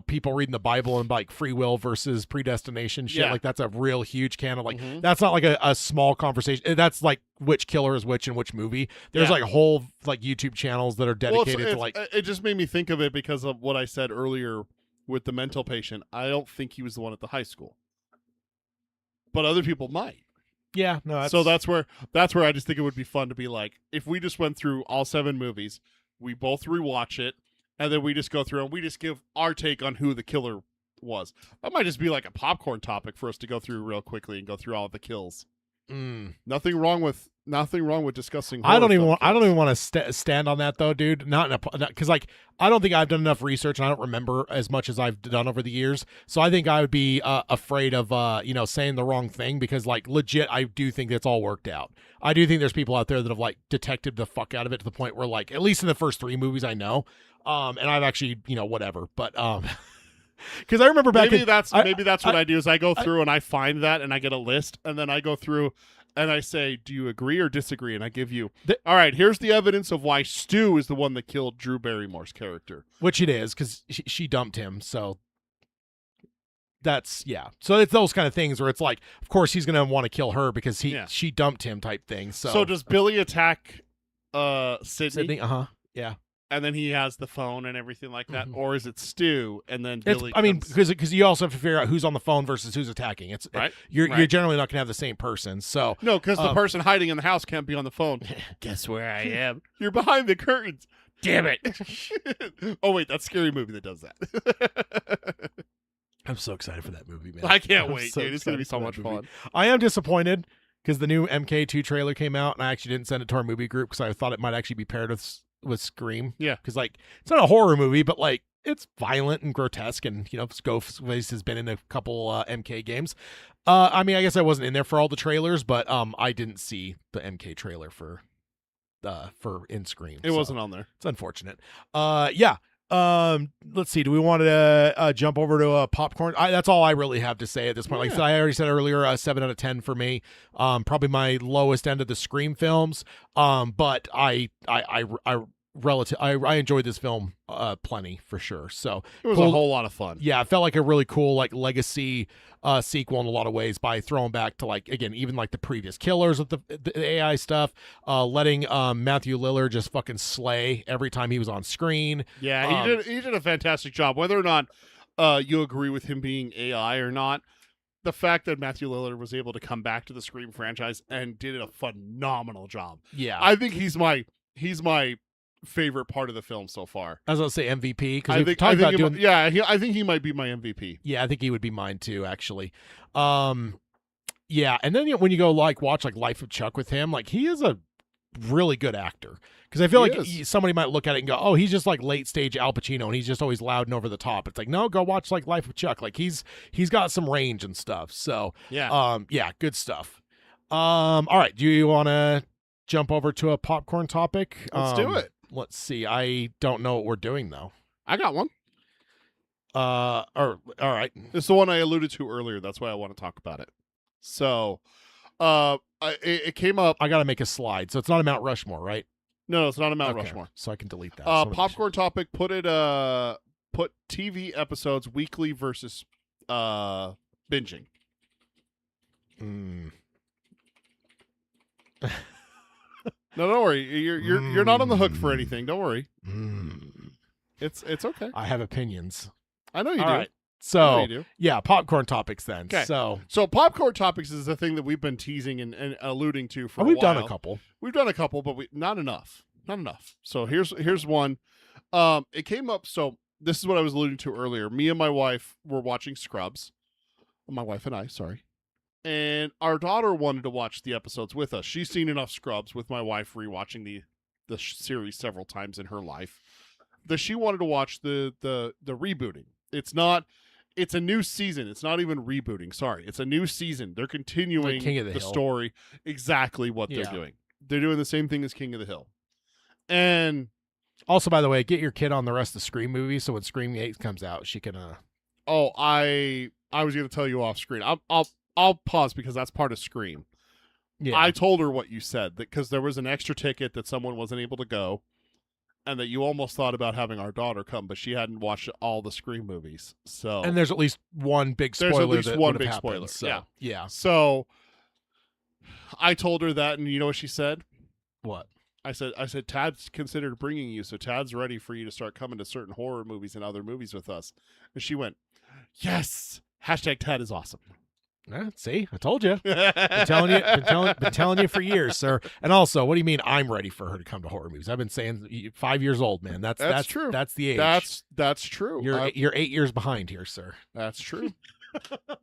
people reading the Bible and like free will versus predestination shit. Yeah. Like that's a real huge can of like, that's not like a small conversation. That's like which killer is which in which movie. There's like whole like YouTube channels that are dedicated to like. It just made me think of it because of what I said earlier with the mental patient. I don't think he was the one at the high school, but other people might. Yeah, no. So that's where I just think it would be fun to be like, if we just went through all 7 movies, we both rewatch it, and then we just go through and we just give our take on who the killer was. That might just be like a popcorn topic for us to go through real quickly and go through all of the kills. Nothing wrong with discussing. I don't even want to stand on that though, dude. Not because like I don't think I've done enough research and I don't remember as much as I've done over the years. So I think I would be afraid of saying the wrong thing because like legit I do think it's all worked out. I do think there's people out there that have like detected the fuck out of it to the point where like at least in the first 3 movies I know, and I've actually whatever, but because I remember back. Maybe that's what I do is I go through and I find that and I get a list and then I go through and I say, do you agree or disagree? And I give you, all right, here's the evidence of why Stu is the one that killed Drew Barrymore's character. Which it is because she dumped him. So that's So it's those kind of things where it's like, of course he's gonna want to kill her because she dumped him type thing. So does Billy attack Sydney? Yeah. And then he has the phone and everything like that, or is it Stu? And then Billy. Because you also have to figure out who's on the phone versus who's attacking. It's right. You're generally not gonna have the same person. So no, because the person hiding in the house can't be on the phone. Guess where I am? You're behind the curtains. Damn it! Oh wait, that's Scary Movie that does that. I'm so excited for that movie, man. I can't wait, dude. It's gonna be so much fun. I am disappointed because the new MK2 trailer came out, and I actually didn't send it to our movie group because I thought it might actually be paired with Scream. Yeah. Because, like, it's not a horror movie, but, like, it's violent and grotesque, and, Ghostface has been in a couple MK games. I mean, I guess I wasn't in there for all the trailers, but I didn't see the MK trailer for in Scream. It wasn't on there. It's unfortunate. Yeah. Let's see. Do we want to jump over to popcorn? That's all I really have to say at this point. Like I already said earlier, 7 out of 10 for me. Probably my lowest end of the Scream films. But I I enjoyed this film plenty for sure. So It was cool. a whole lot of fun. Yeah, it felt like a really cool like legacy sequel in a lot of ways by throwing back to like again even like the previous killers with the AI stuff, letting Matthew Lillard just fucking slay every time he was on screen. Yeah, he did a fantastic job. Whether or not you agree with him being AI or not, the fact that Matthew Lillard was able to come back to the Scream franchise and did a phenomenal job. Yeah, I think he's my favorite part of the film so far. I was gonna say MVP because I we've think, talked about doing. I think he might be my MVP. Yeah, I think he would be mine too, actually. Yeah, and then when you go like watch like Life of Chuck with him, like he is a really good actor. Because I feel He like is. somebody might look at it and go, "Oh, he's just like late stage Al Pacino, and he's just always loud and over the top." It's like, no, go watch like Life of Chuck. Like he's got some range and stuff. So yeah, good stuff. All right, do you want to jump over to a popcorn topic? Let's do it. Let's see. I don't know what we're doing though. I got one. All right. It's the one I alluded to earlier. That's why I want to talk about it. So, it came up. I got to make a slide, so it's not a Mount Rushmore, right? No, it's not a Mount Okay, Rushmore. so I can delete that. So Popcorn topic. Put TV episodes weekly versus binging. No, don't worry. You're not on the hook for anything. Don't worry. It's okay. I have opinions. I know you All do. right. I know So you do. yeah, popcorn topics then. 'Kay. So So popcorn topics is the thing that we've been teasing and alluding to for a we've while. done a couple. We've done a couple, but not enough. Not enough. So here's one. It came up. So this is what I was alluding to earlier. Me and my wife were watching Scrubs. My wife and I, sorry. And our daughter wanted to watch the episodes with us. She's seen enough Scrubs with my wife rewatching the series several times in her life that she wanted to watch the rebooting. It's a new season. It's not even rebooting. Sorry. It's a new season. They're continuing Like King of the the Hill. story. Exactly what Yeah. they're doing. They're doing the same thing as King of the Hill. And Also, by the way, get your kid on the rest of the Scream movies, so when Scream 8 comes out, she can. I was going to tell you off screen. I'll pause because that's part of Scream. Yeah. I told her what you said, that because there was an extra ticket that someone wasn't able to go, and that you almost thought about having our daughter come, but she hadn't watched all the Scream movies. So and there's at least one big spoiler. There's at least that one would have big happened, spoiler, So, yeah. So I told her that, and you know what she said? What? I said, Tad's considered bringing you, so Tad's ready for you to start coming to certain horror movies and other movies with us. And she went, yes! Hashtag Tad is awesome. See, I told you. Been telling you for years, sir. And also, what do you mean I'm ready for her to come to horror movies? I've been saying 5 years old, man. That's true. That's the age. That's true. You're 8 years behind here, sir. That's true.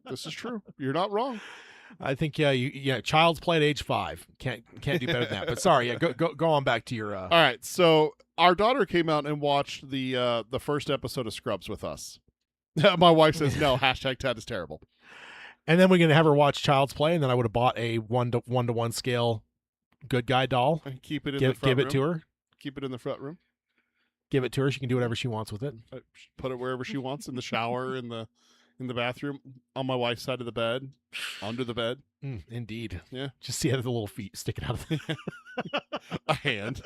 This is true. You're not wrong. I think Child's Play at age 5. Can't do better than that. But sorry, go on back to your. All right, so our daughter came out and watched the first episode of Scrubs with us. My wife says no. Hashtag Tad is terrible. And then we're gonna have her watch Child's Play, and then I would have bought a 1-to-1 scale good guy doll. And keep it in the front Give room. it to her. Keep it in the front room. Give it to her. She can do whatever she wants with it. Put it wherever she wants, in the shower, in the bathroom, on my wife's side of the bed, under the bed. Indeed. Yeah. Just see the little feet sticking out of the A hand.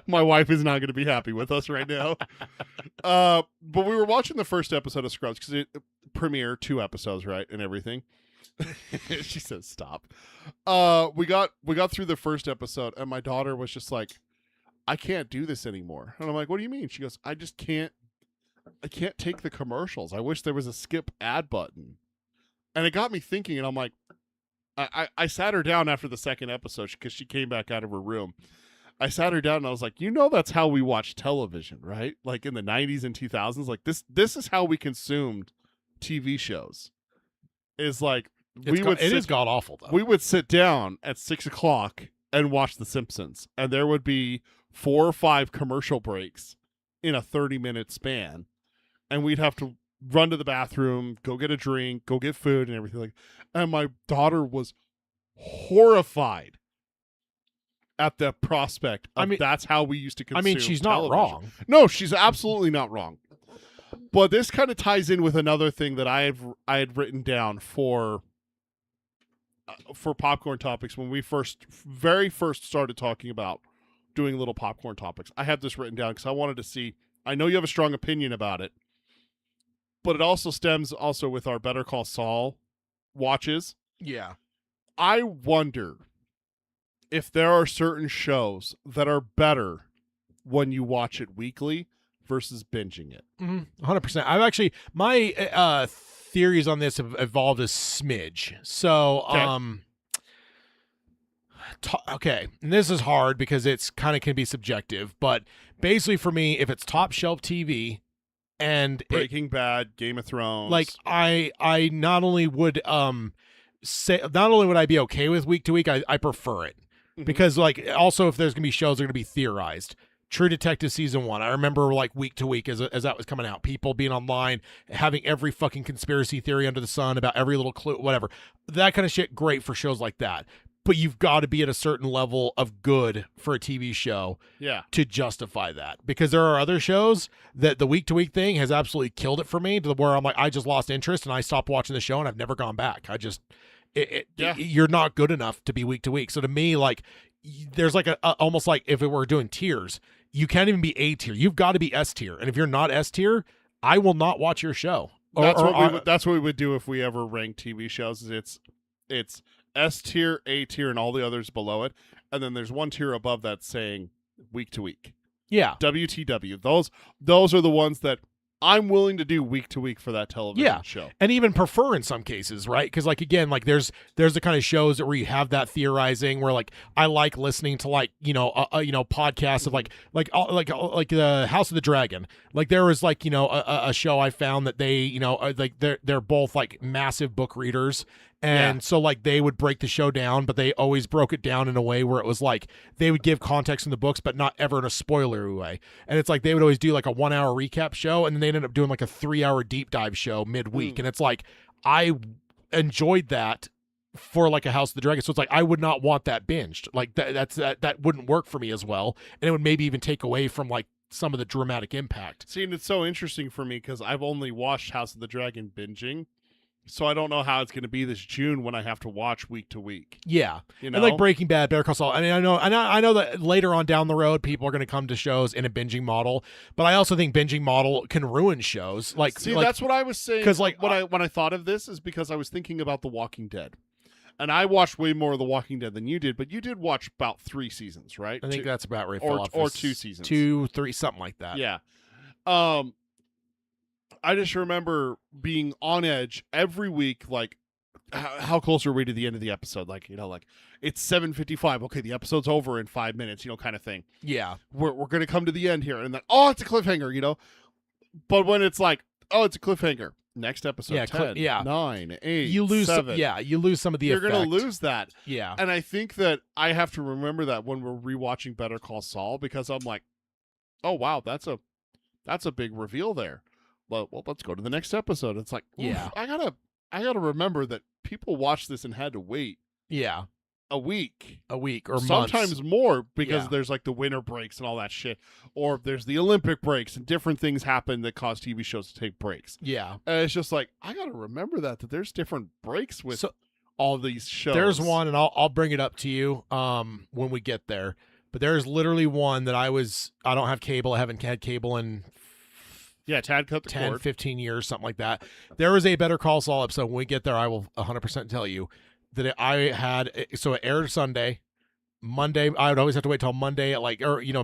My wife is not going to be happy with us right now. But we were watching the first episode of Scrubs because it premiered 2 episodes, right, and everything. She says, "Stop." We got through the first episode, and my daughter was just like, "I can't do this anymore." And I'm like, "What do you mean?" She goes, "I just can't. I can't take the commercials. I wish there was a skip ad button." And it got me thinking, and I'm like, I sat her down after the second episode because she came back out of her room. I sat her down and I was like, that's how we watched television, right? Like in the 90s and 2000s, like this is how we consumed TV shows. Is like it is god awful though. We would sit down at 6 o'clock and watch The Simpsons, and there would be 4 or 5 commercial breaks in a 30-minute span, and we'd have to run to the bathroom, go get a drink, go get food and everything and my daughter was horrified at the prospect of that's how we used to consume she's television. not wrong. No, she's absolutely not wrong. But this kind of ties in with another thing that I had written down for popcorn topics when we very first started talking about doing little popcorn topics, I had this written down because I wanted to see. I know you have a strong opinion about it, but it also stems also with our Better Call Saul watches. Yeah. I wonder if there are certain shows that are better when you watch it weekly versus binging it. 100%. I've actually, my theories on this have evolved a smidge. So, okay, and this is hard because it's kind of can be subjective, but basically for me, if it's top shelf TV and Breaking Bad, Game of Thrones, like I not only would not only would I be okay with week to week, I prefer it because like also if there's gonna be shows that are gonna be theorized. True Detective season 1. I remember like week to week as that was coming out, people being online, having every fucking conspiracy theory under the sun about every little clue, whatever. That kind of shit, great for shows like that. But you've got to be at a certain level of good for a TV show to justify that. Because there are other shows that the week to week thing has absolutely killed it for me to where I'm like, I just lost interest and I stopped watching the show and I've never gone back. I just, you're not good enough to be week to week. So to me, like, there's like almost like if it were doing tiers, you can't even be A tier. You've got to be S tier. And if you're not S tier, I will not watch your show. That's what we would do if we ever rank TV shows. Is it's S tier, A tier, and all the others below it, and then there's one tier above that saying week to week. Yeah, WTW. Those are the ones that I'm willing to do week to week for that television show, and even prefer in some cases, right? Because like again, like there's the kind of shows where you have that theorizing where like I like listening to like podcasts of like the House of the Dragon. Like there was like a show I found that they like they're both like massive book readers. And so like they would break the show down, but they always broke it down in a way where it was like they would give context in the books, but not ever in a spoilery way. And it's like they would always do like a 1 hour recap show, and then they'd end up doing like a 3 hour deep dive show midweek. And it's like I enjoyed that for like a House of the Dragon. So it's like I would not want that binged. Like that wouldn't work for me as well, and it would maybe even take away from like some of the dramatic impact. See, and it's so interesting for me because I've only watched House of the Dragon binging. So I don't know how it's going to be this June when I have to watch week to week. Yeah, and like Breaking Bad, Better Call Saul. I mean, I know that later on down the road, people are going to come to shows in a binging model. But I also think binging model can ruin shows. Like, that's what I was saying. Because like when I thought of this is because I was thinking about The Walking Dead, and I watched way more of The Walking Dead than you did. But you did watch about 3 seasons, right? I think that's about right. Or 2 seasons, 2, 3, something like that. Yeah. I just remember being on edge every week, like, how close are we to the end of the episode? Like, like it's 7:55. Okay, the episode's over in 5 minutes, kind of thing. Yeah. We're going to come to the end here. And then, it's a cliffhanger, But when it's like, it's a cliffhanger. Next episode, 10, 9, 8, you lose 7. You lose some of the You're effect. going to lose that. Yeah. And I think that I have to remember that when we're rewatching Better Call Saul, because I'm like, oh, wow, that's a big reveal there. Well, let's go to the next episode. It's like, I gotta remember that people watched this and had to wait. Yeah, a week or sometimes months. More because there's like the winter breaks and all that shit, or there's the Olympic breaks and different things happen that cause TV shows to take breaks. Yeah, and it's just like I gotta remember that there's different breaks with all these shows. There's one, and I'll bring it up to you when we get there. But there's literally one that I don't have cable. I haven't had cable in. Yeah, Tad cut the 10, cord. 15 years, something like that. There was a Better Call Saul episode. When we get there, I will 100% tell you that I had. So it aired Sunday. Monday, I would always have to wait till Monday at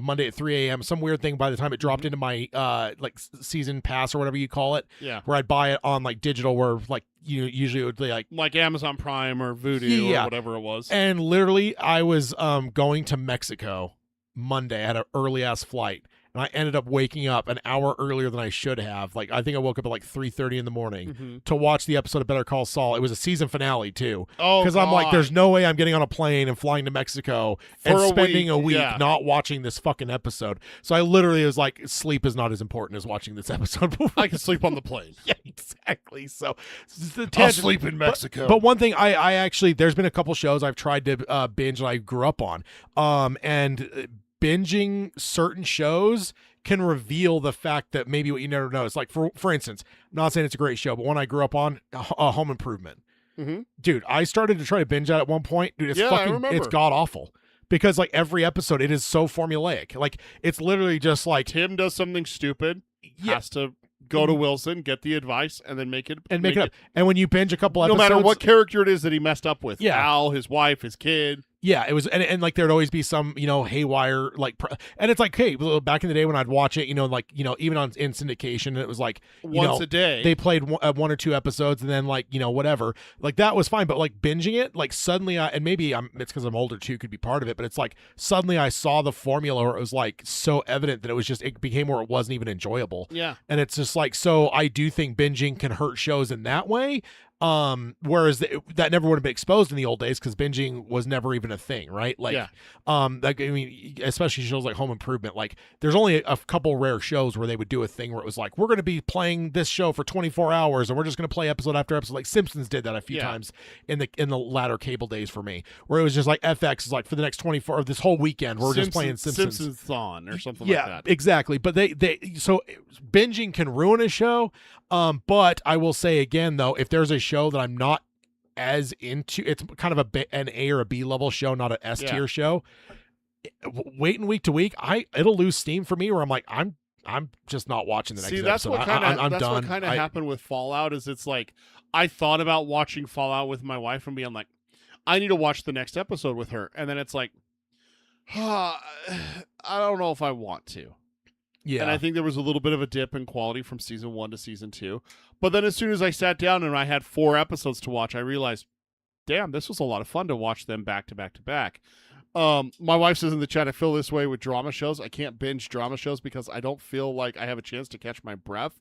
Monday at 3 a.m. Some weird thing by the time it dropped into my season pass or whatever you call it. Yeah. Where I'd buy it on like digital, where like usually it would be like Amazon Prime or Vudu or whatever it was. And literally, I was going to Mexico Monday. I had an early ass flight. And I ended up waking up an hour earlier than I should have. Like, I think I woke up at like 3:30 in the morning to watch the episode of Better Call Saul. It was a season finale, too. Oh, because I'm like, there's no way I'm getting on a plane and flying to Mexico and spending a week not watching this fucking episode. So I literally was like, sleep is not as important as watching this episode. I can sleep on the plane. Yeah, exactly. So I'll sleep in Mexico. But one thing, I actually, there's been a couple shows I've tried to binge and I grew up on. And binging certain shows can reveal the fact that maybe what you never know. It's like, for instance, I'm not saying it's a great show, but one I grew up on, Home Improvement. Dude, I started to try to binge that at one point. Dude, it's god awful. because like every episode, it is so formulaic. Like it's literally just like Tim does something stupid, Yeah. has to go to Wilson, get the advice, and then make it up. And when you binge a couple no episodes, matter what character it is that he messed up with. Yeah. Al, his wife, his kid. Yeah, it was, and like there'd always be some, haywire, like, and it's like, hey, back in the day when I'd watch it, like, even in syndication, it was like, Once a day. they played one or two episodes, and then like, whatever, like that was fine, but like binging it, like suddenly, and maybe it's because I'm older too, could be part of it, but it's like suddenly I saw the formula where it was like so evident that it became where it wasn't even enjoyable. Yeah. And it's just like, so I do think binging can hurt shows in that way. Whereas that never would have been exposed in the old days because binging was never even a thing, right? Like, Yeah. like, I mean, especially shows like Home Improvement. Like, there's only a couple rare shows where they would do a thing where it was like, we're going to be playing this show for 24 hours, and we're just going to play episode after episode. Like Simpsons did that a few times in the latter cable days for me, where it was just like FX is like for the next 24 or this whole weekend we're just playing Simpsons. Simpsons-thon or something like that. Exactly. But so binging can ruin a show. But I will say again though, if there's a show that I'm not as into, it's kind of an A or a B level show, not an S tier show. Waiting week to week, it'll lose steam for me where I'm like, I'm just not watching the next episode. That's what kind of I'm done. what kind of happened with Fallout. Is it's like I thought about watching Fallout with my wife and being like, I need to watch the next episode with her, and then it's like, I don't know if I want to. Yeah. And I think there was a little bit of a dip in quality from season 1 to season 2. But then as soon as I sat down and I had 4 episodes to watch, I realized, damn, this was a lot of fun to watch them back to back to back. My wife says in the chat, I feel this way with drama shows. I can't binge drama shows because I don't feel like I have a chance to catch my breath,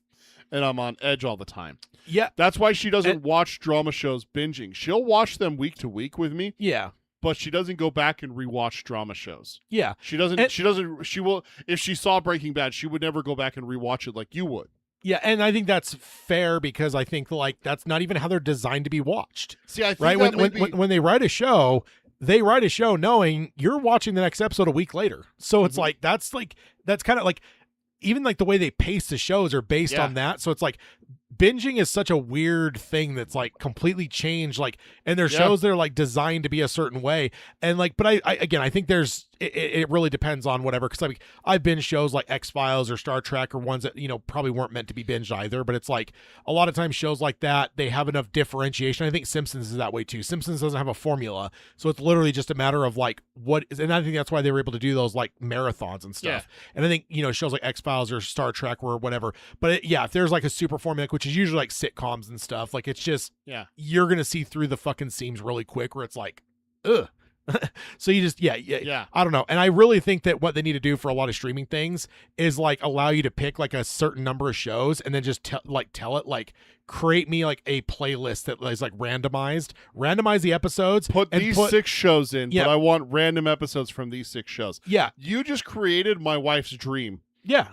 and I'm on edge all the time. Yeah. That's why she doesn't watch drama shows binging. She'll watch them week to week with me. Yeah. But she doesn't go back and rewatch drama shows. Yeah. She will, if she saw Breaking Bad, she would never go back and rewatch it like you would. Yeah, and I think that's fair because I think like that's not even how they're designed to be watched. See, I think right when they write a show, they write a show knowing you're watching the next episode a week later. So it's like that's kind of like even like the way they pace the shows are based on that. So it's like binging is such a weird thing that's like completely changed, like, and there's shows that are like designed to be a certain way, and like, but I think there's it really depends on whatever, because like I've binged shows like X-Files or Star Trek or ones that probably weren't meant to be binged either, but it's like a lot of times shows like that, they have enough differentiation. I think Simpsons is that way too. Simpsons doesn't have a formula, so it's literally just a matter of like what is, and I think that's why they were able to do those like marathons and stuff. And I think shows like X-Files or Star Trek or whatever, but if there's like a super formula, which is usually like sitcoms and stuff, like it's just you're gonna see through the fucking seams really quick where it's like ugh. So you just I don't know, and I really think that what they need to do for a lot of streaming things is like allow you to pick like a certain number of shows and then just tell it like create me like a playlist that is like randomize the episodes, put 6 shows in, but I want random episodes from these 6 shows. You just created my wife's dream.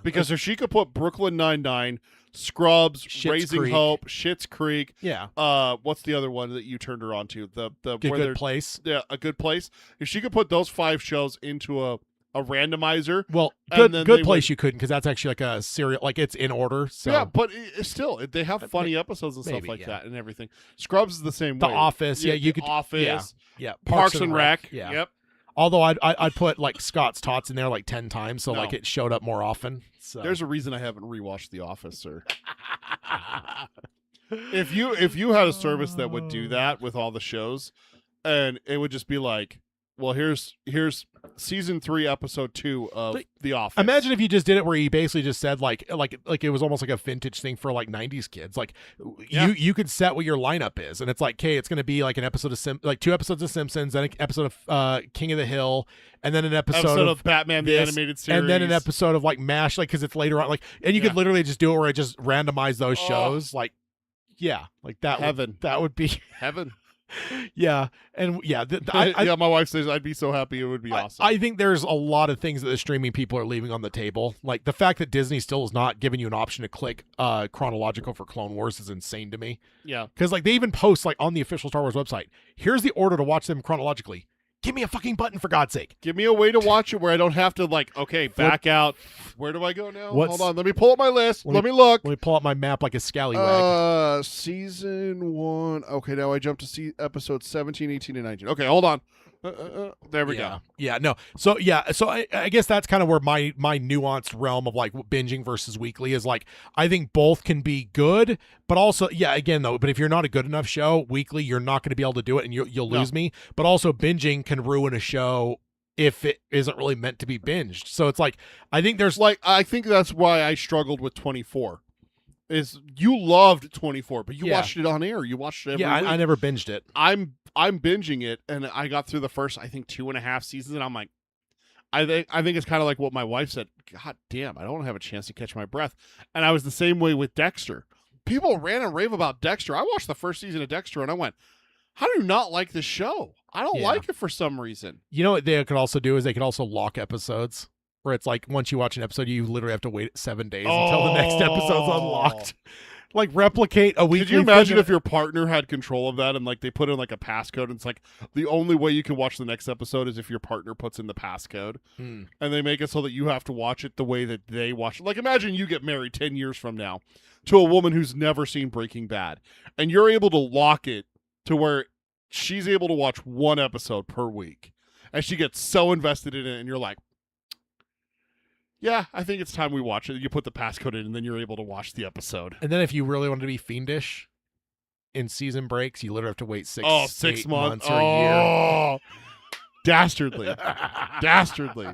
Because if she could put Brooklyn Nine-Nine, Scrubs, Schitt's Raising Creek. Hope, Schitt's Creek. What's the other one that you turned her on to? The Good Place. Yeah, A Good Place. If she could put those 5 shows into a randomizer. Well, Good Place you couldn't, because that's actually like a serial, like it's in order. So yeah, but still, they have funny episodes and stuff like that and everything. Scrubs is the same way. The Office, you could. Office. Yeah. Parks and Rec. Yeah. Yep. Although I'd put like Scott's Tots in there like 10 times, so like it showed up more often. So there's a reason I haven't rewatched The Office, sir. If you had a service that would do that with all the shows, and it would just be like, well, here's season 3, episode 2 of The Office. Imagine if you just did it where you basically just said like it was almost like a vintage thing for like 90s kids. Like you could set what your lineup is, and it's like, okay, it's going to be like an episode of 2 episodes of Simpsons, then an episode of King of the Hill, and then an episode of Batman the Animated Series, and then an episode of like MASH, like because it's later on, like, and you could literally just do it where I just randomize those shows, like like that. That would be heaven. Yeah, and my wife says I'd be so happy. It would be awesome. I think there's a lot of things that the streaming people are leaving on the table. Like the fact that Disney still is not giving you an option to click chronological for Clone Wars is insane to me. Yeah, because like they even post like on the official Star Wars website, here's the order to watch them chronologically. Give me a fucking button, for God's sake. Give me a way to watch it where I don't have to like, okay, back out. Where do I go now? Hold on. Let me pull up my list. Let me look. Let me pull up my map like a scallywag. Season 1. Okay, now I jump to see episodes 17, 18, and 19. Okay, hold on. There we yeah. go. Yeah, no. So I guess that's kind of where my nuanced realm of like binging versus weekly is like. I think both can be good, but also again though. But if you're not a good enough show, weekly you're not going to be able to do it, and you'll lose me. But also binging can ruin a show if it isn't really meant to be binged. So it's like I think there's Like I think that's why I struggled with 24. Is you loved 24, but you watched it on air. You watched it every week. I never binged it. I'm binging it, and I got through the first, I think, 2.5 seasons, and I'm like, I think it's kind of like what my wife said. God damn, I don't have a chance to catch my breath. And I was the same way with Dexter. People ran and rave about Dexter. I watched the first season of Dexter, and I went, how do you not like this show? I don't like it for some reason. You know what they could also do is they could also lock episodes. Where it's like once you watch an episode, you literally have to wait 7 days until the next episode's unlocked. Like replicate a weekly. Could you imagine if your partner had control of that and like they put in like a passcode and it's like the only way you can watch the next episode is if your partner puts in the passcode and they make it so that you have to watch it the way that they watch it. Like imagine you get married 10 years from now to a woman who's never seen Breaking Bad and you're able to lock it to where she's able to watch one episode per week and she gets so invested in it and you're like, yeah, I think it's time we watch it. You put the passcode in, and then you're able to watch the episode. And then if you really want to be fiendish, in season breaks, you literally have to wait 6 months or a year. Dastardly. Dastardly.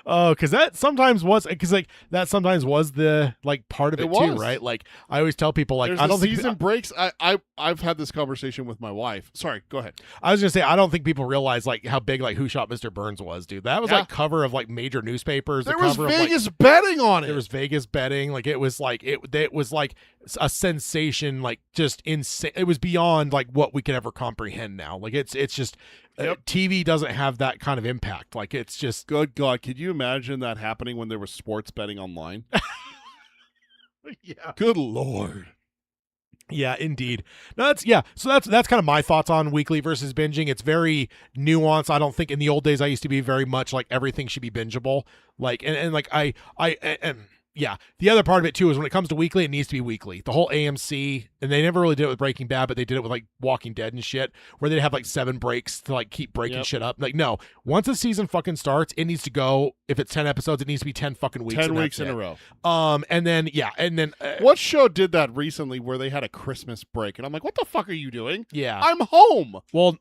Oh, because that sometimes was the like part of it too, was. right? Like I always tell people, like There's I don't the think season breaks. I've had this conversation with my wife. Sorry, go ahead. I was gonna say I don't think people realize like how big like Who Shot Mr. Burns was, dude. That was like cover of like major newspapers. There the was cover Vegas of, like, betting on it. There was Vegas betting. Like it was like it was like a sensation. Like just insane. It was beyond like what we can ever comprehend now. Like it's just. TV doesn't have that kind of impact. Like it's just good God. Could you imagine that happening when there was sports betting online? Yeah. Good Lord. Yeah, indeed. No, so that's kind of my thoughts on weekly versus binging. It's very nuanced. I don't think in the old days I used to be very much like everything should be bingeable. Like and like yeah. The other part of it too is when it comes to weekly, it needs to be weekly. The whole AMC, and they never really did it with Breaking Bad, but they did it with like Walking Dead and shit, where they'd have like 7 breaks to like keep breaking shit up. Like, no, once a season fucking starts, it needs to go. If it's 10 episodes, it needs to be 10 fucking weeks. 10 weeks in a row. And then what show did that recently where they had a Christmas break? And I'm like, what the fuck are you doing? Yeah, I'm home. Well,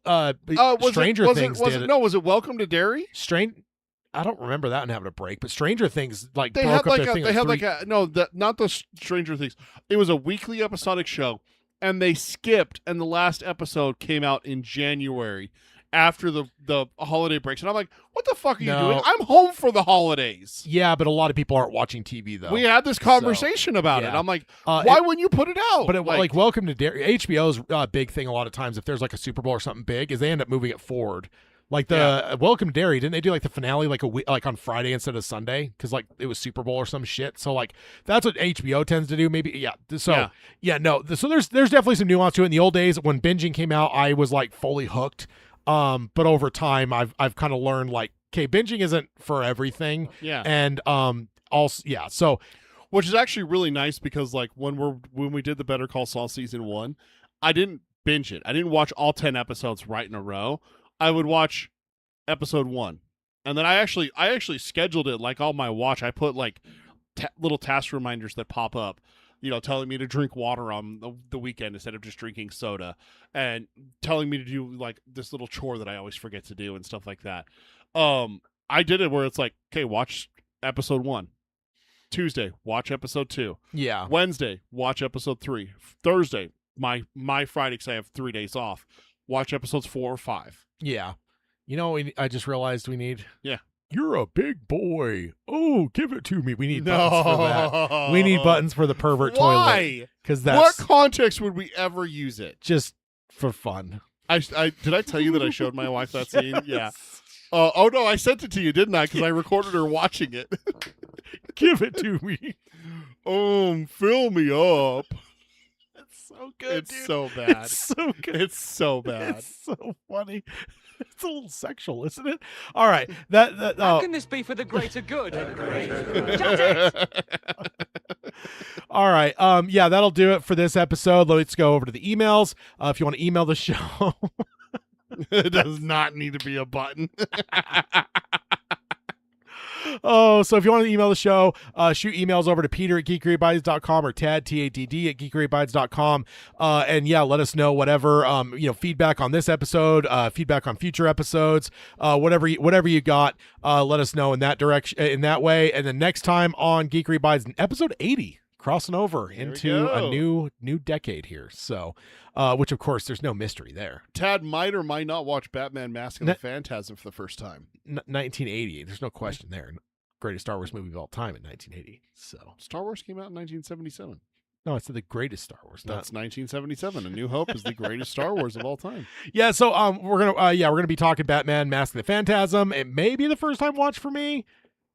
Stranger Things did it. No, was it Welcome to Derry? I don't remember that one having a break, but Stranger Things like they broke had up their thing. They had like a not the Stranger Things. It was a weekly episodic show, and they skipped, and the last episode came out in January after the holiday breaks, and I'm like, what the fuck are you doing? I'm home for the holidays. Yeah, but a lot of people aren't watching TV though. We had this conversation about it. I'm like, why wouldn't you put it out? But like Welcome to Derry, HBO's big thing a lot of times if there's like a Super Bowl or something big is they end up moving it forward. Like the Welcome to Derry, didn't they do like the finale like a week, like on Friday instead of Sunday because like it was Super Bowl or some shit? So like that's what HBO tends to do. Maybe So so there's definitely some nuance to it. In the old days when binging came out, I was like fully hooked. But over time, I've kind of learned like, okay, binging isn't for everything. Yeah, and also so. Which is actually really nice because like when we did the Better Call Saul season 1, I didn't binge it. I didn't watch all 10 episodes right in a row. I would watch episode 1, and then I actually scheduled it like on my watch. I put like little task reminders that pop up, telling me to drink water on the weekend instead of just drinking soda, and telling me to do like this little chore that I always forget to do and stuff like that. I did it where it's like, okay, watch episode 1. Tuesday, watch episode 2. Yeah. Wednesday, watch episode 3. Thursday, my Friday, because I have 3 days off, watch episodes 4 or 5. Yeah. I just realized we need. Yeah. You're a big boy. Oh, give it to me. We need buttons for that. We need buttons for the pervert toilet. Why? Because that's what context would we ever use it? Just for fun. I did I tell you that I showed my wife that scene? Yeah. Oh no, I sent it to you, didn't I? Because I recorded her watching it. Give it to me. Fill me up. So good, it's dude. So bad. It's so good. It's so bad. It's so funny. It's a little sexual, isn't it? All right. How can this be for the greater good? All right. That'll do it for this episode. Let's go over to the emails. If you want to email the show. It does not need to be a button. Oh, so if you want to email the show, shoot emails over to peter@geekeryabides.com or tadd at geekeryabides.com. And yeah, let us know whatever, feedback on this episode, feedback on future episodes, whatever you got, let us know in that direction, in that way. And then next time on Geekery Abides, episode 80, crossing over into a new decade here. So, which of course there's no mystery there. Tad might or might not watch Batman Mask of the Phantasm for the first time. 1980. There's no question there. Greatest Star Wars movie of all time in 1980. So Star Wars came out in 1977. no, it's the greatest Star Wars. That's 1977. A New Hope is the greatest Star Wars of all time. Yeah. So we're gonna be talking Batman Mask of the Phantasm. It may be the first time watch for me.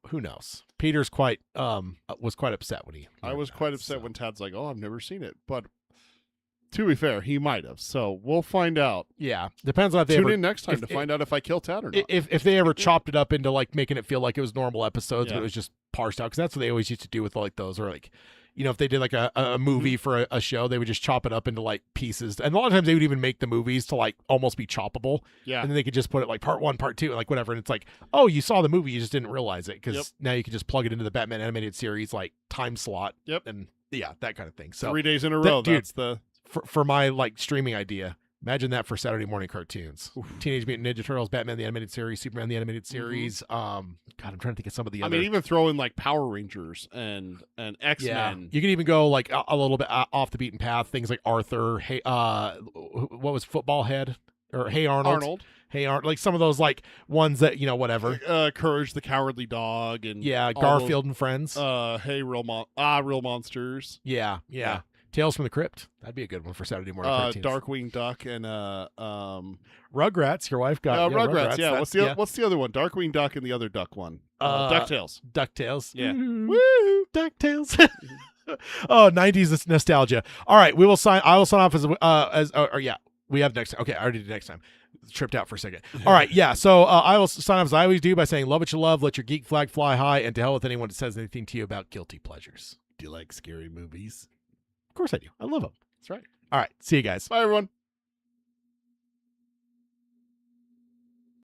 Who knows? Peter's was quite upset when he. I was quite upset when Tad's like, "Oh, I've never seen it," but to be fair, he might have. So we'll find out. Yeah, depends on if they Tune ever, in next time to find out if I kill Tad or not. If they ever chopped it up into like making it feel like it was normal episodes, Yeah. but it was just parsed out, because that's what they always used to do with like those, or like, if they did like a movie for a show, they would just chop it up into like pieces, and a lot of times they would even make the movies to like almost be choppable. Yeah. And then they could just put it like part 1, part 2, like whatever, and it's like, oh, you saw the movie, you just didn't realize it, because now you can just plug it into the Batman animated series like time slot. Yep. And yeah, that kind of thing. So 3 days in a row. dude, That's the for my like streaming idea. Imagine that for Saturday morning cartoons. Teenage Mutant Ninja Turtles, Batman the Animated Series, Superman the Animated Series. God, I'm trying to think of some of the other. I mean, even throw in like Power Rangers and X-Men. Yeah, you can even go like a little bit off the beaten path. Things like Arthur. Hey, what was Football Head or Hey Arnold? Hey Arnold, like some of those like ones that whatever. Courage the Cowardly Dog and Yeah, all Garfield and Friends. Hey Real Monsters. Yeah. Tales from the Crypt. That'd be a good one for Saturday morning cartoons. Darkwing Duck and Rugrats. Your wife got Rugrats. Yeah. That's- What's the other one? Darkwing Duck and the other duck one. DuckTales. DuckTales. Yeah. Woo! DuckTales. Oh, 90s nostalgia. All right, I will sign off we have next time. Okay, I already did next time. Tripped out for a second. All right, yeah. So I will sign off as I always do by saying, love what you love, let your geek flag fly high, and to hell with anyone that says anything to you about guilty pleasures. Do you like scary movies? Of course I do. I love them. That's right. All right, see you guys. Bye, everyone.